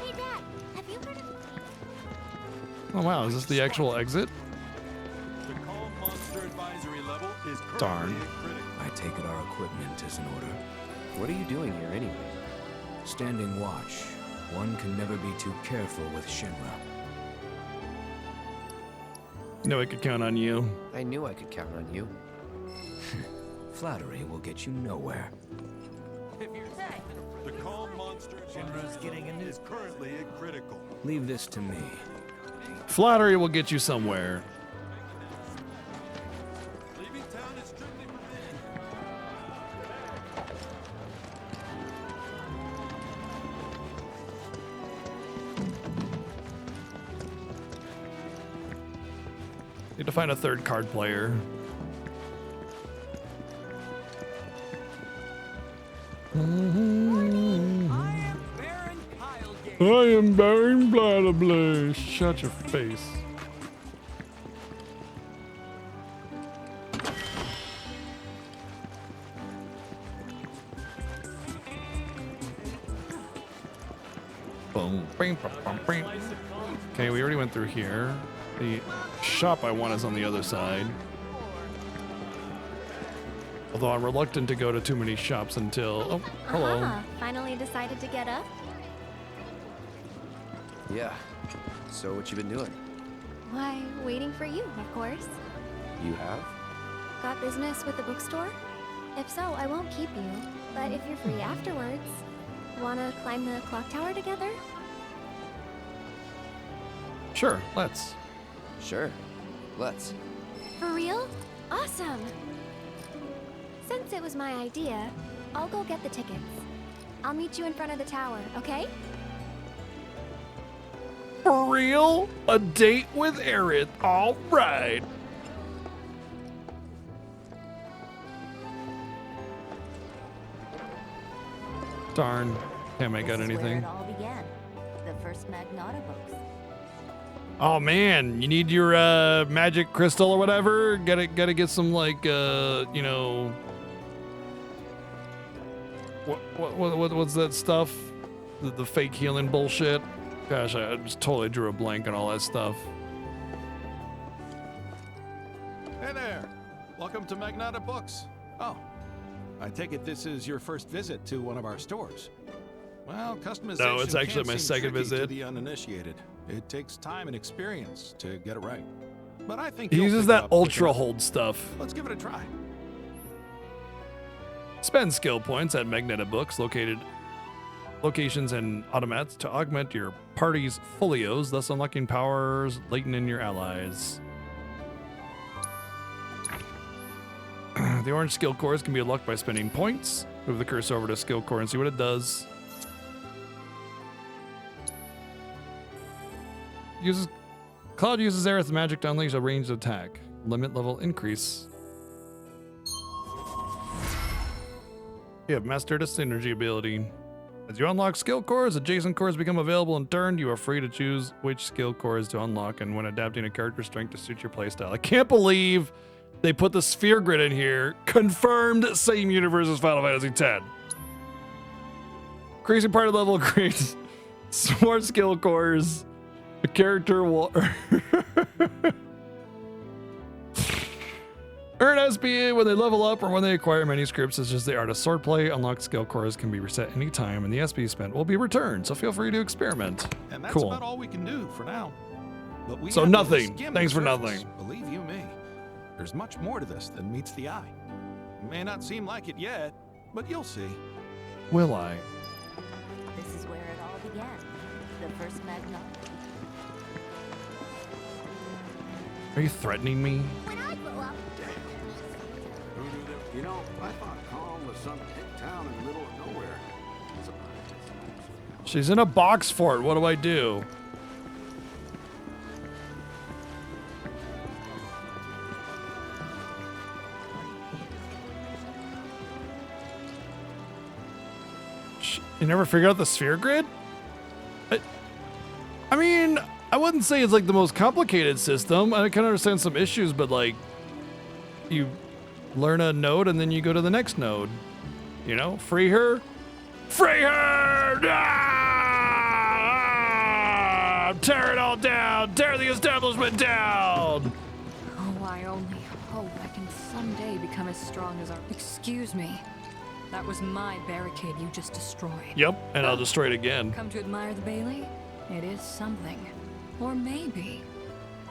Hey, Dad, have you heard of... Oh wow, is this the actual exit? The Calm Monster Advisory level is currently Darn. critical. I take it our equipment is in order. What are you doing here anyway? Standing watch. One can never be too careful with Shinra. No, I could count on you. I knew I could count on you. Flattery will get you nowhere. The Calm Monster Shinra's getting in is currently at critical. Leave this to me. Flattery will get you somewhere. Leaving town is strictly forbidden. Need to find a third card player. I am Baron Bladderblay. Shut your face. Boom, bing, bum, bum, bing. Okay, we already went through here. The shop I want is on the other side. Although I'm reluctant to go to too many shops until... Oh, hello. Aha, finally decided to get up? Yeah. So what you been doing? Why, waiting for you, of course. You have? Got business with the bookstore? If so, I won't keep you. But if you're free afterwards, wanna climb the clock tower together? Sure, let's. Sure. Let's. For real? Awesome! Since it was my idea, I'll go get the tickets. I'll meet you in front of the tower, okay? For real? A date with Aerith. All right. Darn. Can't make out anything. It all began. The first Magnata books. Oh man, you need your magic crystal or whatever. Gotta get some like you know. What's that stuff? The fake healing bullshit. Gosh, I just totally drew a blank on all that stuff. Hey there. Welcome to Magnata Books. Oh, I take it this is your first visit to one of our stores. Well, customization No, it's actually can my seem second tricky visit. to the uninitiated. It takes time and experience to get it right. But I think He you'll uses pick it that up quick ultra enough. hold stuff. Let's give it a try. Spend skill points at Magneta Books locations and automats to augment your party's folios, thus unlocking powers latent in your allies. The orange skill cores can be unlocked by spending points. Move the cursor over to skill core and see what it does. Cloud uses Aerith magic to unleash a ranged attack. Limit level increase. You have mastered a synergy ability. As you unlock skill cores, adjacent cores become available in turn. You are free to choose which skill cores to unlock and when adapting a character's strength to suit your playstyle. I can't believe they put the sphere grid in here. Confirmed same universe as Final Fantasy X. Increasing party level creates more skill cores. A character will earn SP when they level up or when they acquire manuscripts such as the Art of Swordplay. Unlocked skill cores can be reset anytime and the SP spent will be returned, so feel free to experiment. And that's Cool. about all we can do for now. But we So have to nothing. skim Thanks the for surface. nothing. Believe you me, there's much more to this than meets the eye. It may not seem like it yet, but you'll see. Will I? This is where it all began. The first Magnolia. Are you threatening me? When I grow up, You know, I thought Calm was some hick town in the middle of nowhere. She's in a box fort. What do I do? You never figured out the sphere grid? I mean, I wouldn't say it's like the most complicated system. I can understand some issues, but like, you learn a node and then you go to the next node. You know, free her. Free her! Ah! Tear it all down! Tear the establishment down! Oh, I only hope I can someday become as strong as our... Excuse me. That was my barricade you just destroyed. Yep, and I'll destroy it again. Come to admire the Bailey? It is something. Or maybe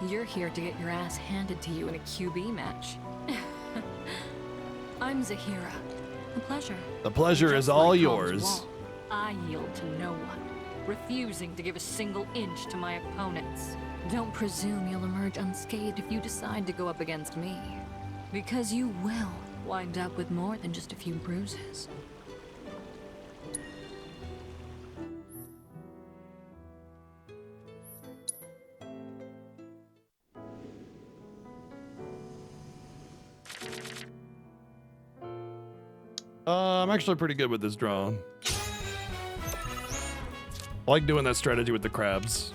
you're here to get your ass handed to you in a QB match. I'm Zahira. A pleasure. The pleasure is all yours. I yield to no one, refusing to give a single inch to my opponents. Don't presume you'll emerge unscathed if you decide to go up against me, because you will wind up with more than just a few bruises. I'm actually pretty good with this draw. I like doing that strategy with the crabs.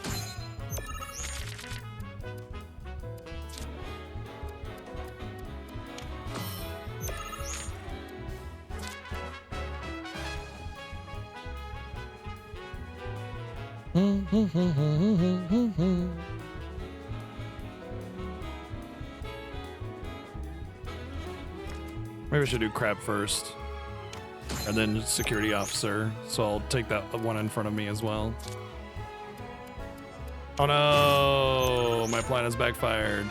Maybe I should do crab first. And then security officer. So I'll take that one in front of me as well. Oh no! My plan has backfired.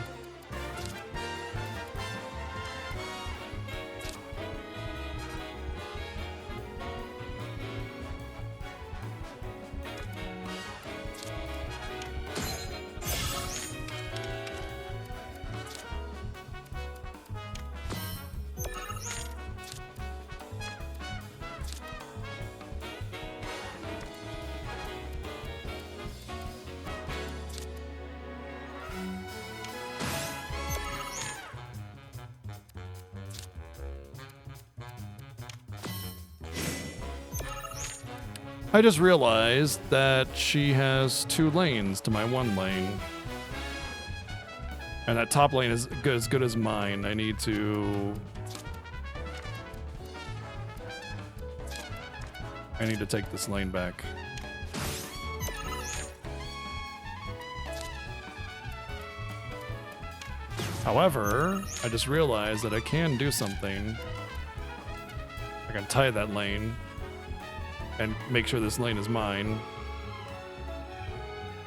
I just realized that she has 2 lanes to my 1 lane. And that top lane is as good as mine. I need to take this lane back. However, I just realized that I can do something. I can tie that lane and make sure this lane is mine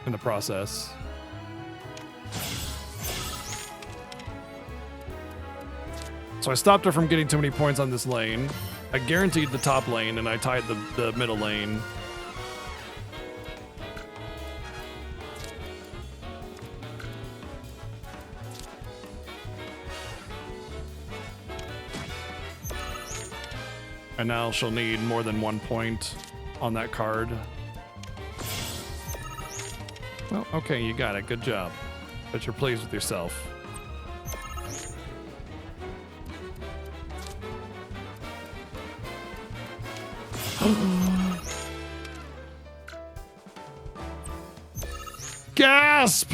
in the process. So I stopped her from getting too many points on this lane. I guaranteed the top lane and I tied the middle lane. And now she'll need more than 1 point on that card. Well, okay, you got it. Good job. Bet you're pleased with yourself. Gasp!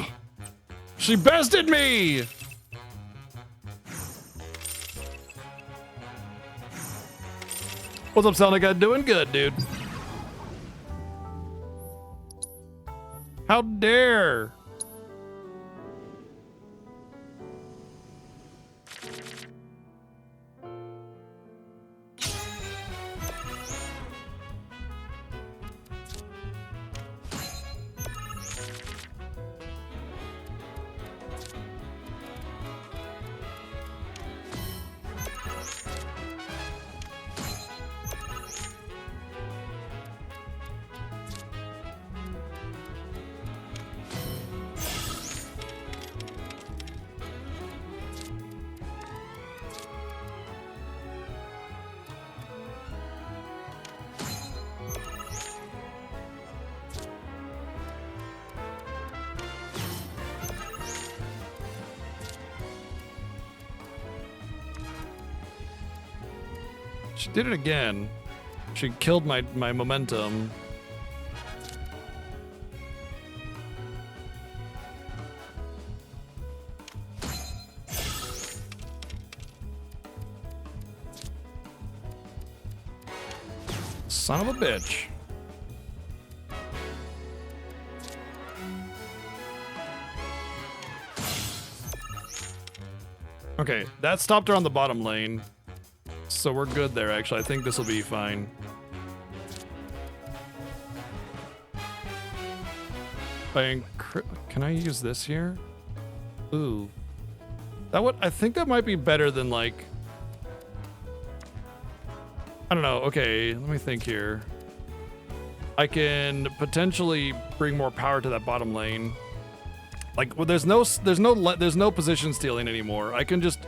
She bested me! What's up, Sonica? Doing good, dude. How dare! She did it again. She killed my momentum. Son of a bitch. Okay, that stopped her on the bottom lane. So we're good there, actually. I think this will be fine. Can I use this here? Ooh. I think that might be better than, like... I don't know. Okay, let me think here. I can potentially bring more power to that bottom lane. Like, well, there's no position stealing anymore. I can just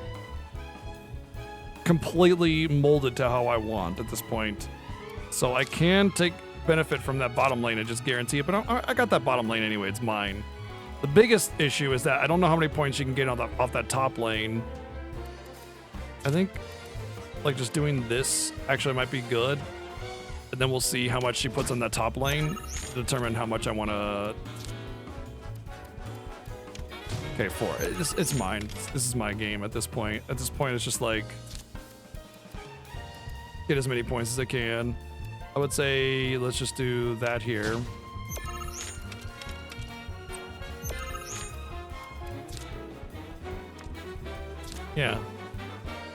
completely mold it to how I want at this point. So I can take benefit from that bottom lane and just guarantee it, but I got that bottom lane anyway, it's mine. The biggest issue is that I don't know how many points you can get off that top lane. I think like just doing this actually might be good. And then we'll see how much she puts on that top lane to determine how much I want to... Okay, 4. It's mine. This is my game at this point. At this point, it's just like... get as many points as I can. I would say let's just do that here. Yeah,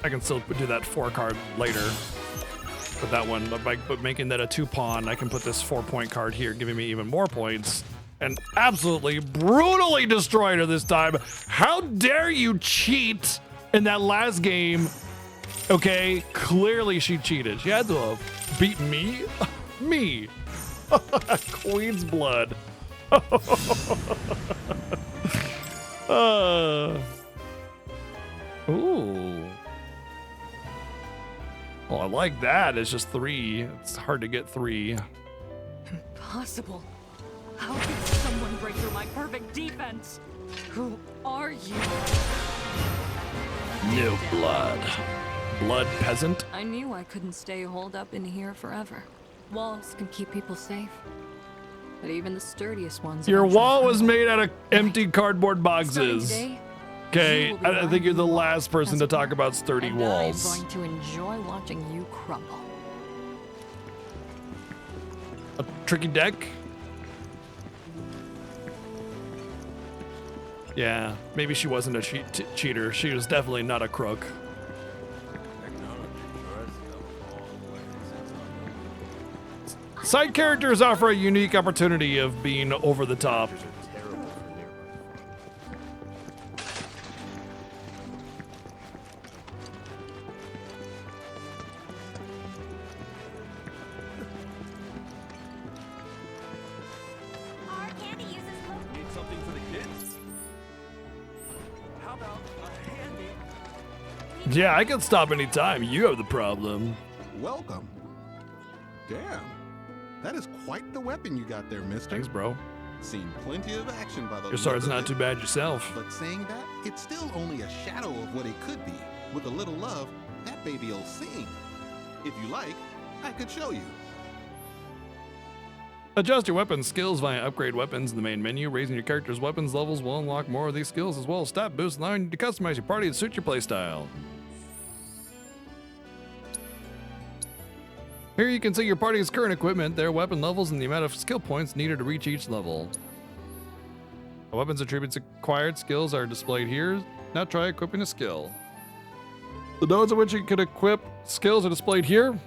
I can still do that 4 card later with that one, but making that a 2 pawn, I can put this 4-point card here, giving me even more points, and absolutely brutally destroyed her this time. How dare you cheat in that last game? Okay, clearly she cheated. She had to have beaten me. Me. Queen's blood. Ooh. Well, I like that. It's just 3. It's hard to get 3. Impossible. How could someone break through my perfect defense? Who are you? No blood. Blood peasant? I knew I couldn't stay holed up in here forever. Walls can keep people safe, but even the sturdiest ones... Your wall was made out of empty cardboard boxes. Okay, I think you're the last person to talk about sturdy walls. I'm going to enjoy watching you crumble. A tricky deck? Yeah, maybe she wasn't a cheater. She was definitely not a crook. Side characters offer a unique opportunity of being over the top. Need something for the kids? How about a handy? Yeah, I can stop anytime. You have the problem. Welcome. Damn. That is quite the weapon you got there, mister. Thanks, bro. Seen plenty of action by the Your sword's look of not it. too bad yourself. But saying that, it's still only a shadow of what it could be. With a little love, that baby'll sing. If you like, I could show you. Adjust your weapon skills via upgrade weapons in the main menu. Raising your character's weapons levels will unlock more of these skills as well as stat boosts, allowing you to customize your party to suit your playstyle. Here you can see your party's current equipment, their weapon levels, and the amount of skill points needed to reach each level. The weapons attributes acquired skills are displayed here. Now try equipping a skill. The nodes at which you can equip skills are displayed here.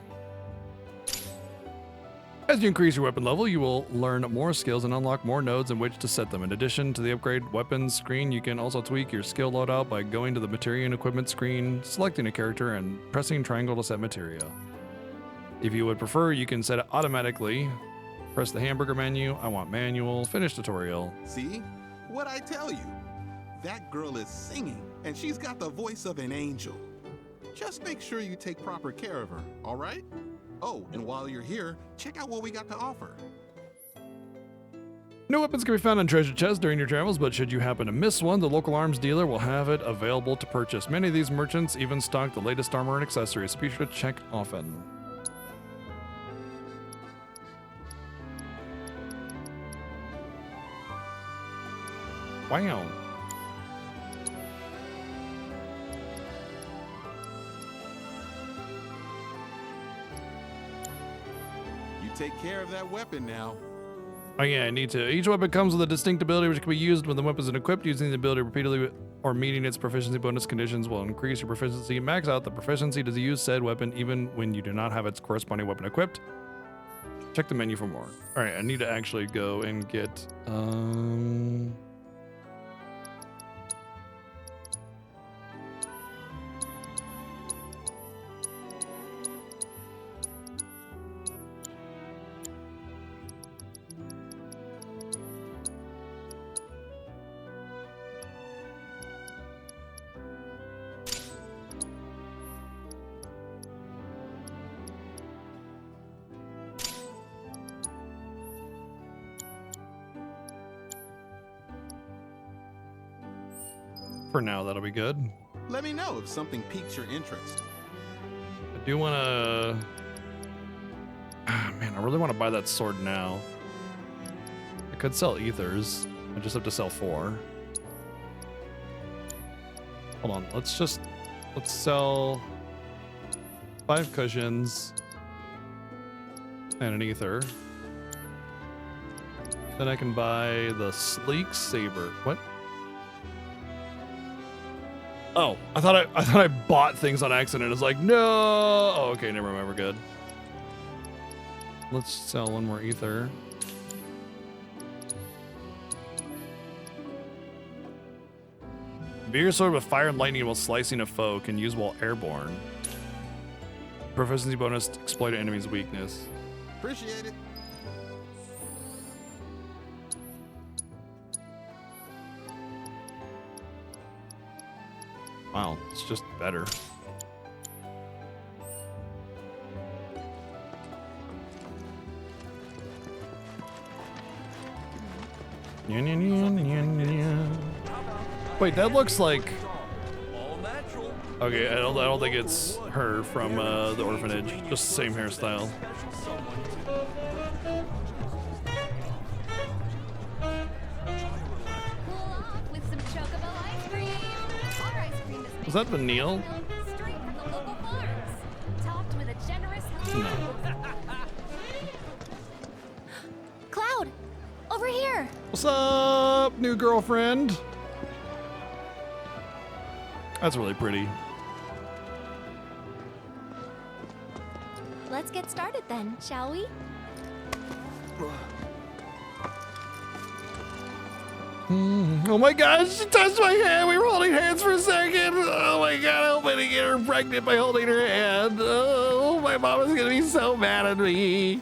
As you increase your weapon level, you will learn more skills and unlock more nodes in which to set them. In addition to the upgrade weapons screen, you can also tweak your skill loadout by going to the materia and equipment screen, selecting a character, and pressing triangle to set materia. If you would prefer, you can set it automatically. Press the hamburger menu, I want manual, finish tutorial. See? What'd I tell you? That girl is singing, and she's got the voice of an angel. Just make sure you take proper care of her, all right? Oh, and while you're here, check out what we got to offer. New weapons can be found on treasure chests during your travels, but should you happen to miss one, the local arms dealer will have it available to purchase. Many of these merchants even stock the latest armor and accessories, so be sure to check often. Wow. You take care of that weapon now. Oh yeah, I need to. Each weapon comes with a distinct ability which can be used when the weapon is equipped. Using the ability repeatedly or meeting its proficiency bonus conditions will increase your proficiency. Max out the proficiency to use said weapon even when you do not have its corresponding weapon equipped. Check the menu for more. All right, I need to actually go and get for now, that'll be good. Let me know if something piques your interest. I do want to... man, I really want to buy that sword now. I could sell ethers. I just have to sell 4. Hold on, let's sell 5 cushions and an ether. Then I can buy the sleek saber. What? Oh, I thought I bought things on accident. It's like, no. Oh, okay, never mind. We're good. Let's sell 1 more ether. Beer sword with fire and lightning while slicing a foe can use while airborne. Proficiency bonus to exploit an enemy's weakness. Appreciate it. Wow, it's just better. Wait, that looks like... Okay, I don't think it's her from the orphanage. Just the same hairstyle. Was that Vanille? No. Cloud, over here. What's up, new girlfriend? That's really pretty. Let's get started then, shall we? Oh my gosh, she touched my hand. We were holding hands for a second. Oh my god, I hope I didn't get her pregnant by holding her hand. Oh, my mom is gonna be so mad at me.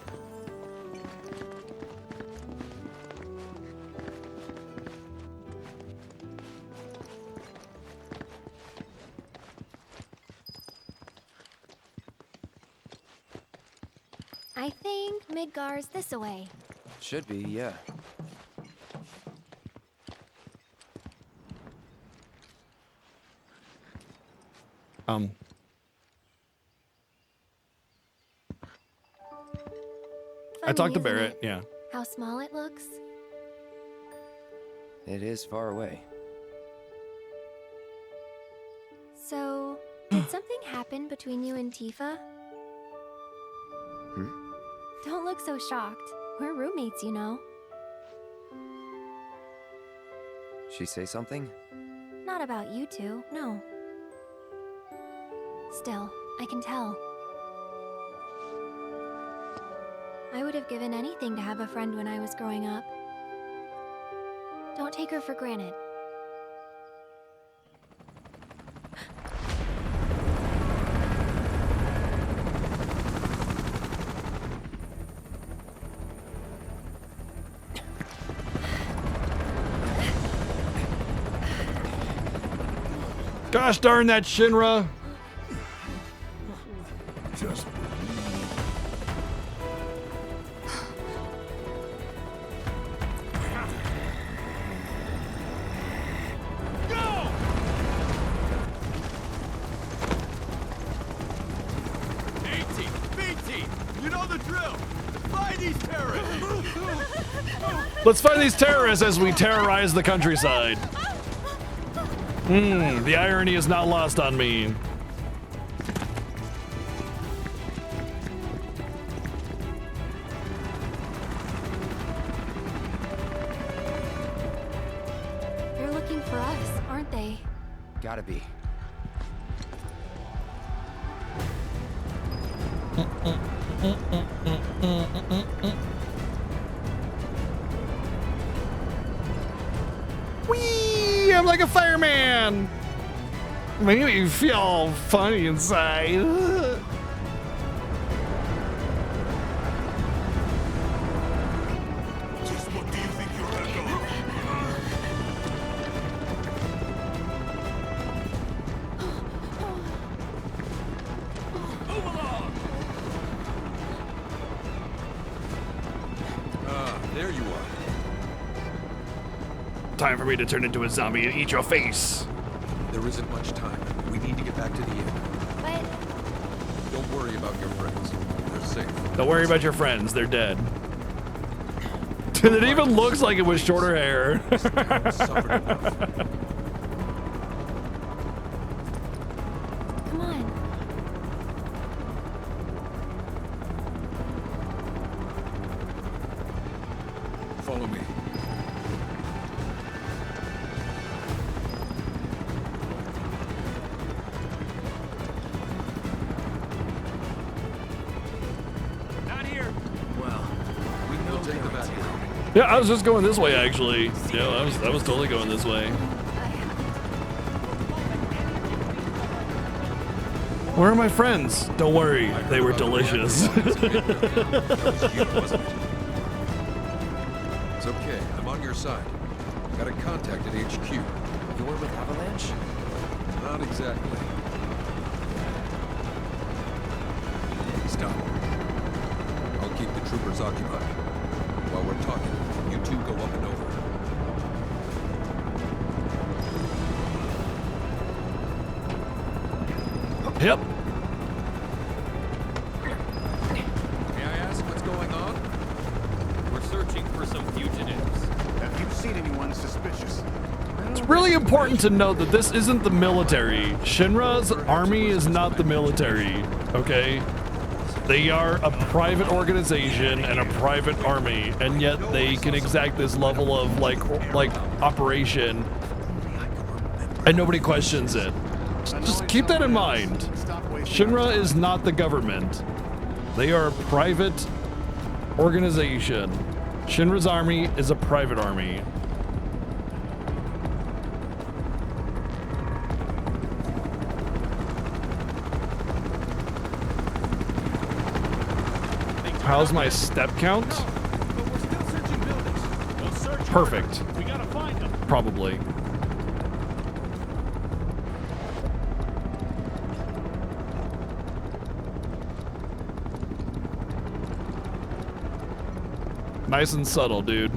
I think Midgar's this away. Should be, yeah. I talked to Funny, isn't Barrett, it? yeah. How small it looks. It is far away. So, did something happen between you and Tifa? Don't look so shocked. We're roommates, you know. She say something? Not about you two, no. Still, I can tell. I would have given anything to have a friend when I was growing up. Don't take her for granted. Gosh darn that Shinra. Just Let's find these terrorists as we terrorize the countryside. The irony is not lost on me. They're looking for us, aren't they? Gotta be. Whee! I'm like a fireman. Make me feel funny inside. Just what do you think you're There you are. Time for me to turn into a zombie and eat your face. There isn't much time. We need to get back to the inn. But Don't worry about your friends. They're safe. Don't worry about your friends, they're dead. It even looks like it was shorter hair. come on. Follow me. Not here. Well, we know Take the back road. Yeah, I was just going this way actually. Yeah, I was totally going this way. Where are my friends? Don't worry, they were delicious. It's okay. I'm on your side. Got a contact at HQ. You're with Avalanche? Not exactly. Stop. I'll keep the troopers occupied. While we're talking, you two go up and over. Yep. May I ask what's going on? We're searching for some fugitives. Have you seen anyone suspicious? It's really important to note that this isn't the military. Shinra's army is not the military, okay? They are a private organization and a private army, and yet they can exact this level of like operation, and nobody questions it. Just keep that in mind. Shinra is not the government. They are a private organization. Shinra's army is a private army. How's my step count? Perfect. We gotta find them. Probably. Nice and subtle, dude.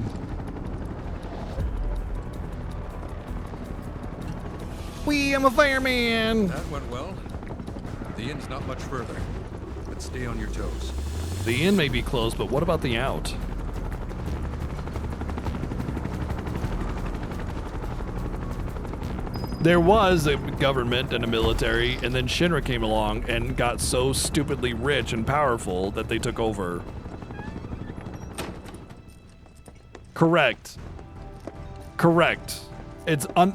I'm a fireman. That went well. The inn's not much further, but stay on your toes. The inn may be closed, but what about the out? There was a government and a military, and then Shinra came along and got so stupidly rich and powerful that they took over. Correct. Correct.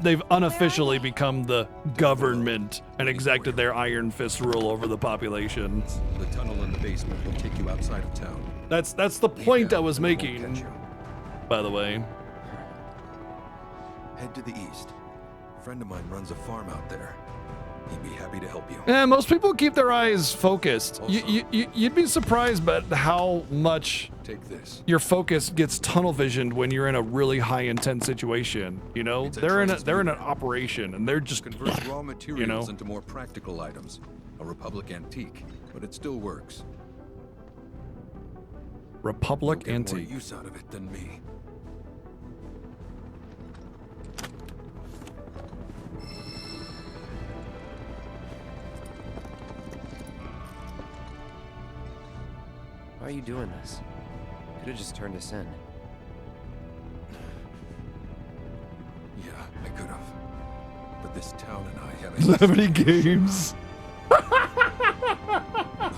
They've unofficially become the government and exacted their iron fist rule over the population. The tunnel in the basement will take you outside of town. That's the point I was making, by the way. Head to the east. A friend of mine runs a farm out there. He'd be happy to help you. Yeah, most people keep their eyes focused. You'd be surprised by how much Take this. your focus gets tunnel visioned when you're in a really high intense situation. You know, they're in an operation and they're just converts raw materials you know? into more practical items. A Republic antique, but it still works. Republic You'll get more antique. use out of it than me. Why are you doing this? Could have just turned us in. Yeah, I could have. But this town and I had a 70 games.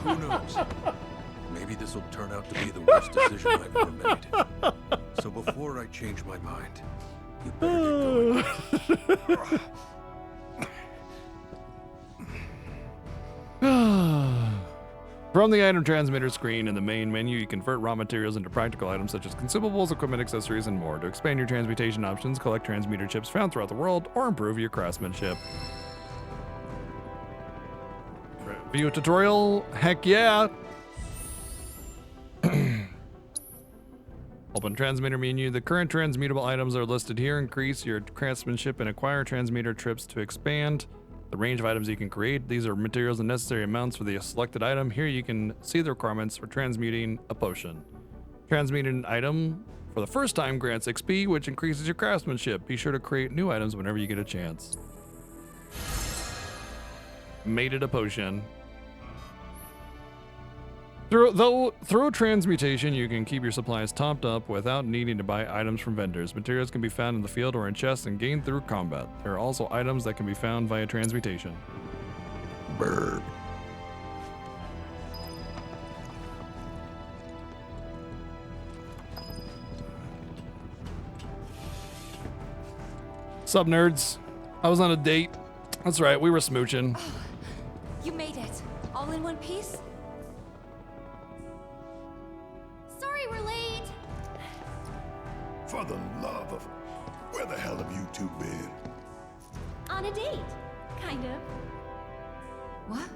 Who knows? Maybe this will turn out to be the worst decision I've ever made. So before I change my mind, you better get going. From the item transmitter screen in the main menu, you convert raw materials into practical items such as consumables, equipment, accessories, and more. To expand your transmutation options, collect transmuter chips found throughout the world, or improve your craftsmanship. View tutorial? Heck yeah! Open transmitter menu. The current transmutable items are listed here. Increase your craftsmanship and acquire transmuter trips to expand the range of items you can create. These are materials and necessary amounts for the selected item. Here you can see the requirements for transmuting a potion. Transmuting an item for the first time grants XP, which increases your craftsmanship. Be sure to create new items whenever you get a chance. Made it a potion. Through transmutation, you can keep your supplies topped up without needing to buy items from vendors. Materials can be found in the field or in chests and gained through combat. There are also items that can be found via transmutation. Brr. Sup, nerds? I was on a date. That's right, we were smooching. You made it. All in one piece? Sorry we're late. For the love of... Where the hell have you two been? On a date. Kind of. What?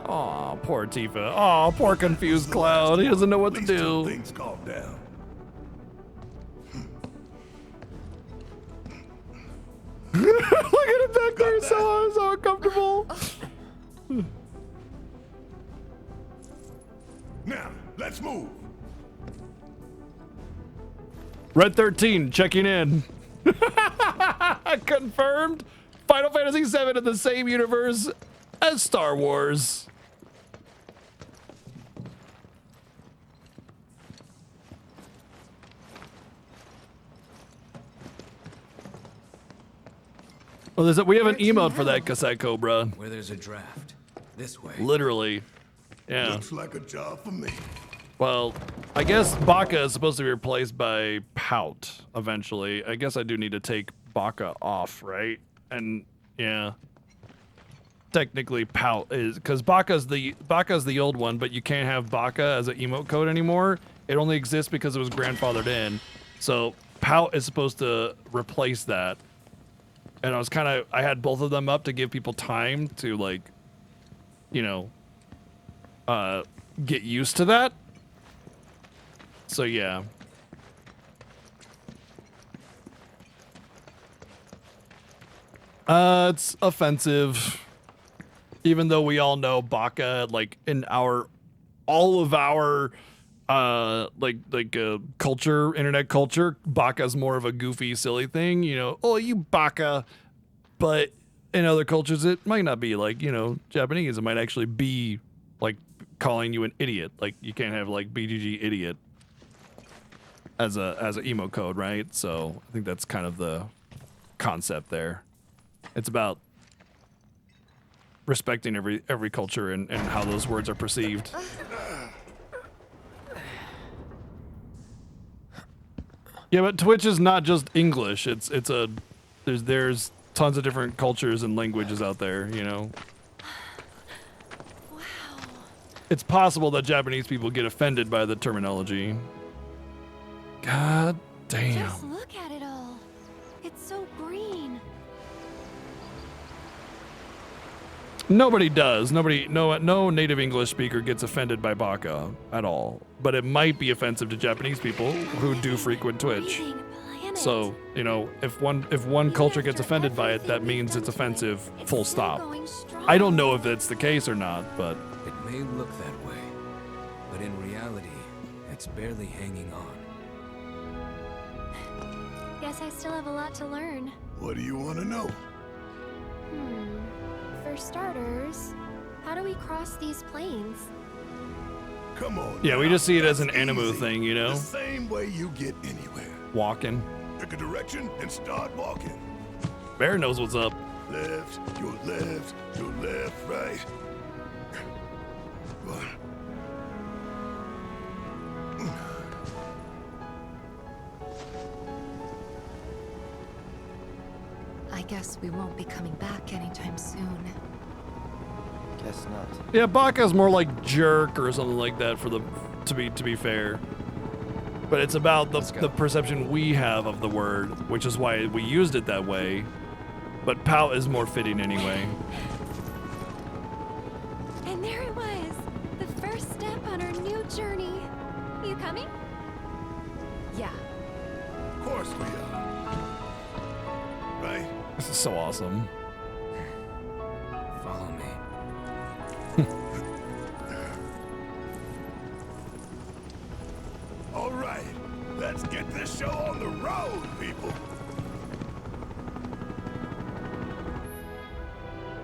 Aw, poor Tifa. Aw, poor confused Cloud. He doesn't know what to do. Things calm down. Look at him back there, so uncomfortable. Now, let's move. Red 13 checking in. Confirmed. Final Fantasy VII in the same universe as Star Wars. Oh, we have an emote for that, Kasai Cobra. Where there's a draft. This way. Literally. Yeah. Looks like a job for me. Well, I guess Baka is supposed to be replaced by Pout eventually. I guess I do need to take Baka off, right? And yeah. technically Pout is, because Baka's the old one, but you can't have Baka as an emote code anymore. It only exists because it was grandfathered in. So Pout is supposed to replace that. And I had both of them up to give people time to, like, you know, get used to that. So yeah. It's offensive. Even though we all know Baka, like, in all of our culture, internet culture, Baka's more of a goofy, silly thing, you know, oh, you Baka. But in other cultures, it might not be. Like, you know, Japanese, it might actually be, like, calling you an idiot. Like, you can't have, like, BGG idiot as a emo code, right? So I think that's kind of the concept there. It's about respecting every culture and how those words are perceived. Yeah, but Twitch is not just English. There's tons of different cultures and languages out there, you know. Wow. It's possible that Japanese people get offended by the terminology. God damn. Just look at it all. It's so green. Nobody does. No native English speaker gets offended by Baka at all. But it might be offensive to Japanese people who do frequent Twitch. So, you know, if one culture gets offended by it, that means it's offensive, full stop. I don't know if that's the case or not, but... It may look that way, but in reality, it's barely hanging on. Guess I still have a lot to learn. What do you want to know? For starters, how do we cross these plains? Come on. Yeah, we just see it as an anime thing, you know? The same way you get anywhere. Walking. Pick a direction and start walking. Bear knows what's up. Left, your left, right. I guess we won't be coming back anytime soon. Guess not. Yeah, Baka's more like jerk or something like that to be fair. But it's about the perception we have of the word, which is why we used it that way. But Pout is more fitting anyway. And there it was, the first step on our new journey. You coming? Yeah. Of course we are. Right? This is so awesome. Follow me. All right, let's get this show on the road, people.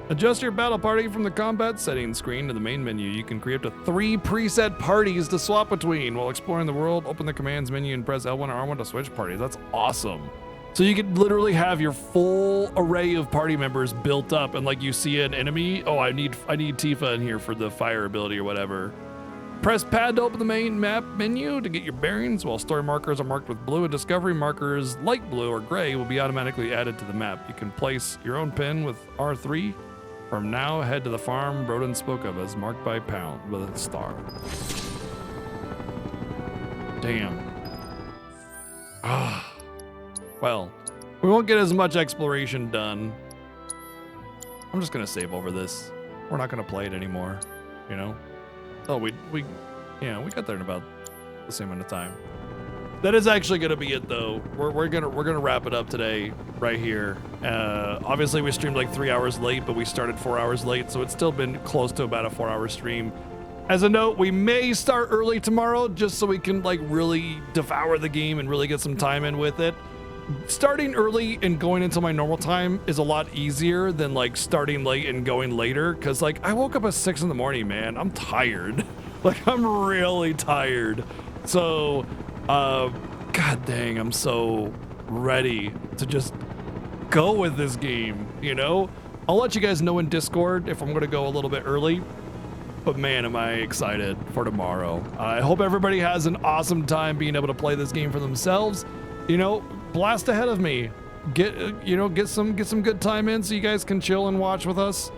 Adjust your battle party from the combat settings screen to the main menu. You can create up to 3 preset parties to swap between. While exploring the world, open the commands menu and press L1 or R1 to switch parties. That's awesome. So you could literally have your full array of party members built up, and like you see an enemy, oh, I need Tifa in here for the fire ability or whatever. Press pad to open the main map menu to get your bearings. While story markers are marked with blue and discovery markers light blue or gray will be automatically added to the map. You can place your own pin with R3. From now, head to the farm Broden spoke of as marked by pound with a star. Damn. Ah. Well, we won't get as much exploration done. I'm just gonna save over this. We're not gonna play it anymore, you know? Oh, we got there in about the same amount of time. That is actually gonna be it though. We're gonna wrap it up today right here. Obviously we streamed like 3 hours late, but we started 4 hours late, so it's still been close to about a 4-hour stream. As a note, we may start early tomorrow just so we can like really devour the game and really get some time in with it. Starting early and going into my normal time is a lot easier than like starting late and going later, because like I woke up at 6 in the morning, man. I'm tired. Like I'm really tired. So god dang, I'm so ready to just go with this game, you know? I'll let you guys know in Discord if I'm gonna go a little bit early, but man, am I excited for tomorrow. I hope everybody has an awesome time being able to play this game for themselves. You know, blast ahead of me. Get some good time in so you guys can chill and watch with us.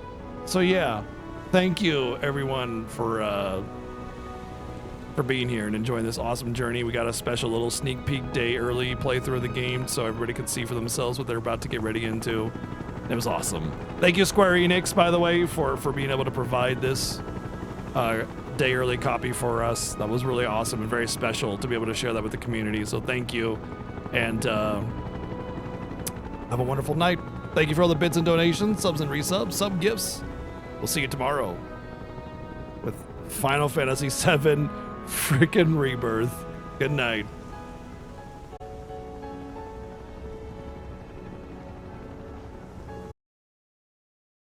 So yeah, thank you everyone for being here and enjoying this awesome journey. We got a special little sneak peek day early playthrough of the game so everybody could see for themselves what they're about to get ready into. It was awesome. Thank you Square Enix, by the way, for being able to provide this day early copy for us. That was really awesome and very special to be able to share that with the community. So thank you, and have a wonderful night. Thank you for all the bits and donations, subs and resubs, sub gifts. We'll see you tomorrow with Final Fantasy VII freaking Rebirth. Good night.